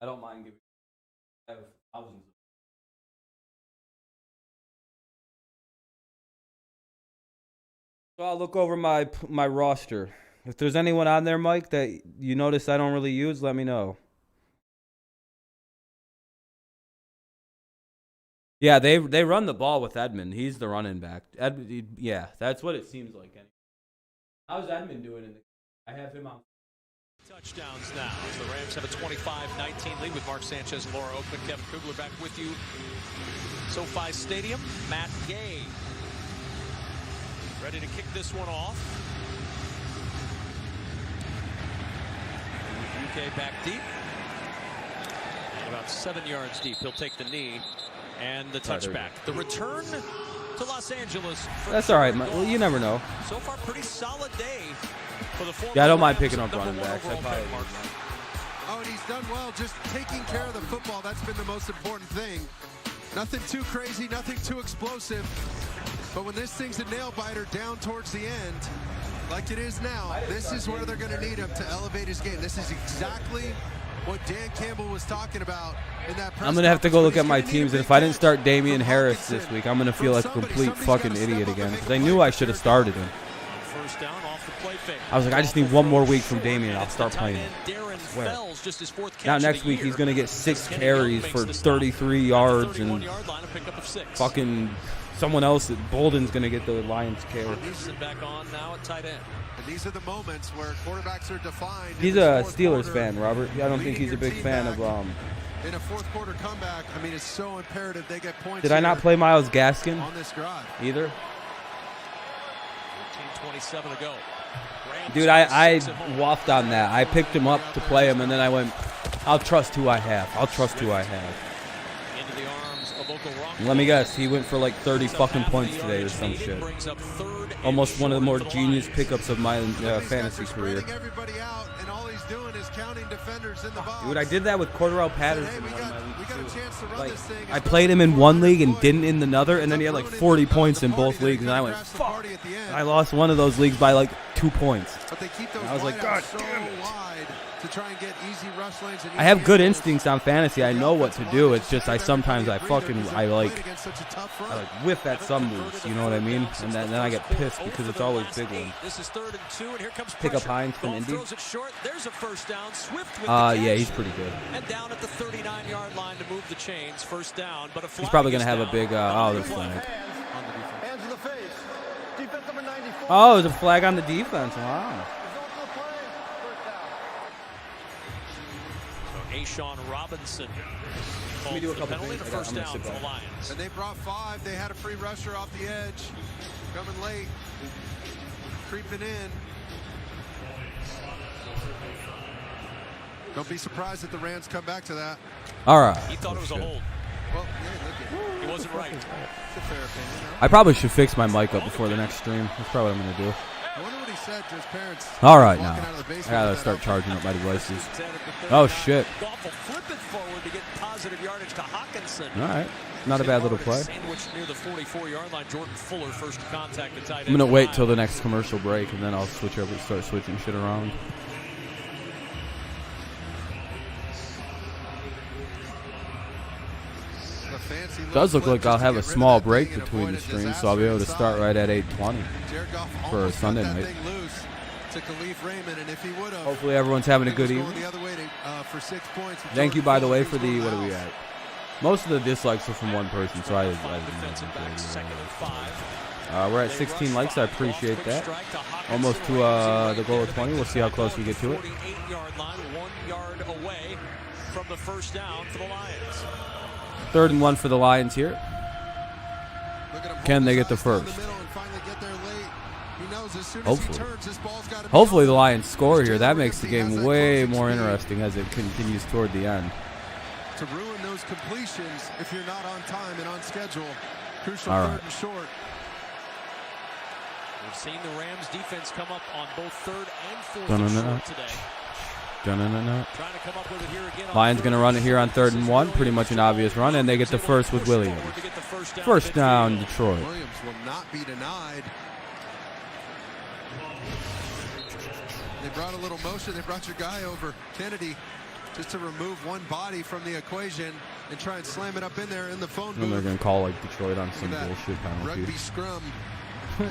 I don't mind giving... I have thousands. So I'll look over my roster. If there's anyone on there, Mike, that you notice I don't really use, let me know. Yeah, they run the ball with Edmund. He's the running back. Yeah, that's what it seems like. How's Edmund doing? I have him on. Touchdowns now as the Rams have a 25-19 lead with Mark Sanchez and Laura Oakman. Kevin Kugler back with you. SoFi Stadium. Matt Gay ready to kick this one off. UK back deep. About 7 yards deep. He'll take the knee and the touchback. The return to Los Angeles. That's all right. Well, you never know. So far, pretty solid day. Yeah, I don't mind picking up running backs. Oh, and he's done well just taking care of the football. That's been the most important thing. Nothing too crazy, nothing too explosive. But when this thing's a nail-biter down towards the end, like it is now, this is where they're going to need him to elevate his game. This is exactly what Dan Campbell was talking about in that press. I'm going to have to go look at my teams, and if I didn't start Damian Harris this week, I'm going to feel like a complete fucking idiot again, because I knew I should have started him. first down off the play fake. I was like, I just need one more week from Damian. I'll start playing him. Just his fourth catch Now next week he's going to get 6 carries for 33 yards and fucking someone else. Bolden's going to get the Lions carry. Back on now at tight end. And these are the moments where quarterbacks are defined. He's a Steelers fan, Robert. I don't think he's a big fan of in a fourth quarter comeback. I mean, it's so imperative they get points. Did I not play Myles Gaskin on this drive either? 14:27 to go. Dude, I waffed on that. I picked him up to play him, and then I went, I'll trust who I have. I'll trust who I have. Into the arms of Let me guess, he went for like 30 fucking points today or some shit. Almost one of the more genius pickups of my fantasy career. Dude, I did that with Cordarrelle Patterson. Like, I played him in one league and didn't in another, and then he had like 40 points in both leagues, and I went, fuck. I lost one of those leagues by like 2 points. And I was like, God damn it. I have good instincts on fantasy. I know what to do. It's just I whiff at some moves. You know what I mean? And then I get pissed because it's always big ones. Pick up Hines from Indy. Yeah, he's pretty good. And down at the 39-yard line to move the chains. First down, but a flag. He's probably gonna have a big. There's flag. Oh, there's a flag on the defense. Wow. Ashawn Robinson. Let me do a couple penalty things. The first down for the Lions. And they brought 5. They had a free rusher off the edge. Coming late. Creeping in. Don't be surprised if the Rams come back to that. All right. He thought it was a hold. Well, yeah, he wasn't right. It's a fair opinion. I probably should fix my mic up before the next stream. That's probably what I'm going to do. I wonder what he said to his parents. All right, now. I got to start charging up my devices. Oh, shit. Goff will flip it forward to get positive yardage to Hawkinson. All right. Not a bad little play. Sandwiched near the 44-yard line. Jordan Fuller first contact at tight end. I'm going to wait till the next commercial break, and then I'll start switching shit around. Does look like I'll have a small break between the streams, so I'll be able to start right at 8:20 for Sunday night. Hopefully everyone's having a good evening. Thank you, by the way, for the, what are we at? Most of the dislikes are from one person, so I didn't know. We're at 16 likes. I appreciate that. Almost to the goal of 20. We'll see how close we get to it. 48-yard line, 1 yard away from the first down for the Lions. 3rd and 1 for the Lions here. Can they get the first? Hopefully. Hopefully the Lions score here. That makes the game way more interesting as it continues toward the end. To ruin those completions if you're not on time and on schedule. Crucial All 3rd right. and short. We've seen the Rams defense come up on both 3rd and 4th and short today. Lions going to run it here on 3rd and 1. Pretty much an obvious run, and they get the first with Williams. First down, Detroit. Williams will not be denied. They brought a little motion. They brought your guy over, Kennedy, just to remove one body from the equation and try and slam it up in there in the phone booth. And they're going to call like Detroit on some bullshit penalty. Rugby scrum. A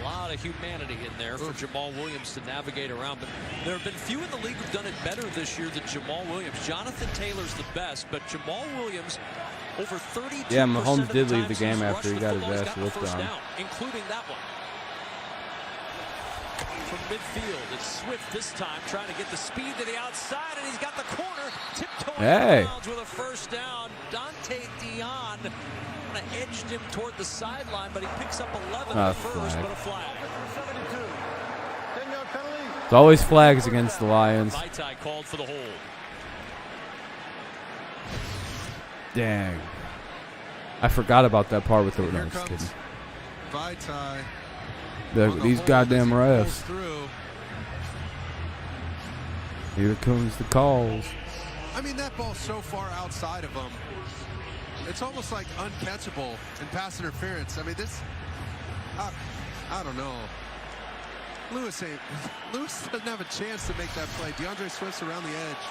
lot of humanity in there for Jamal Williams to navigate around, but there have been few in the league who've done it better this year than Jamal Williams. Jonathan Taylor's the best, but Jamal Williams over 32%. Yeah, Mahomes did leave the times game he's after he rushed got the his ball, ass he's whipped gotten the first on. down, including that one. From midfield, it's Swift this time trying to get the speed to the outside, and he's got the corner tiptoeing out of bounds with a first down. Dante Dion edged him toward the sideline, but he picks up 11 at the first, but a flag. It's always flags against the Lions. Vaitai called for the hold. Dang. I forgot about that part with the... No, just kidding. Vaitai. These goddamn refs. Here comes the calls. I mean, that ball's so far outside of him. It's almost like uncatchable in pass interference. I mean, this... I don't know. Lewis doesn't have a chance to make that play. DeAndre Swift's around the edge.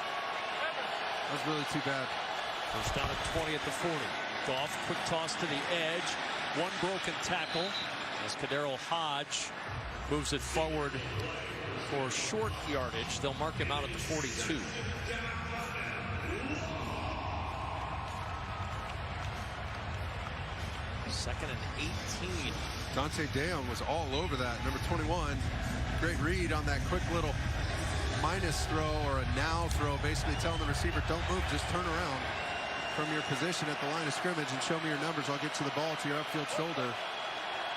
That was really too bad. First down at 20 at the 40. Goff, quick toss to the edge. One broken tackle as Kadero Hodge moves it forward for short yardage. They'll mark him out at the 42. Second and 18. Dante Deon was all over that. Number 21, great read on that quick little minus throw or a now throw, basically telling the receiver, don't move, just turn around from your position at the line of scrimmage and show me your numbers. I'll get you the ball to your upfield shoulder.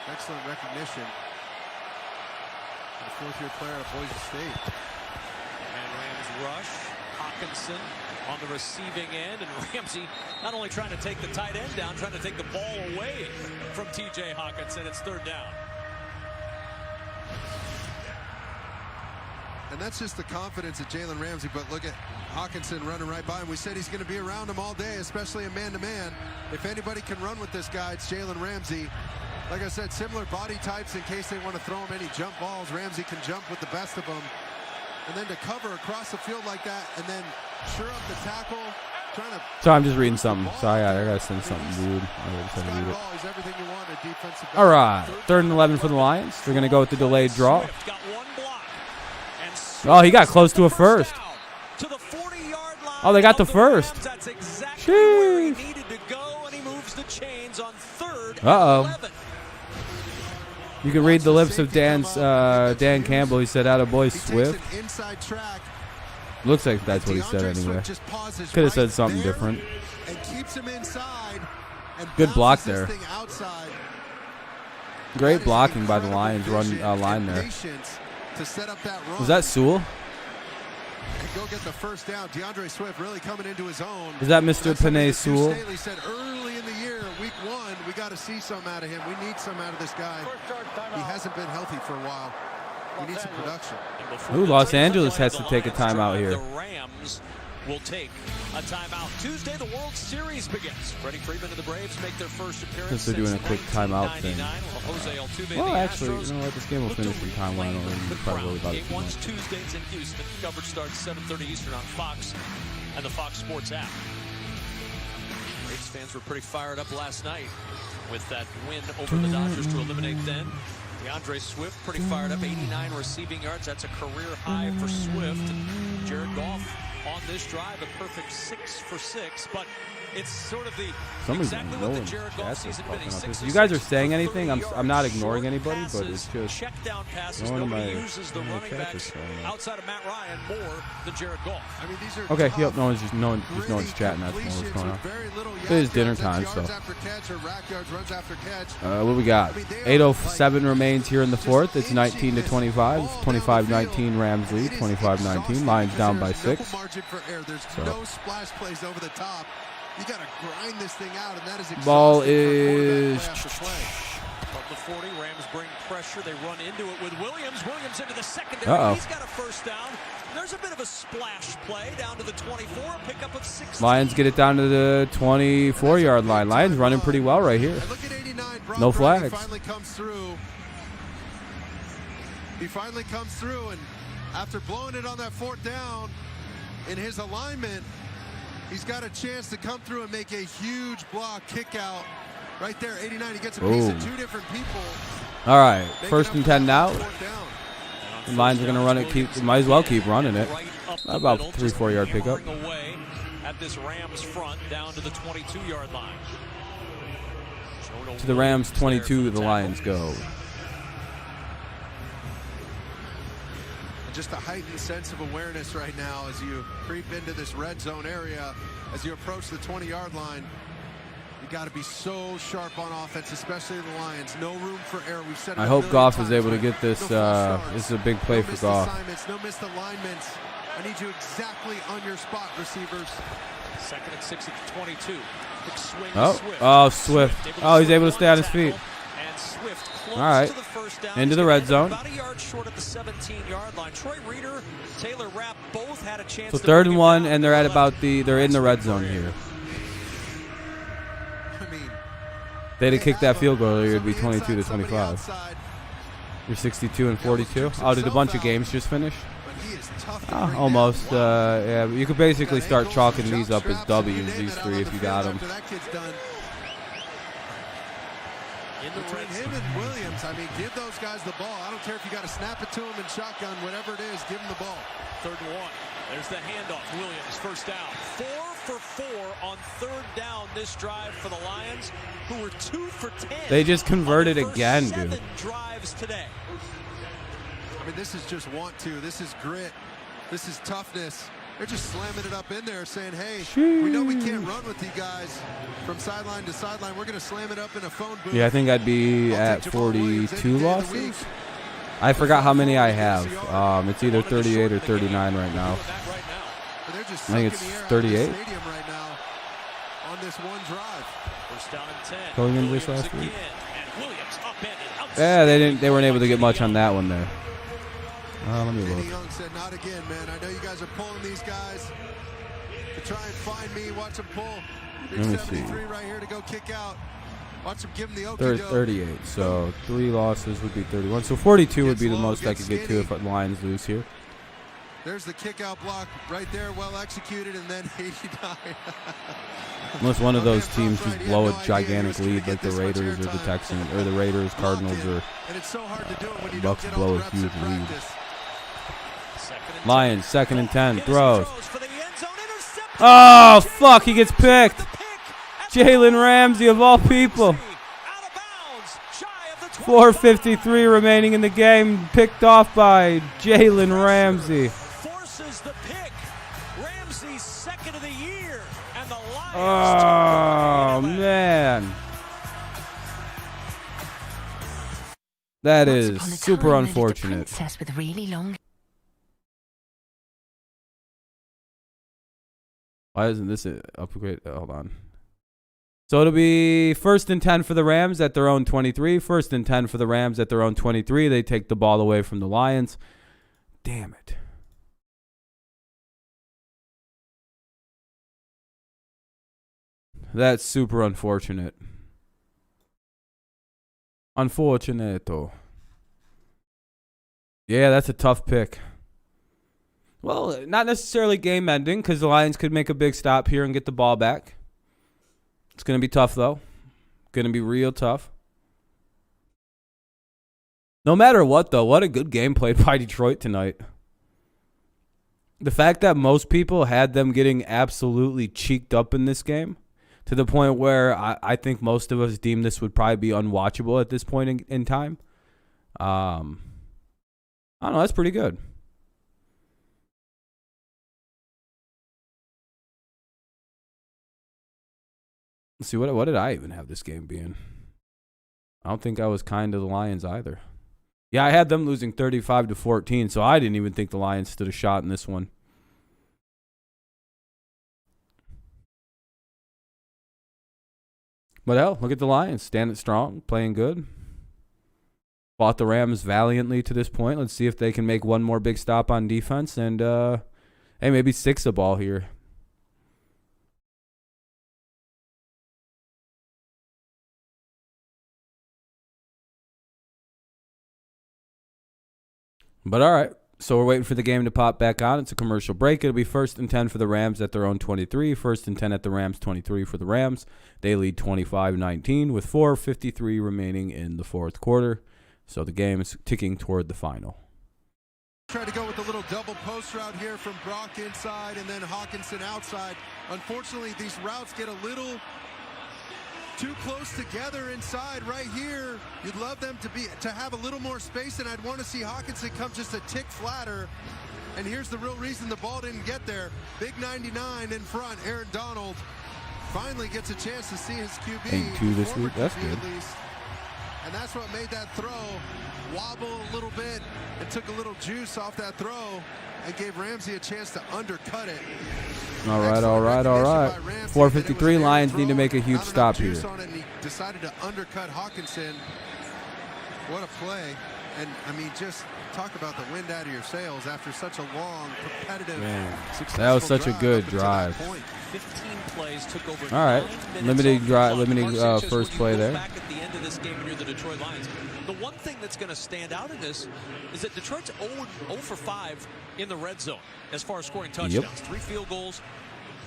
Excellent recognition. The fourth-year player at Boise State. And Rams rush. Hawkinson on the receiving end, and Ramsey not only trying to take the tight end down, trying to take the ball away from T.J. Hawkinson. It's third down. And that's just the confidence of Jalen Ramsey, but look at Hawkinson running right by him. We said he's going to be around him all day, especially in man-to-man. If anybody can run with this guy, it's Jalen Ramsey. Like I said, similar body types in case they want to throw him any jump balls. Ramsey can jump with the best of them. And then to cover across the field like that and then sure up the tackle, trying to... Sorry, I'm just reading something. Sorry, I got to send something weird. He's everything you want in a defensive back. All right, 3rd and 11 for the Lions. They're going to go with the delayed draw. Oh, he got close to a first. Oh, they got the first. Sheesh. Uh-oh. You can read the lips of Dan Campbell. He said, "Atta boy, Swift." Looks like that's what he said anyway. Could have said something different. Good block there. Great blocking by the Lions line there. Was that Sewell? Go get the first down. DeAndre Swift really coming into his own. Is that Mr. Penei Sewell? Staley said early in the year, week 1, we got to see some out of him. We need some out of this guy. He hasn't been healthy for a while. We need some production. Ooh, Los Angeles has to take a timeout here. The Rams will take a timeout. Tuesday, the World Series begins. Freddie Freeman and the Braves make their first appearance. Since they're doing a quick timeout thing. Well, actually, you know what? This game will finish in time. I don't really probably worry about it. Game 1's Tuesdays in Houston. Coverage starts 7:30 Eastern on Fox and the Fox Sports app. Braves fans were pretty fired up last night with that win over the Dodgers to eliminate them. DeAndre Swift pretty fired up, 89 receiving yards. That's a career high for Swift. And Jared Goff on this drive, a perfect 6 for 6. But it's sort of the exactly what the Jared Goff season been. You guys are saying anything? I'm not ignoring anybody, but it's just check down passes. Nobody uses the running backs outside of Matt Ryan more than Jared Goff. I mean, these are okay. Yep. No one's chatting. That's what's going on. It is dinner time, so. What we got? 8:07 remains here in the fourth. It's 19-25. 25-19 Rams lead. 25-19 Lions down by 6. There's no splash plays over the top. You got to grind this thing out, and that is ball is from the 40. Rams bring pressure. They run into it with Williams. Williams into the secondary. He's got a first down. There's a bit of a splash play down to the 24. Pickup of 6. Lions get it down to the 24-yard line. Lions running pretty well right here. No flags. He finally comes through, and after blowing it on that 4th down in his alignment, he's got a chance to come through and make a huge block kick out right there. 89. He gets a piece of 2 different people. All right, 1st and 10 now. The Lions are going to run it. Might as well keep running it. About 3-4 yard pickup. At this Rams front down to the 22-yard line. To the Rams 22, the Lions go. Just a heightened sense of awareness right now as you creep into this red zone area, as you approach the 20-yard line. You got to be so sharp on offense, especially the Lions. No room for error. We've said I hope Goff is able to get this. This is a big play for Goff. No missed alignments. I need you exactly on your spot, receivers. 2nd and 6 at the 22. Big swing. Swift. Oh, he's able to stay on his feet. And Swift close all right. to the first down. Into the red zone. About a yard short at the 17-yard line. Troy Reeder, Taylor Rapp both had a chance. So 3rd and 1, and they're at they're in the red zone here. They'd have kicked that field goal, it'd be 22-25. You're 62 and 42. Oh, did a bunch of games just finish? Almost. Yeah, you could basically start chalking these up as W's, these 3, if you got them. Between him and Williams, I mean, give those guys the ball. I don't care if you got to snap it to them in shotgun, whatever it is, give them the ball. 3rd and 1. There's the handoff. Williams, first down. 4 for 4 on 3rd down this drive for the Lions, who were 2 for 10. They just converted again, dude. 7 drives today. I mean, this is just want to. This is grit. This is toughness. They're just slamming it up in there saying, hey, we know we can't run with you guys from sideline to sideline. We're going to slam it up in a phone booth. Yeah, I think I'd be at 42 losses. I forgot how many I have. It's either 38 or 39 right now. They're just I think it's 38. right now on this one drive. First down and 10. Going into this last week. And Williams upended outside. Yeah, they weren't able to get much on that one there. Let me look. Young said, not again, man. I know you guys are pulling these guys to try and find me. Watch them pull. Big Let me 73 see. right here to go kick out. Watch them give them the okey doke. 38. So 3 losses would be 31. So 42 would be the most I could get to if the Lions lose here. There's the kick out block right there, well executed, and then 89. Unless one of those teams just blow a gigantic lead like the Raiders or the Texans or the Raiders, Cardinals, or Bucks blow a huge lead. Lions, 2nd and 10, throws. Oh, fuck, he gets picked. Jalen Ramsey, of all people. 4:53 remaining in the game, picked off by Jalen Ramsey. Forces the pick. Ramsey's 2nd of the year, and the Lions. Oh, man. That is super unfortunate. With really long. Why isn't this an upgrade? Hold on. So it'll be 1st and 10 for the Rams at their own 23. 1st and 10 for the Rams at their own 23. They take the ball away from the Lions. Damn it. That's super unfortunate. Unfortunato. Yeah, that's a tough pick. Well, not necessarily game-ending because the Lions could make a big stop here and get the ball back. It's going to be tough, though. Going to be real tough. No matter what, though, what a good game played by Detroit tonight. The fact that most people had them getting absolutely cheeked up in this game to the point where I think most of us deemed this would probably be unwatchable at this point in time. I don't know. That's pretty good. Let's see, what did I even have this game being? I don't think I was kind to the Lions either. Yeah, I had them losing 35-14, so I didn't even think the Lions stood a shot in this one. But hell, look at the Lions, standing strong, playing good. Fought the Rams valiantly to this point. Let's see if they can make one more big stop on defense and hey, maybe 6 the ball here. But all right, so we're waiting for the game to pop back on. It's a commercial break. It'll be 1st and 10 for the Rams at their own 23. 1st and 10 at the Rams 23 for the Rams. They lead 25-19 with 4:53 remaining in the 4th quarter. So the game is ticking toward the final. Try to go with a little double post route here from Brock inside and then Hawkinson outside. Unfortunately, these routes get a little too close together inside right here. You'd love them to have a little more space, and I'd want to see Hawkinson come just a tick flatter. And here's the real reason the ball didn't get there. Big 99 in front. Aaron Donald finally gets a chance to see his QB. 8-2 this week. That's good. And that's what made that throw wobble a little bit and took a little juice off that throw and gave Ramsey a chance to undercut it. All right. 4:53. Lions need to make a huge stop here. He decided to undercut Hawkinson. What a play. And, I mean, just talk about the wind out of your sails after such a long, competitive, successful that was such a good drive. 15 plays, took over all right. Limiting first play there. Back at the end of this game when you're the Detroit Lions. The one thing that's going to stand out in this is that Detroit's 0 for 5 in the red zone as far as scoring touchdowns. Yep. 3 field goals,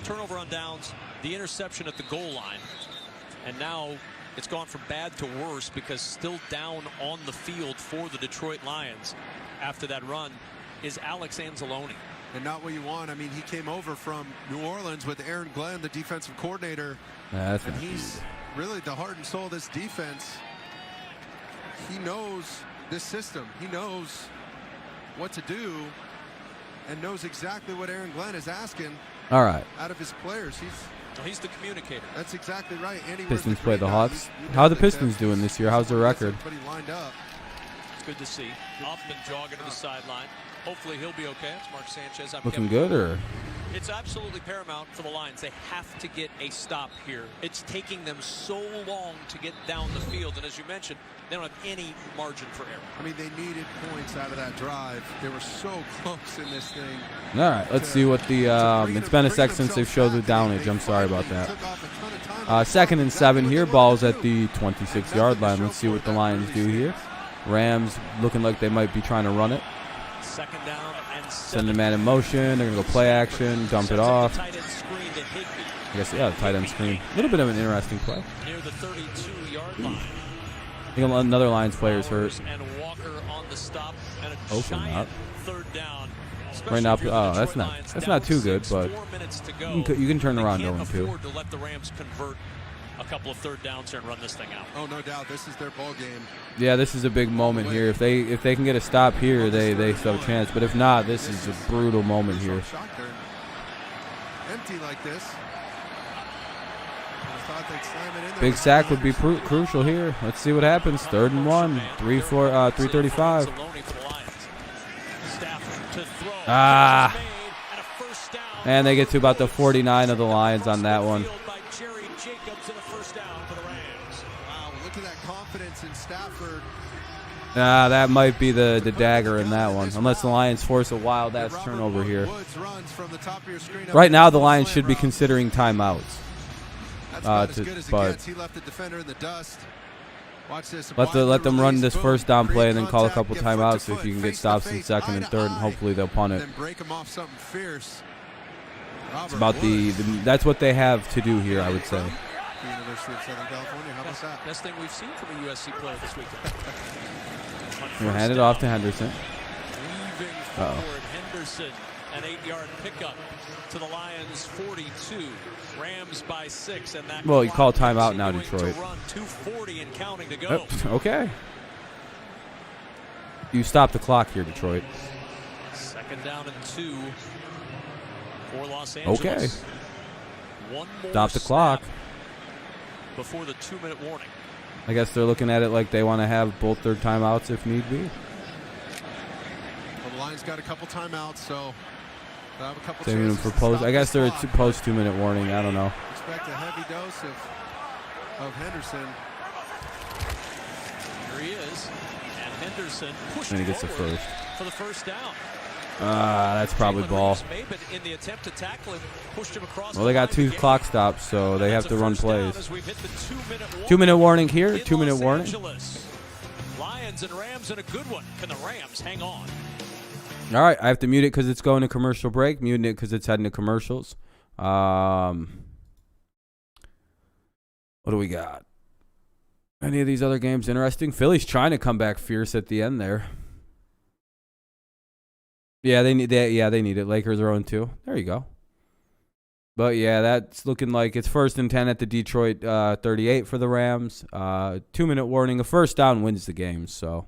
turnover on downs, the interception at the goal line. And now It's gone from bad to worse because still down on the field for the Detroit Lions after that run is Alex Anzalone. And not what you want. I mean, he came over from New Orleans with Aaron Glenn, the defensive coordinator. And he's really the heart and soul of this defense. He knows this system. He knows what to do and knows exactly what Aaron Glenn is asking out of his players. He's the communicator. That's exactly right. Pistons play the Hawks. How are the Pistons doing this year? How's their record? Lined up. It's good to see. Up and jogging to the sideline. Hopefully he'll be okay. It's Mark Sanchez. Looking good, or? It's absolutely paramount for the Lions. They have to get a stop here. It's taking them so long to get down the field. And as you mentioned, they don't have any margin for error. I mean, they needed points out of that drive. They were so close in this thing. All right, let's see what the it's been a sec since they've showed the downage. I'm sorry about that. 2nd and 7 here. Ball's at the 26-yard line. Let's see what the Lions do here. Rams looking like they might be trying to run it. 2nd down and 7. Send the man in motion. They're going to go play action, dump it off. I guess, yeah, tight end screen. A little bit of an interesting play. Near the 32-yard line. I think another Lions player is hurt. And Walker on the stop and a Hopefully not. 3rd down. Right now, oh, that's not too good, but you can turn around 0-2. To let the Rams convert a couple of 3rd downs here and run this thing out. Oh, no doubt. This is their ball game. Yeah, this is a big moment here. If they can get a stop here, they still have a chance. But if not, this is a brutal moment here. Empty like this. Big sack would be crucial here. Let's see what happens. 3rd and 1, 3:35. And they get to about the 49 of the Lions on that one. Wow, look at that confidence in Stafford. That might be the dagger in that one, unless the Lions force a wild-ass turnover here. Right now, the Lions should be considering timeouts. That's about as good as it gets. He left the defender in the dust. Watch this. Let them run this 1st down play and then call a couple timeouts if you can get stops in 2nd and 3rd, and hopefully they'll punt it. Then break them off something fierce. It's about that's what they have to do here, I would say. University of Southern California. How about that? Best thing we've seen from a USC player this week. We'll hand it off to Henderson. Weaving forward, Henderson, an 8-yard pickup to the Lions 42. Rams by 6, and that. Well, you call timeout now, Detroit. 2:40 and counting to go. Okay. You stop the clock here, Detroit. 2nd down and 2 for Los Angeles. Okay. One more stop the clock before the 2-minute warning. I guess they're looking at it like they want to have both their timeouts if need be. Well, the Lions got a couple timeouts, so they'll have a couple. Saving them for post. I guess they're a post 2-minute warning. I don't know. Expect a heavy dose of Henderson. Here he is, and Henderson pushed and he gets the first for the 1st down. That's probably ball. In the attempt to tackle him, pushed him across. Well, they got 2 clock stops, so they have to run plays. 2-minute warning here. 2-minute warning. Lions and Rams and a good one. Can the Rams hang on? All right, I have to mute it because it's going to commercial break. Muting it because it's heading to commercials. What do we got? Any of these other games interesting? Philly's trying to come back fierce at the end there. Yeah, they need that. Yeah, they need it. Lakers are 0-2. There you go. But yeah, that's looking like it's 1st and 10 at the Detroit 38 for the Rams. 2-minute warning. A 1st down wins the game. So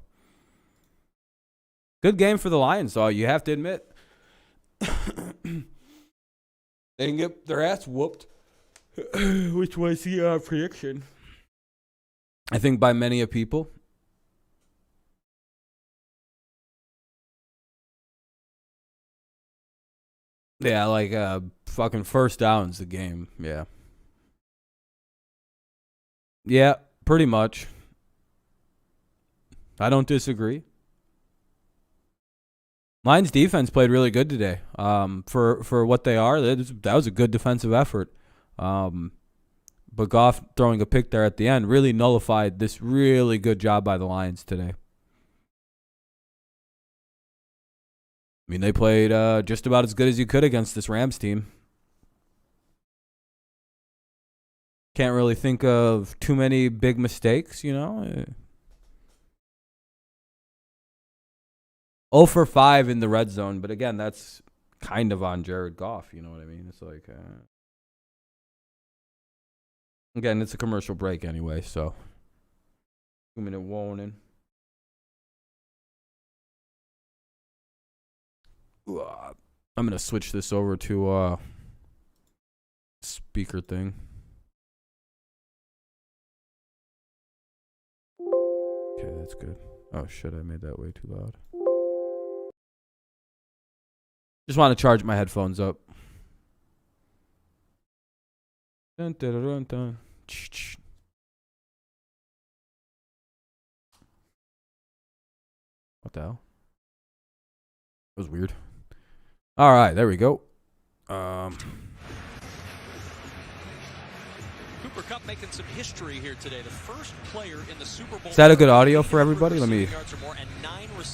good game for the Lions, though. You have to admit they can get their ass whooped, which was the prediction. I think by many of people. Yeah, like fucking 1st down's the game. Yeah. Yeah, pretty much. I don't disagree. Lions defense played really good today. For what they are, that was a good defensive effort. But Goff throwing a pick there at the end really nullified this really good job by the Lions today. I mean, they played just about as good as you could against this Rams team. Can't really think of too many big mistakes, you know. 0 for 5 in the red zone, but again, that's kind of on Jared Goff, you know what I mean? It's like, again, it's a commercial break anyway, so 2-minute warning. I'm going to switch this over to speaker thing. Okay, that's good. Oh, shit, I made that way too loud. Just want to charge my headphones up. Dun, dun, dun, dun, dun. What the hell? That was weird. All right, there we go. Cooper Kupp making some history here today. The first player in the Super Bowl. Is that a good audio for everybody? Let me.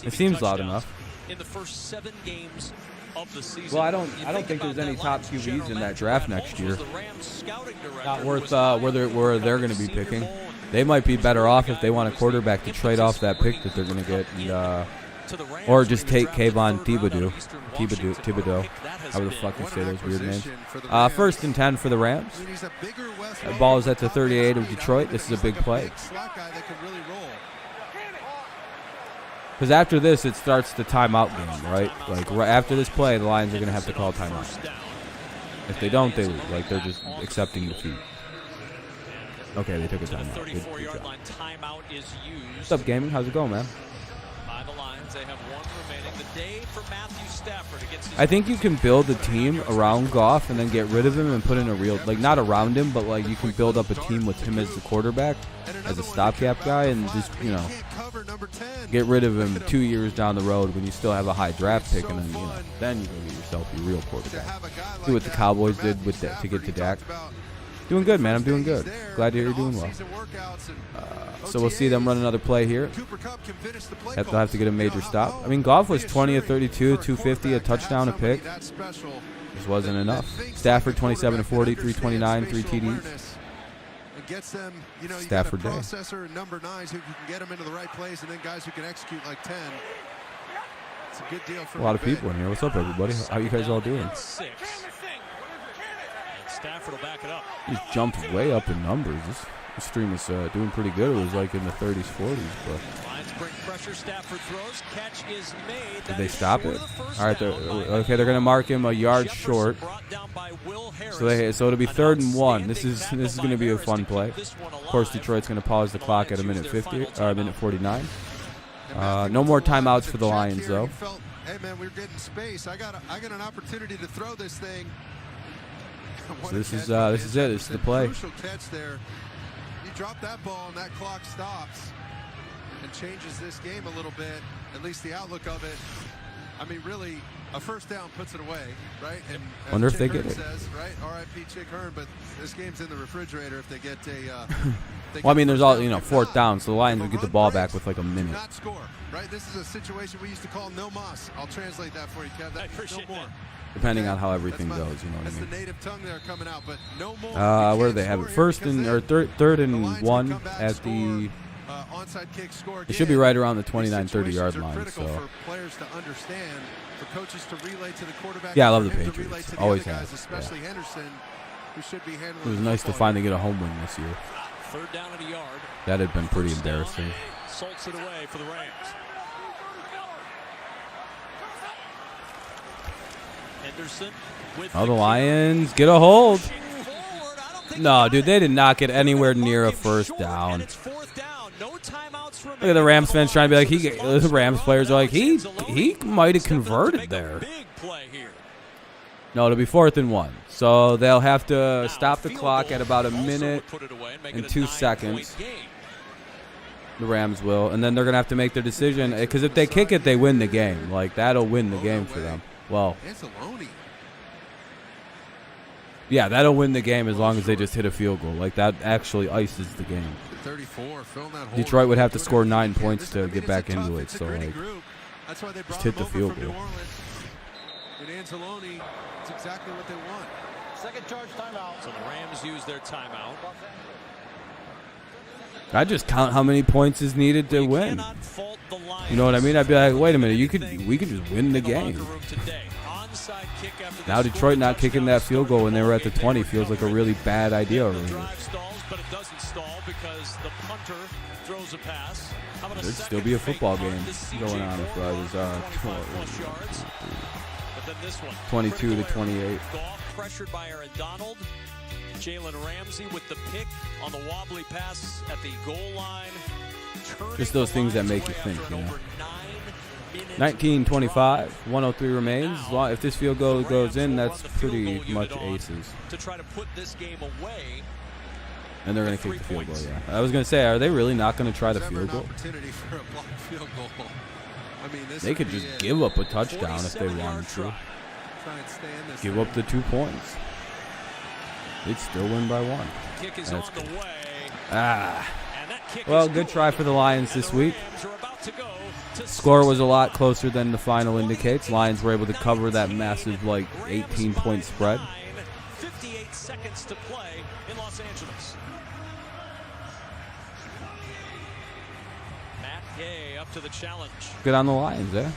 It seems loud enough. In the first 7 games of the season. Well, I don't think there's any top QBs in that draft next year. Not worth where they're going to be picking. They might be better off if they want a quarterback to trade off that pick that they're going to get, and, or just take Kayvon Thibodeau. How the fuck you say those weird names? 1st and 10 for the Rams. That ball is at the 38 of Detroit. This is a big play. Because after this, it starts the timeout game, right? Like, right after this play, the Lions are going to have to call timeout. If they don't, they lose. Like, they're just accepting defeat. Okay, they took a timeout. Good job. What's up, gaming? How's it going, man? By the Lions, they have 1 remaining. The day for Matthew Stafford against his I think you can build a team around Goff and then get rid of him and put in a real, like, not around him, but, like, you can build up a team with him as the quarterback, as a stopgap guy, and just, you know, get rid of him 2 years down the road when you still have a high draft pick, and then, you know, then you can get yourself a real quarterback. Do what the Cowboys did with that to get to Dak. Doing good, man. I'm doing good. Glad to hear you're doing well. So we'll see them run another play here. They'll have to get a major stop. I mean, Goff was 20 of 32, 250, a touchdown, a pick. This wasn't enough. Stafford 27 of 40, 329, 3 TDs. Gets them, you know, Stafford you got a processor and number 9s who can get them into the right place, and then guys who can execute like 10. It's a good deal for a lot of people in here. What's up, everybody? How you guys all doing? 6. Stafford will back it up. He's jumped way up in numbers. This stream is doing pretty good. It was like in the 30s, 40s, but. Lions bring pressure. Stafford throws. Catch is made. Did they stop it? All right, okay. They're gonna mark him a yard short. So it'll be 3rd and 1. This is going to be a fun play. Of course, Detroit's going to pause the clock at a minute 50 or a minute 49. No more timeouts for the Lions, though. Hey man, we're getting space. I got an opportunity to throw this thing. So this is it. This is the play. Crucial catch there. You drop that ball and that clock stops and changes this game a little bit. At least the outlook of it. I mean, really, a first down puts it away, right? And wonder if Chick they get Hearn it. says, right? R.I.P. Chick Hearn, but this game's in the refrigerator if they get a. Well, I mean, there's all, you know, 4th down, so the Lions will get the ball back with like a minute. Not score, right? This is a situation we used to call no mas. I'll translate that for you, Kev. That means no more. Depending on how everything goes, you know what I mean. That's the native tongue there coming out, but no more. Where do they have it? 1st and or 3rd and 1 at the. Onside kick score. It should be right around the 29-30 yard line. So. For players to understand, for coaches to relay to the quarterback. Yeah, I love the Patriots. Always have. Especially Henderson, who should be handling. It was nice to finally get a home win this year. 3rd down at a yard. That had been pretty embarrassing. Salts it away for the Rams. Henderson with the Lions get a hold. No, dude, they did not get anywhere near a 1st down. Look at the Rams fans trying to be like, the Rams players are like, he might have converted there. No, it'll be 4th and 1. So they'll have to stop the clock at about a minute and 2 seconds. The Rams will, and then they're gonna have to make their decision because if they kick it, they win the game. Like that'll win the game for them. Well, yeah, that'll win the game as long as they just hit a field goal. Like that actually ices the game. Detroit would have to score 9 points to get back into it. So like, just hit the field goal. It's exactly what they want. Second charge timeout. So the Rams use their timeout. I just count how many points is needed to win. You know what I mean? I'd be like, wait a minute, we could just win the game. Now Detroit not kicking that field goal when they were at the 20 feels like a really bad idea already. But it doesn't stall because the punter throws a pass. There'd still be a football game going on if I was 22 to 28. Goff pressured by Aaron Donald. Jalen Ramsey with the pick on the wobbly pass at the goal line. Just those things that make you think, you know. 19-25, 103 remains. If this field goal goes in, that's pretty much aces. To try to put this game away. And they're going to kick the field goal, yeah. I was going to say, are they really not going to try the field goal? They could just give up a touchdown if they wanted to. Give up the 2 points. They'd still win by 1. That's good. Well, good try for the Lions this week. Score was a lot closer than the final indicates. Lions were able to cover that massive, 18-point spread. 58 seconds to play in Los Angeles. Matt Gay up to the challenge. Good on the Lions, eh?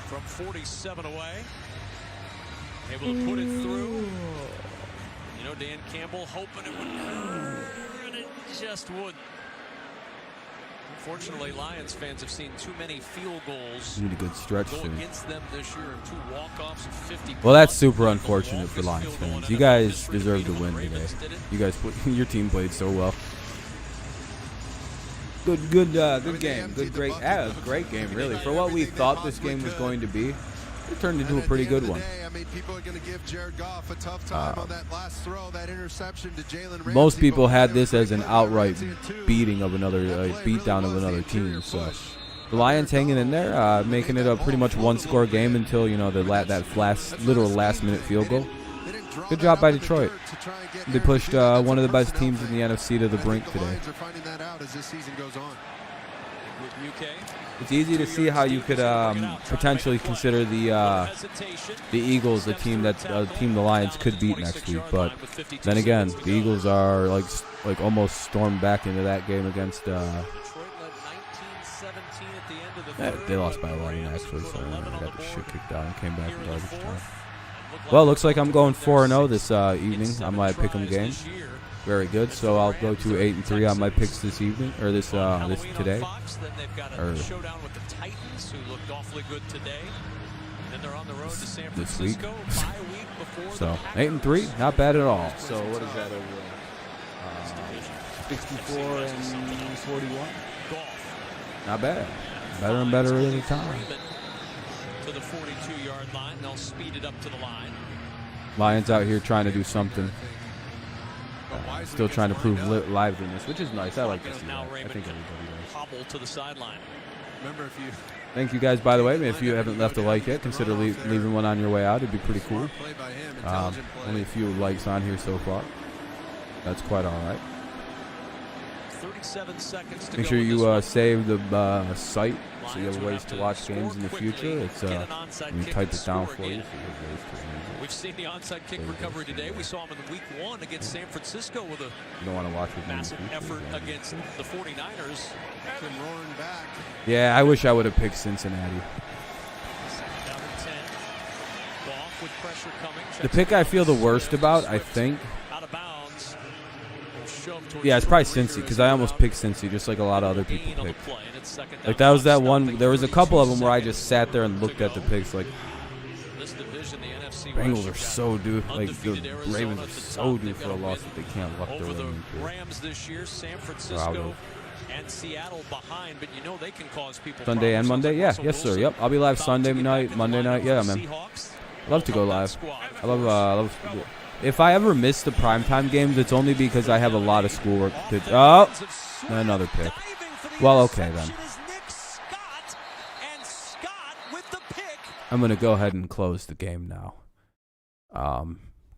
From 47 away. Able to put it through. You know, Dan Campbell hoping it would, and it just would. Unfortunately, Lions fans have seen too many field goals Need a good stretch go soon. against them this year, and 2 walk-offs of 50. Well, that's super unfortunate for Lions fans. You guys deserve to win today. You guys, your team played so well. Good game. Great game, really. For what we thought this game was going to be, it turned into a pretty good one. People are going to give Jared Goff a tough time on that last throw, that interception to Jalen Ramsey. Most people had this as an outright beating of another beatdown of another team. So the Lions hanging in there, making it a pretty much one-score game until that literal last-minute field goal. Good job by Detroit. They pushed one of the best teams in the NFC to the brink today. It's easy to see how you could potentially consider the Eagles a team the Lions could beat next week. But then again, the Eagles are like almost stormed back into that game against. They lost by 11 actually, so they got the shit kicked out and came back in garbage time. Well, looks like I'm going 4-0 this evening on my pick'em game. Very good. So I'll go to 8-3 on my picks this evening or this today. Or this week. So 8-3, not bad at all. So what is that over? 64-41. Not bad. Better and better every time. To the 42-yard line, they'll speed it up to the line. Lions out here trying to do something. Still trying to prove liveliness, which is nice. I like to see that. I think everybody does. Hobble to the sideline. Thank you guys, by the way. If you haven't left a like yet, consider leaving one on your way out. It'd be pretty cool. Only a few likes on here so far. That's quite all right. 37 seconds to Make sure you save the site so you have ways to watch games in the future. It's we type it down for you. We've seen the onside kick recovery today. We saw him in week 1 against San Francisco with a you don't want to watch it massive effort against the 49ers. Roaring back. Yeah, I wish I would have picked Cincinnati. Goff with pressure coming. The pick I feel the worst about, I think. Out of bounds. Yeah, it's probably Cincy because I almost picked Cincy just like a lot of other people picked. Like that was that one. There was a couple of them where I just sat there and looked at the picks like. Bengals are so due. Like the Ravens are so due for a loss that they can't luck their way into. Rams this year, San Francisco and Seattle behind, but you know they can cause people Sunday and Monday, yeah, yes sir, yep. I'll be live Sunday night, Monday night, yeah, man. Love to go live. I love. If I ever miss the primetime games, it's only because I have a lot of schoolwork to. Oh, another pick. Well, okay then. I'm gonna go ahead and close the game now.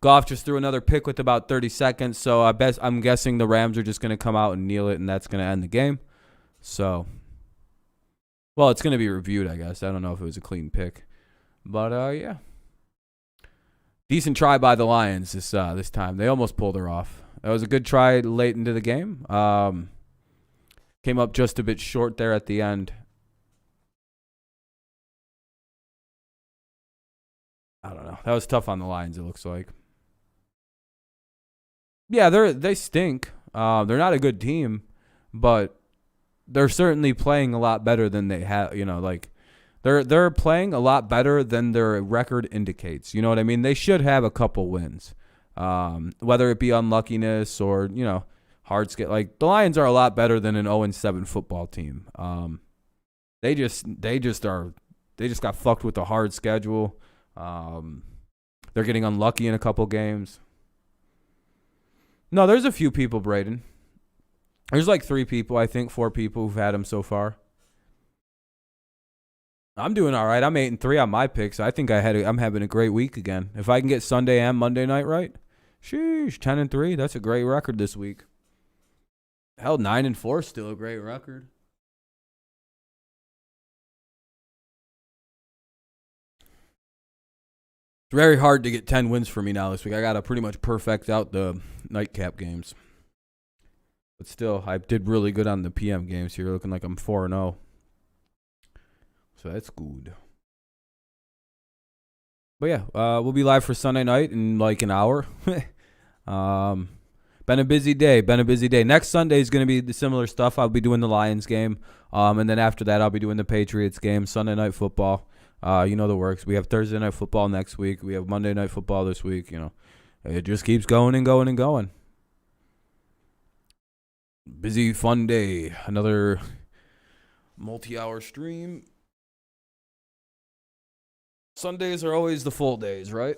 Goff just threw another pick with about 30 seconds, so I'm guessing the Rams are just going to come out and kneel it, and that's going to end the game. So, well, it's going to be reviewed, I guess. I don't know if it was a clean pick. But, yeah. Decent try by the Lions this time. They almost pulled her off. That was a good try late into the game. Came up just a bit short there at the end. I don't know. That was tough on the Lions, it looks like. Yeah, they stink. They're not a good team, but they're certainly playing a lot better than they have. You know, like they're playing a lot better than their record indicates. You know what I mean? They should have a couple wins, whether it be unluckiness or hard skate. Like the Lions are a lot better than an 0-7 football team. They just got fucked with the hard schedule. They're getting unlucky in a couple games. No, there's a few people, Braden. There's like 3 people, I think, 4 people who've had him so far. I'm doing all right. I'm 8-3 on my picks. I think I'm having a great week again. If I can get Sunday and Monday night right, sheesh, 10-3. That's a great record this week. Hell, 9-4 is still a great record. It's very hard to get 10 wins for me now this week. I got to pretty much perfect out the nightcap games. But still, I did really good on the PM games here, looking like I'm 4-0. So that's good. But yeah, we'll be live for Sunday night in like an hour. Been a busy day. Next Sunday is going to be the similar stuff. I'll be doing the Lions game. And then after that, I'll be doing the Patriots game, Sunday night football. You know the works. We have Thursday night football next week. We have Monday night football this week. It just keeps going and going and going. Busy, fun day. Another multi-hour stream. Sundays are always the full days, right?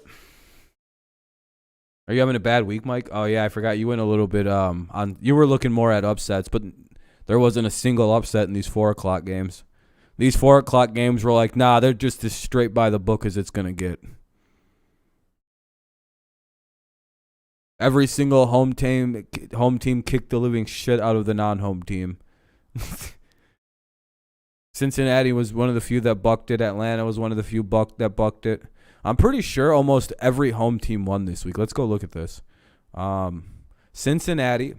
Are you having a bad week, Mike? Oh, yeah, I forgot. You went a little bit on. You were looking more at upsets, but there wasn't a single upset in these 4 o'clock games. These 4 o'clock games were like, nah, they're just as straight by the book as it's going to get. Every single home team kicked the living shit out of the non-home team. Cincinnati was one of the few that bucked it. Atlanta was one of the few that bucked it. I'm pretty sure almost every home team won this week. Let's go look at this. Cincinnati,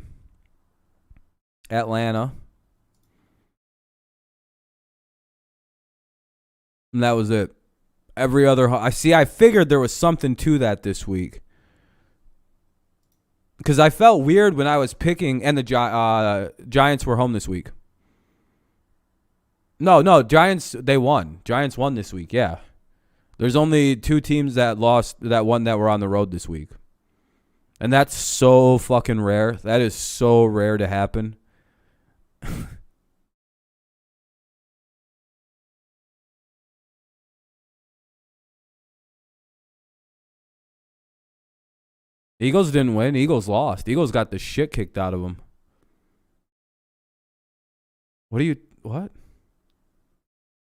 Atlanta, and that was it. Every other I figured there was something to that this week. Because I felt weird when I was picking, and the Giants were home this week. No, Giants, they won. Giants won this week, yeah. There's only 2 teams that won that were on the road this week. And that's so fucking rare. That is so rare to happen. Eagles didn't win. Eagles lost. Eagles got the shit kicked out of them. What?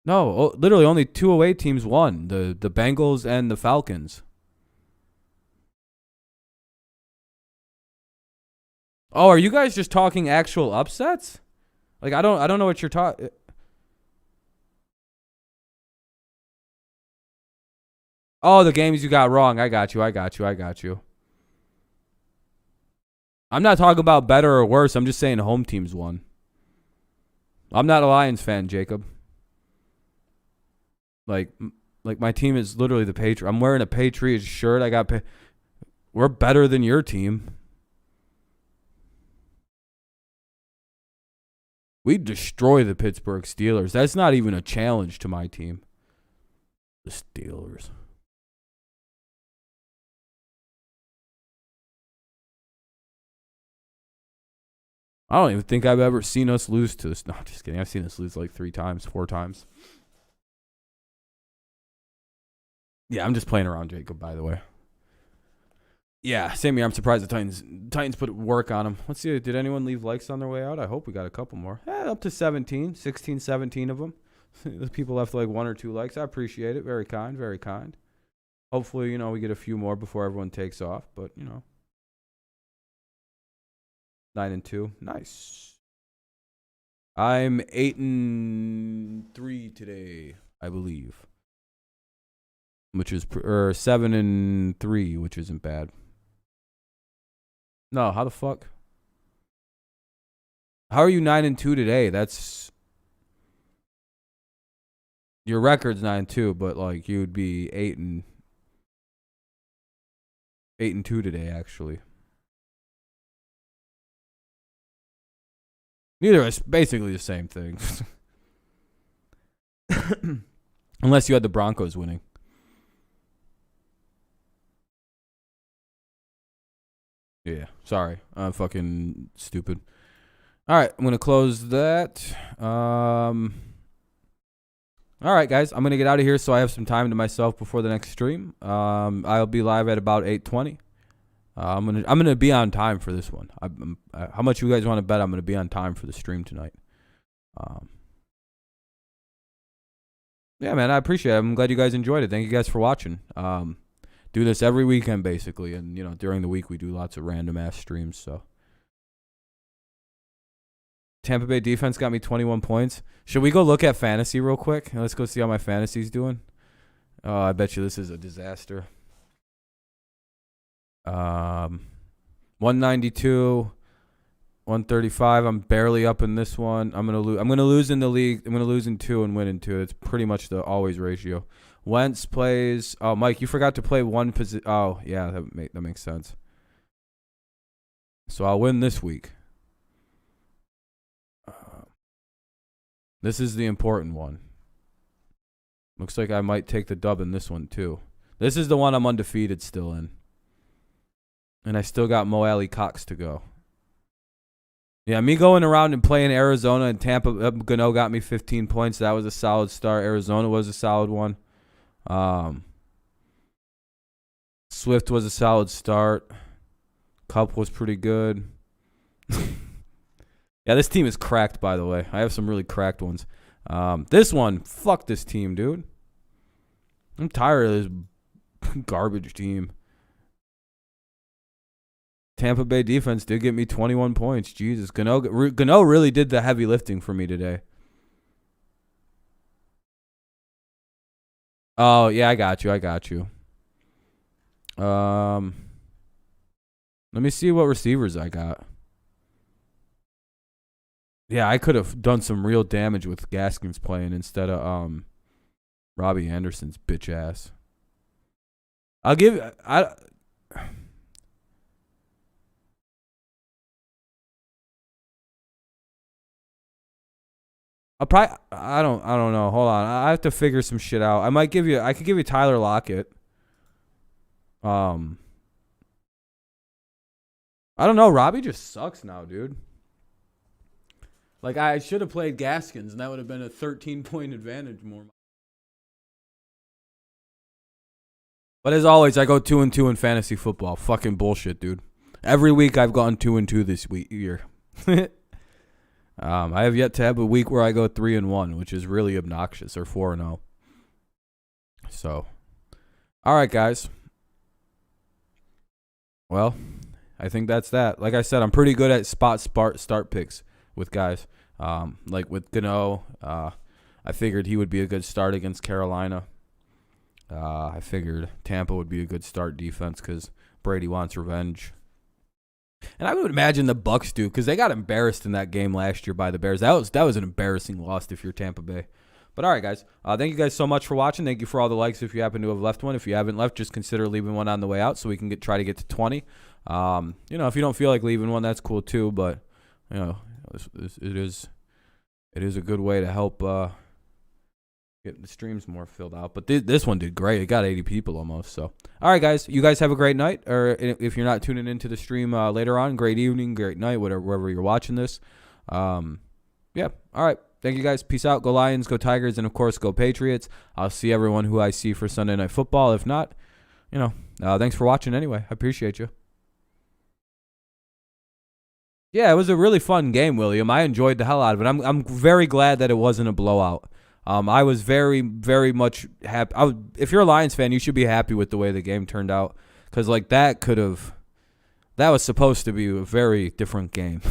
No, literally only 2 away teams won. The Bengals and the Falcons. Oh, are you guys just talking actual upsets? Like I don't know what you're talking. Oh, the games you got wrong. I got you. I'm not talking about better or worse. I'm just saying home teams won. I'm not a Lions fan, Jacob. Like my team is literally the Patriots. I'm wearing a Patriots shirt. We're better than your team. We destroy the Pittsburgh Steelers. That's not even a challenge to my team. The Steelers. I don't even think I've ever seen us lose to this. No, just kidding. I've seen us lose like 3 times, 4 times. Yeah, I'm just playing around, Jacob, by the way. Yeah, same here. I'm surprised the Titans put work on them. Let's see. Did anyone leave likes on their way out? I hope we got a couple more. Up to 17, 16, 17 of them. The people left like 1 or 2 likes. I appreciate it. Very kind, very kind. Hopefully, we get a few more before everyone takes off. But, 9-2. Nice. I'm 8-3 today, I believe. which is 7-3, which isn't bad. No, how the fuck? How are you 9-2 today? That's your record's 9-2, but like you would be 8-2 today, actually. Neither is basically the same thing. Unless you had the Broncos winning. Yeah, sorry. I'm fucking stupid. All right, I'm going to close that. All right, guys, I'm going to get out of here so I have some time to myself before the next stream. I'll be live at about 8:20. I'm gonna be on time for this one. How much you guys want to bet I'm gonna be on time for the stream tonight? Yeah, man, I appreciate it. I'm glad you guys enjoyed it. Thank you guys for watching. Do this every weekend basically, and during the week we do lots of random ass streams. So Tampa Bay defense got me 21 points. Should we go look at fantasy real quick? Let's go see how my fantasy's doing. Oh, I bet you this is a disaster. 192, 135. I'm barely up in this one. I'm gonna lose in the league. I'm gonna lose in 2 and win in 2. It's pretty much the always ratio. Wentz plays. Oh, Mike, you forgot to play one position. Oh, yeah, that makes sense. So I'll win this week. This is the important one. Looks like I might take the dub in this one too. This is the one I'm undefeated still in. And I still got Mo Alley Cox to go. Yeah, me going around and playing Arizona and Tampa, Gano got me 15 points. That was a solid start. Arizona was a solid one. Swift was a solid start. Cup was pretty good. Yeah, this team is cracked, by the way. I have some really cracked ones. This one, fuck this team, dude. I'm tired of this garbage team. Tampa Bay defense did get me 21 points. Jesus, Gano really did the heavy lifting for me today. Oh, yeah, I got you. Let me see what receivers I got. Yeah, I could have done some real damage with Gaskins playing instead of Robbie Anderson's bitch ass. I don't know. Hold on. I have to figure some shit out. I could give you Tyler Lockett. I don't know. Robbie just sucks now, dude. Like, I should have played Gaskins, and that would have been a 13-point advantage more. But as always, I go 2-2 in fantasy football. Fucking bullshit, dude. Every week I've gone 2-2 this year. I have yet to have a week where I go 3-1, which is really obnoxious, or 4-0. So, all right, guys. Well, I think that's that. Like I said, I'm pretty good at start picks with guys. Like with Gano, I figured he would be a good start against Carolina. I figured Tampa would be a good start defense because Brady wants revenge. And I would imagine the Bucs do because they got embarrassed in that game last year by the Bears. That was an embarrassing loss if you're Tampa Bay. But all right, guys. Thank you guys so much for watching. Thank you for all the likes if you happen to have left one. If you haven't left, just consider leaving one on the way out so we can try to get to 20. If you don't feel like leaving one, that's cool too. But it is a good way to help get the streams more filled out. But this one did great. It got 80 people almost. So, all right, guys. You guys have a great night. Or if you're not tuning into the stream later on, great evening, great night, wherever you're watching this. Yeah. All right. Thank you, guys. Peace out. Go Lions, go Tigers, and, of course, go Patriots. I'll see everyone who I see for Sunday Night Football. If not, thanks for watching anyway. I appreciate you. Yeah, it was a really fun game, William. I enjoyed the hell out of it. I'm very glad that it wasn't a blowout. I was very, very much happy. If you're a Lions fan, you should be happy with the way the game turned out because, that was supposed to be a very different game.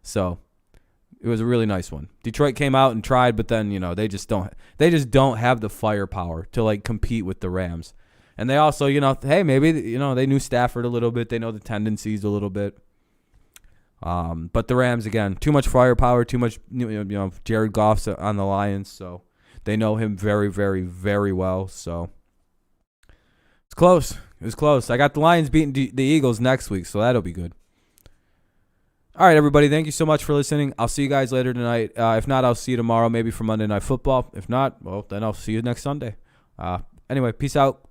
So, It was a really nice one. Detroit came out and tried, but then, they just don't have the firepower to like compete with the Rams. And they also, hey, maybe, they knew Stafford a little bit. They know the tendencies a little bit. But the Rams, again, too much firepower, too much, Jared Goff's on the Lions, so they know him very, very, very well. So it's close. It was close. I got the Lions beating the Eagles next week, so that'll be good. All right, everybody, thank you so much for listening. I'll see you guys later tonight. If not, I'll see you tomorrow, maybe for Monday Night Football. If not, well, then I'll see you next Sunday. Anyway, peace out.